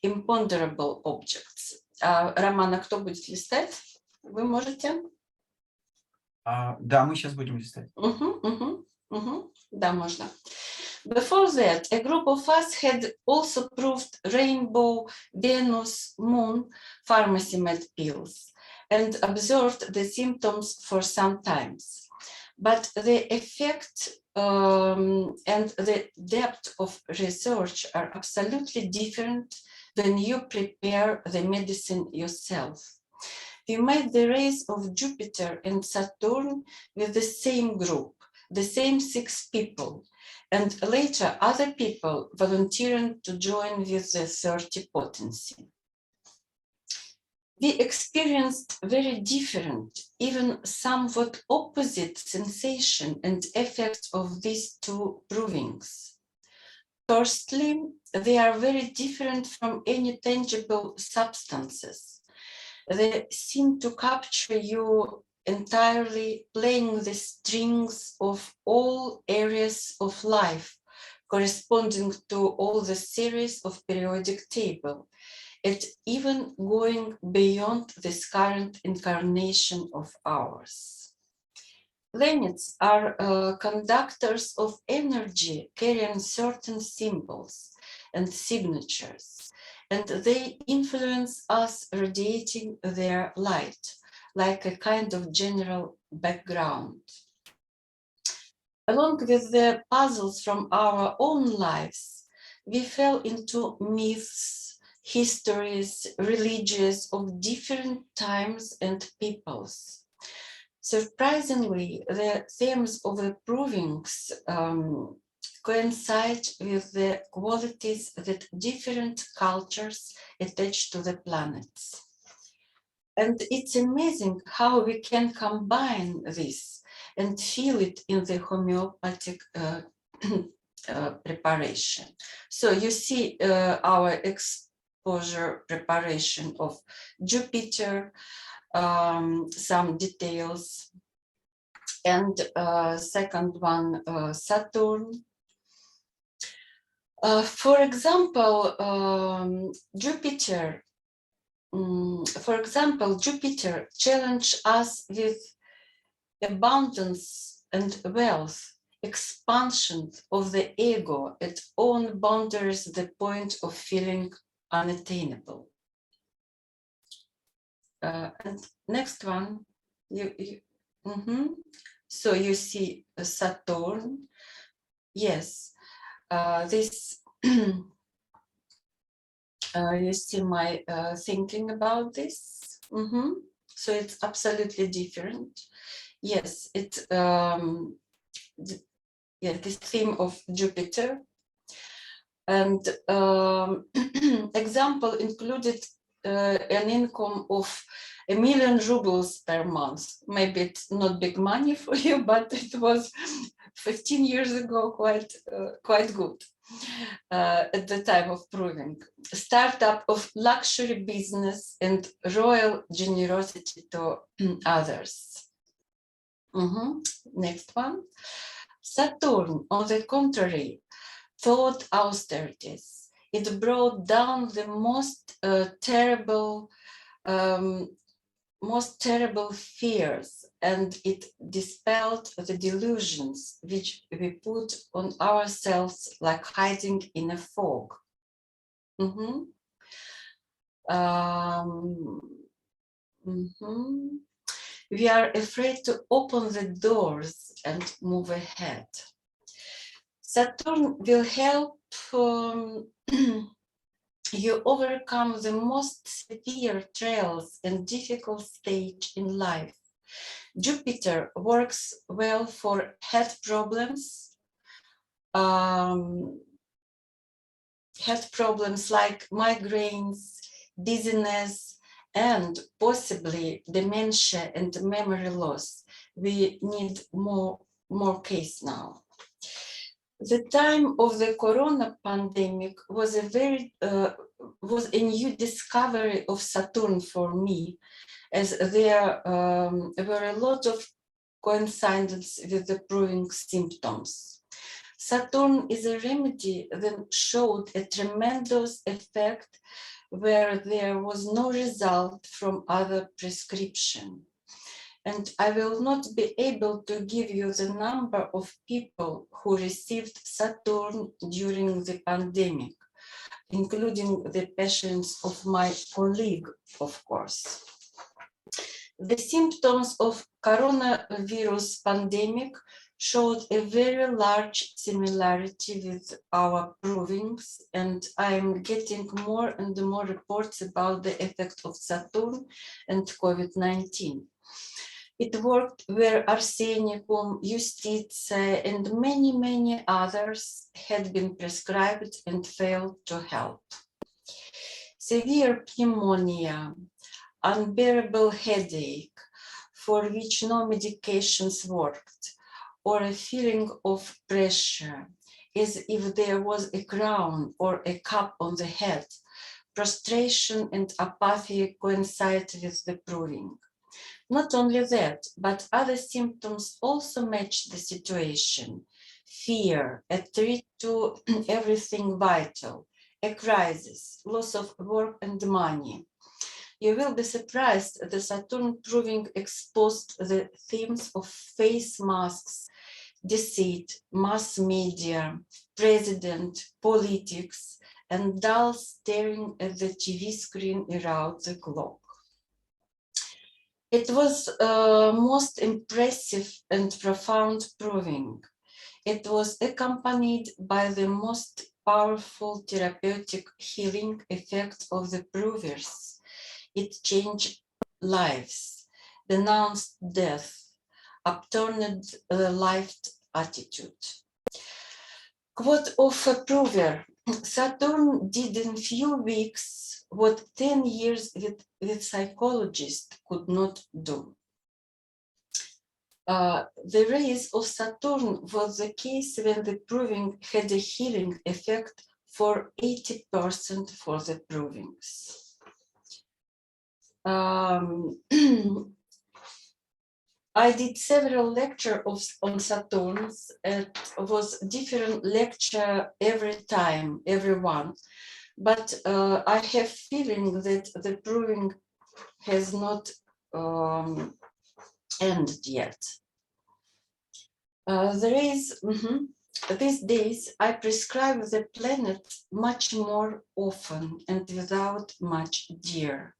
imponderable objects. Романа, кто будет листать? Вы можете? Да, мы сейчас будем листать. Да, можно. Before that, a group of us had also proved rainbow, Venus, moon pharmacy med pills and observed the symptoms for some times. But the effect and the depth of research are absolutely different when you prepare the medicine yourself. We made the race of Jupiter and Saturn with the same group, the same 6 people, and later other people volunteering to join with the 30 potency. We experienced very different, even somewhat opposite sensation and effects of these 2 provings. Firstly, they are very different from any tangible substances. They seem to capture you entirely, playing the strings of all areas of life, corresponding to all the series of periodic table, and even going beyond this current incarnation of ours. Planets are conductors of energy carrying certain symbols and signatures, and they influence us radiating their light, like a kind of general background. Along with the puzzles from our own lives, we fell into myths, histories, religions of different times and peoples. Surprisingly, the themes of the provings coincide with the qualities that different cultures attach to the planets. And it's amazing how we can combine this and feel it in the homeopathic preparation. So you see our exposure preparation of Jupiter, some details, and second one, Saturn. For example, Jupiter challenged us with abundance and wealth, expansion of the ego at own boundaries, the point of feeling unattainable. And next one, So you see Saturn. Yes, this you see my thinking about this. So it's absolutely different. Yes, it's this theme of Jupiter. And example included an income of 1 million rubles per month. Maybe it's not big money for you, but it was 15 years ago quite good at the time of proving. Startup of luxury business and royal generosity to others. Next one. Saturn, on the contrary, thought austerities. It brought down the most terrible fears, and it dispelled the delusions which we put on ourselves like hiding in a fog. We are afraid to open the doors and move ahead. Saturn will help you overcome the most severe trials and difficult stage in life. Jupiter works well for head problems like migraines, dizziness, and possibly dementia and memory loss. We need more case now. The time of the corona pandemic was a new discovery of Saturn for me, as there were a lot of coincidences with the proving symptoms. Saturn is a remedy that showed a tremendous effect where there was no result from other prescription. and I will not be able to give you the number of people who received Saturn during the pandemic, including the patients of my colleague, of course. The symptoms of coronavirus pandemic showed a very large similarity with our provings, and I'm getting more and more reports about the effect of Saturn and COVID-19. It worked where arsenicum, justitia, and many others had been prescribed and failed to help. Severe pneumonia, unbearable headache, for which no medications worked, or a feeling of pressure, as if there was a crown or a cup on the head. Prostration and apathy coincide with the proving. Not only that, but other symptoms also match the situation. Fear, a threat to everything vital, a crisis, loss of work and money. You will be surprised the Saturn proving exposed the themes of face masks, deceit, mass media, president, politics, and dull staring at the TV screen around the clock. It was most impressive and profound proving. It was accompanied by the most powerful therapeutic healing effect of the provers. It changed lives, denounced death, upturned the life attitude. Quote of a prover: Saturn did in few weeks what 10 years with psychologists could not do. The rays of Saturn was the case when the proving had a healing effect for 80% for the provings. I did several lectures on Saturns. It was different lecture every time, every one. But I have feeling that the proving has not ended yet. These days I prescribe the planet much more often and without much dear.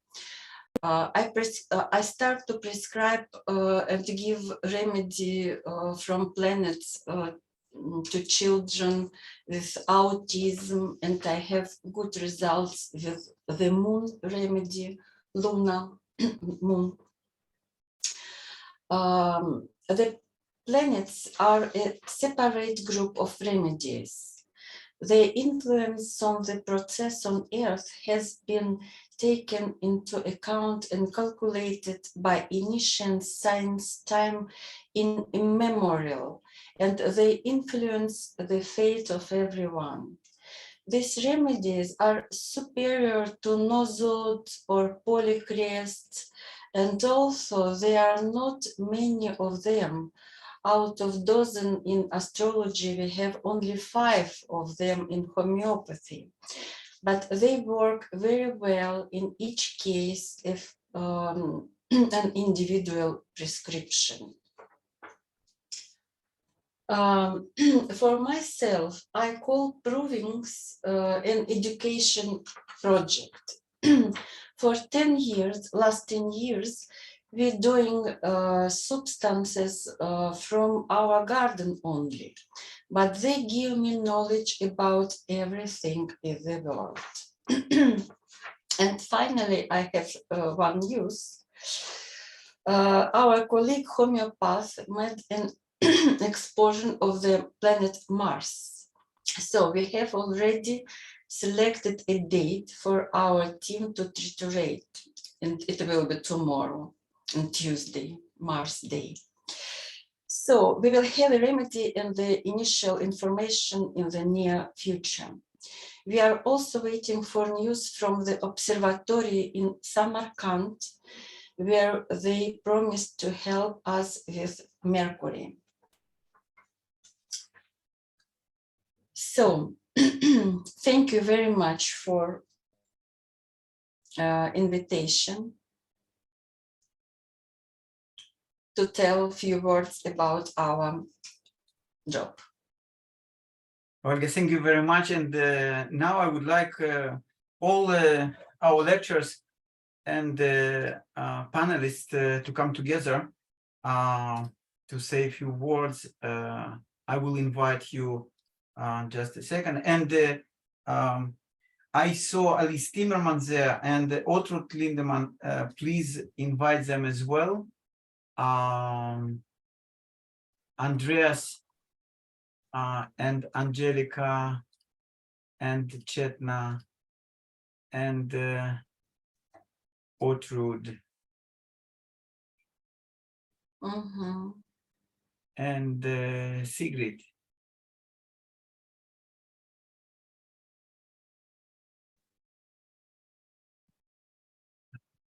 I start to prescribe and give remedy from planets to children with autism, and I have good results with the moon remedy, Luna moon. The planets are a separate group of remedies. Their influence on the process on Earth has been taken into account and calculated by ancient science time immemorial, and they influence the fate of everyone. These remedies are superior to nozods or polycrests, and also there are not many of them. Out of dozen in astrology, we have only 5 of them in homeopathy. But they work very well in each case if an individual prescription. For myself, I call provings an education project. For 10 years, last 10 years, we're doing substances from our garden only, but they give me knowledge about everything in the world. And finally, I have one news. Our colleague homeopath made an explosion of the planet Mars. So we have already selected a date for our team to triturate, and it will be tomorrow on Tuesday, Mars Day. So we will have a remedy and the initial information in the near future. We are also waiting for news from the observatory in Samarkand, where they promised to help us with Mercury. So thank you very much for invitation. to tell a few words about our job. Olga, thank you very much. And now I would like all our lecturers and panelists to come together to say a few words. I will invite you just a second. And I saw Alice Timmermans there and Ortrud Lindemann. Please invite them as well. Andreas and Angelica and Chetna and Ortrud and Sigrid.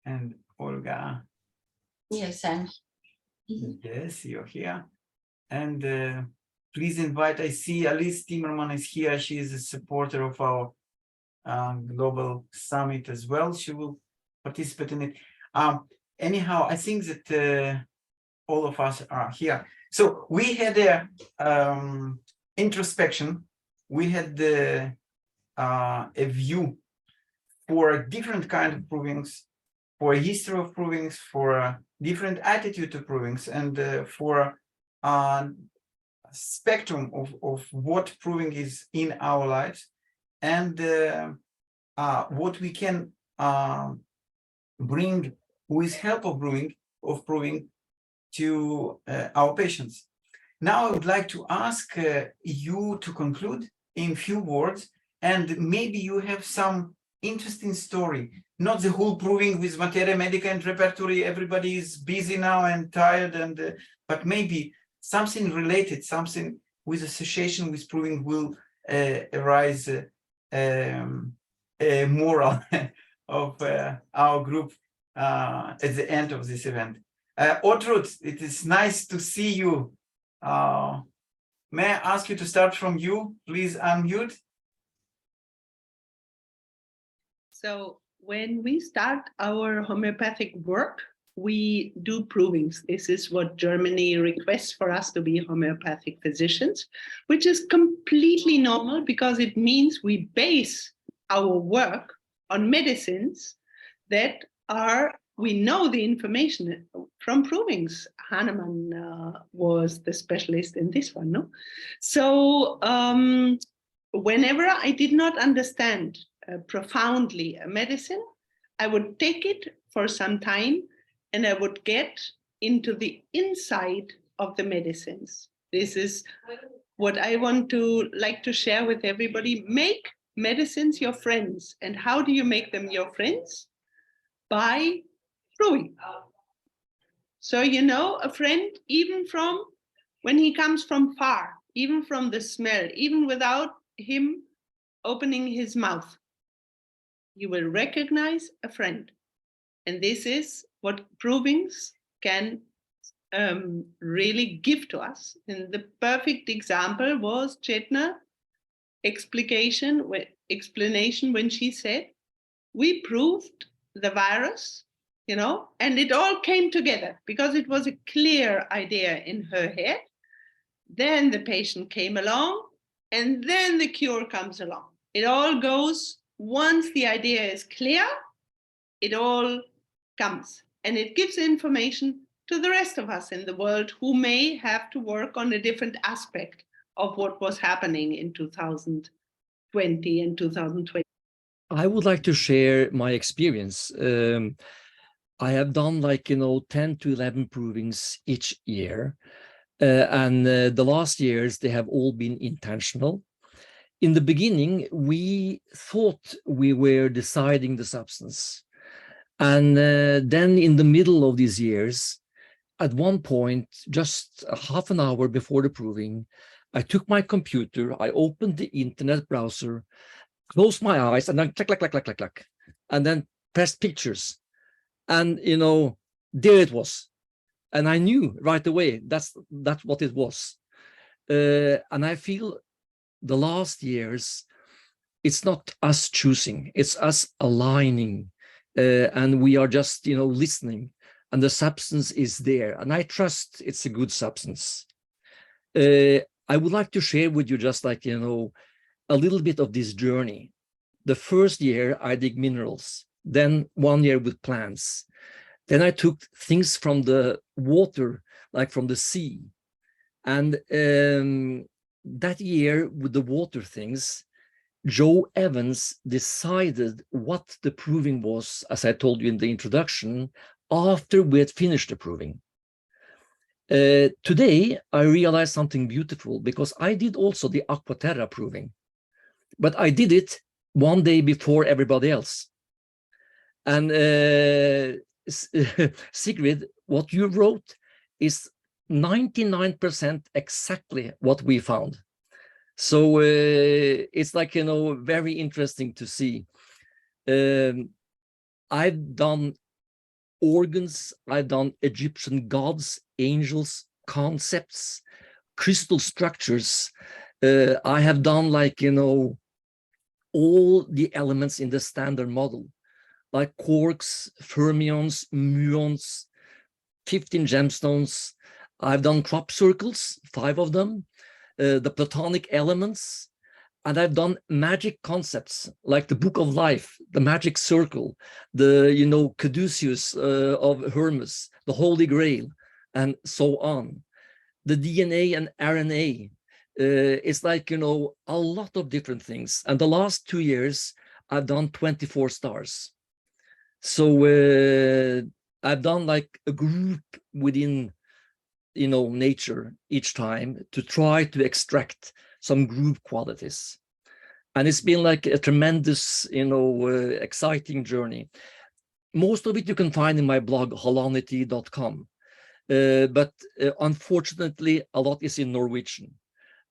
And Olga. Yes, I'm. Yes, you're here. And please invite, I see Alice Timmerman is here. She is a supporter of our global summit as well. She will participate in it. Anyhow, I think that all of us are here. So we had a introspection. We had a view for a different kind of provings, for a history of provings, for a different attitude to provings, and for a spectrum of what proving is in our lives, and what we can bring with help of proving to our patients. Now I would like to ask you to conclude in few words, and maybe you have some interesting story, not the whole proving with materia medica and repertory. Everybody is busy now and tired, and but maybe something related, something with association with proving will arise a moral of our group at the end of this event. Ortrud, it is nice to see you. May I ask you to start from you? Please unmute. So when we start our homeopathic work, we do provings. This is what Germany requests for us to be homeopathic physicians, which is completely normal because it means we base our work on medicines that are, we know the information from provings. Hahnemann was the specialist in this one, no? So whenever I did not understand profoundly a medicine, I would take it for some time and I would get into the inside of the medicines. This is what I want to like to share with everybody. Make medicines your friends. And how do you make them your friends? By proving. So, you know, a friend, even from when he comes from far, even from the smell, even without him opening his mouth, you will recognize a friend. And this is what provings can really give to us. And the perfect example was Chetna's explanation when she said, we proved the virus, you know, and it all came together because it was a clear idea in her head. Then the patient came along, and then the cure comes along. It all goes, once the idea is clear, it all comes. And it gives information to the rest of us in the world who may have to work on a different aspect of what was happening in 2020 and 2020. I would like to share my experience. I have done 10 to 11 provings each year. And the last years, they have all been intentional. In the beginning, we thought we were deciding the substance. And then in the middle of these years, at one point, just a half an hour before the proving, I took my computer, I opened the internet browser, closed my eyes, and then clack, and then pressed pictures. And, you know, there it was. And I knew right away that's what it was. And I feel the last years, it's not us choosing, it's us aligning. And we are just, listening. and the substance is there, and I trust it's a good substance. I would like to share with you just like, you know, a little bit of this journey. The first year I dig minerals, then 1 year with plants. Then I took things from the water, like from the sea. And that year with the water things, Joe Evans decided what the proving was, as I told you in the introduction, after we had finished the proving. Today, I realized something beautiful, because I did also the Aquaterra proving, but I did it 1 day before everybody else. And Sigrid, what you wrote is 99% exactly what we found. So it's like, you know, very interesting to see. I've done organs, I've done Egyptian gods, angels, concepts, crystal structures. I have done, like, you know, all the elements in the standard model, like quarks, fermions, muons, 15 gemstones. I've done crop circles, 5 of them, the platonic elements, and I've done magic concepts like the Book of Life, the magic circle, the, you know, caduceus of Hermes, the Holy Grail, and so on. The DNA and RNA, it's like, you know, a lot of different things. And the last 2 years, I've done 24 stars. So I've done like a group within, you know, nature each time to try to extract some group qualities. And it's been like a tremendous, you know, exciting journey. Most of it you can find in my blog, holonity.com. But unfortunately, a lot is in Norwegian.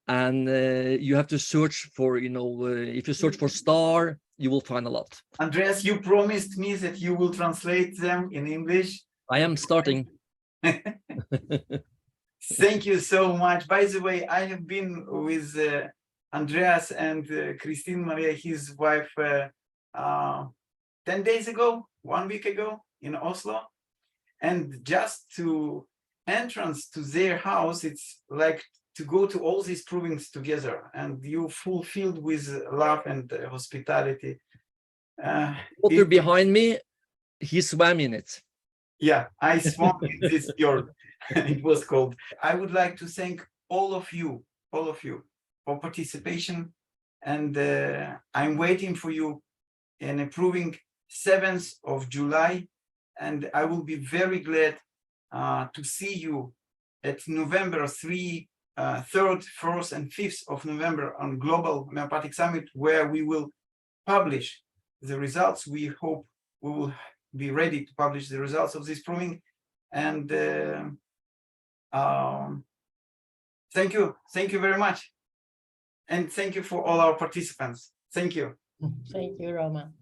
And you have to search for, you know, if you search for star, you will find a lot. Andreas, you promised me that you will translate them in English. I am starting. Thank you so much. By the way, I have been with Andreas and Christine Maria, his wife, 10 days ago, 1 week ago in Oslo. And just to entrance to their house, it's like to go to all these provings together, and you fulfilled with love and hospitality. Water behind me, he swam in it. Yeah, I swam in this fjord. It was cold. I would like to thank all of you for participation, and I'm waiting for you in a proving 7th of July, and I will be very glad to see you at November 3rd, 4th, and 5th of November on Global Homeopathic Summit, where we will publish the results. We hope we will be ready to publish the results of this proving. And thank you very much. And thank you for all our participants. Thank you. Thank you, Roma.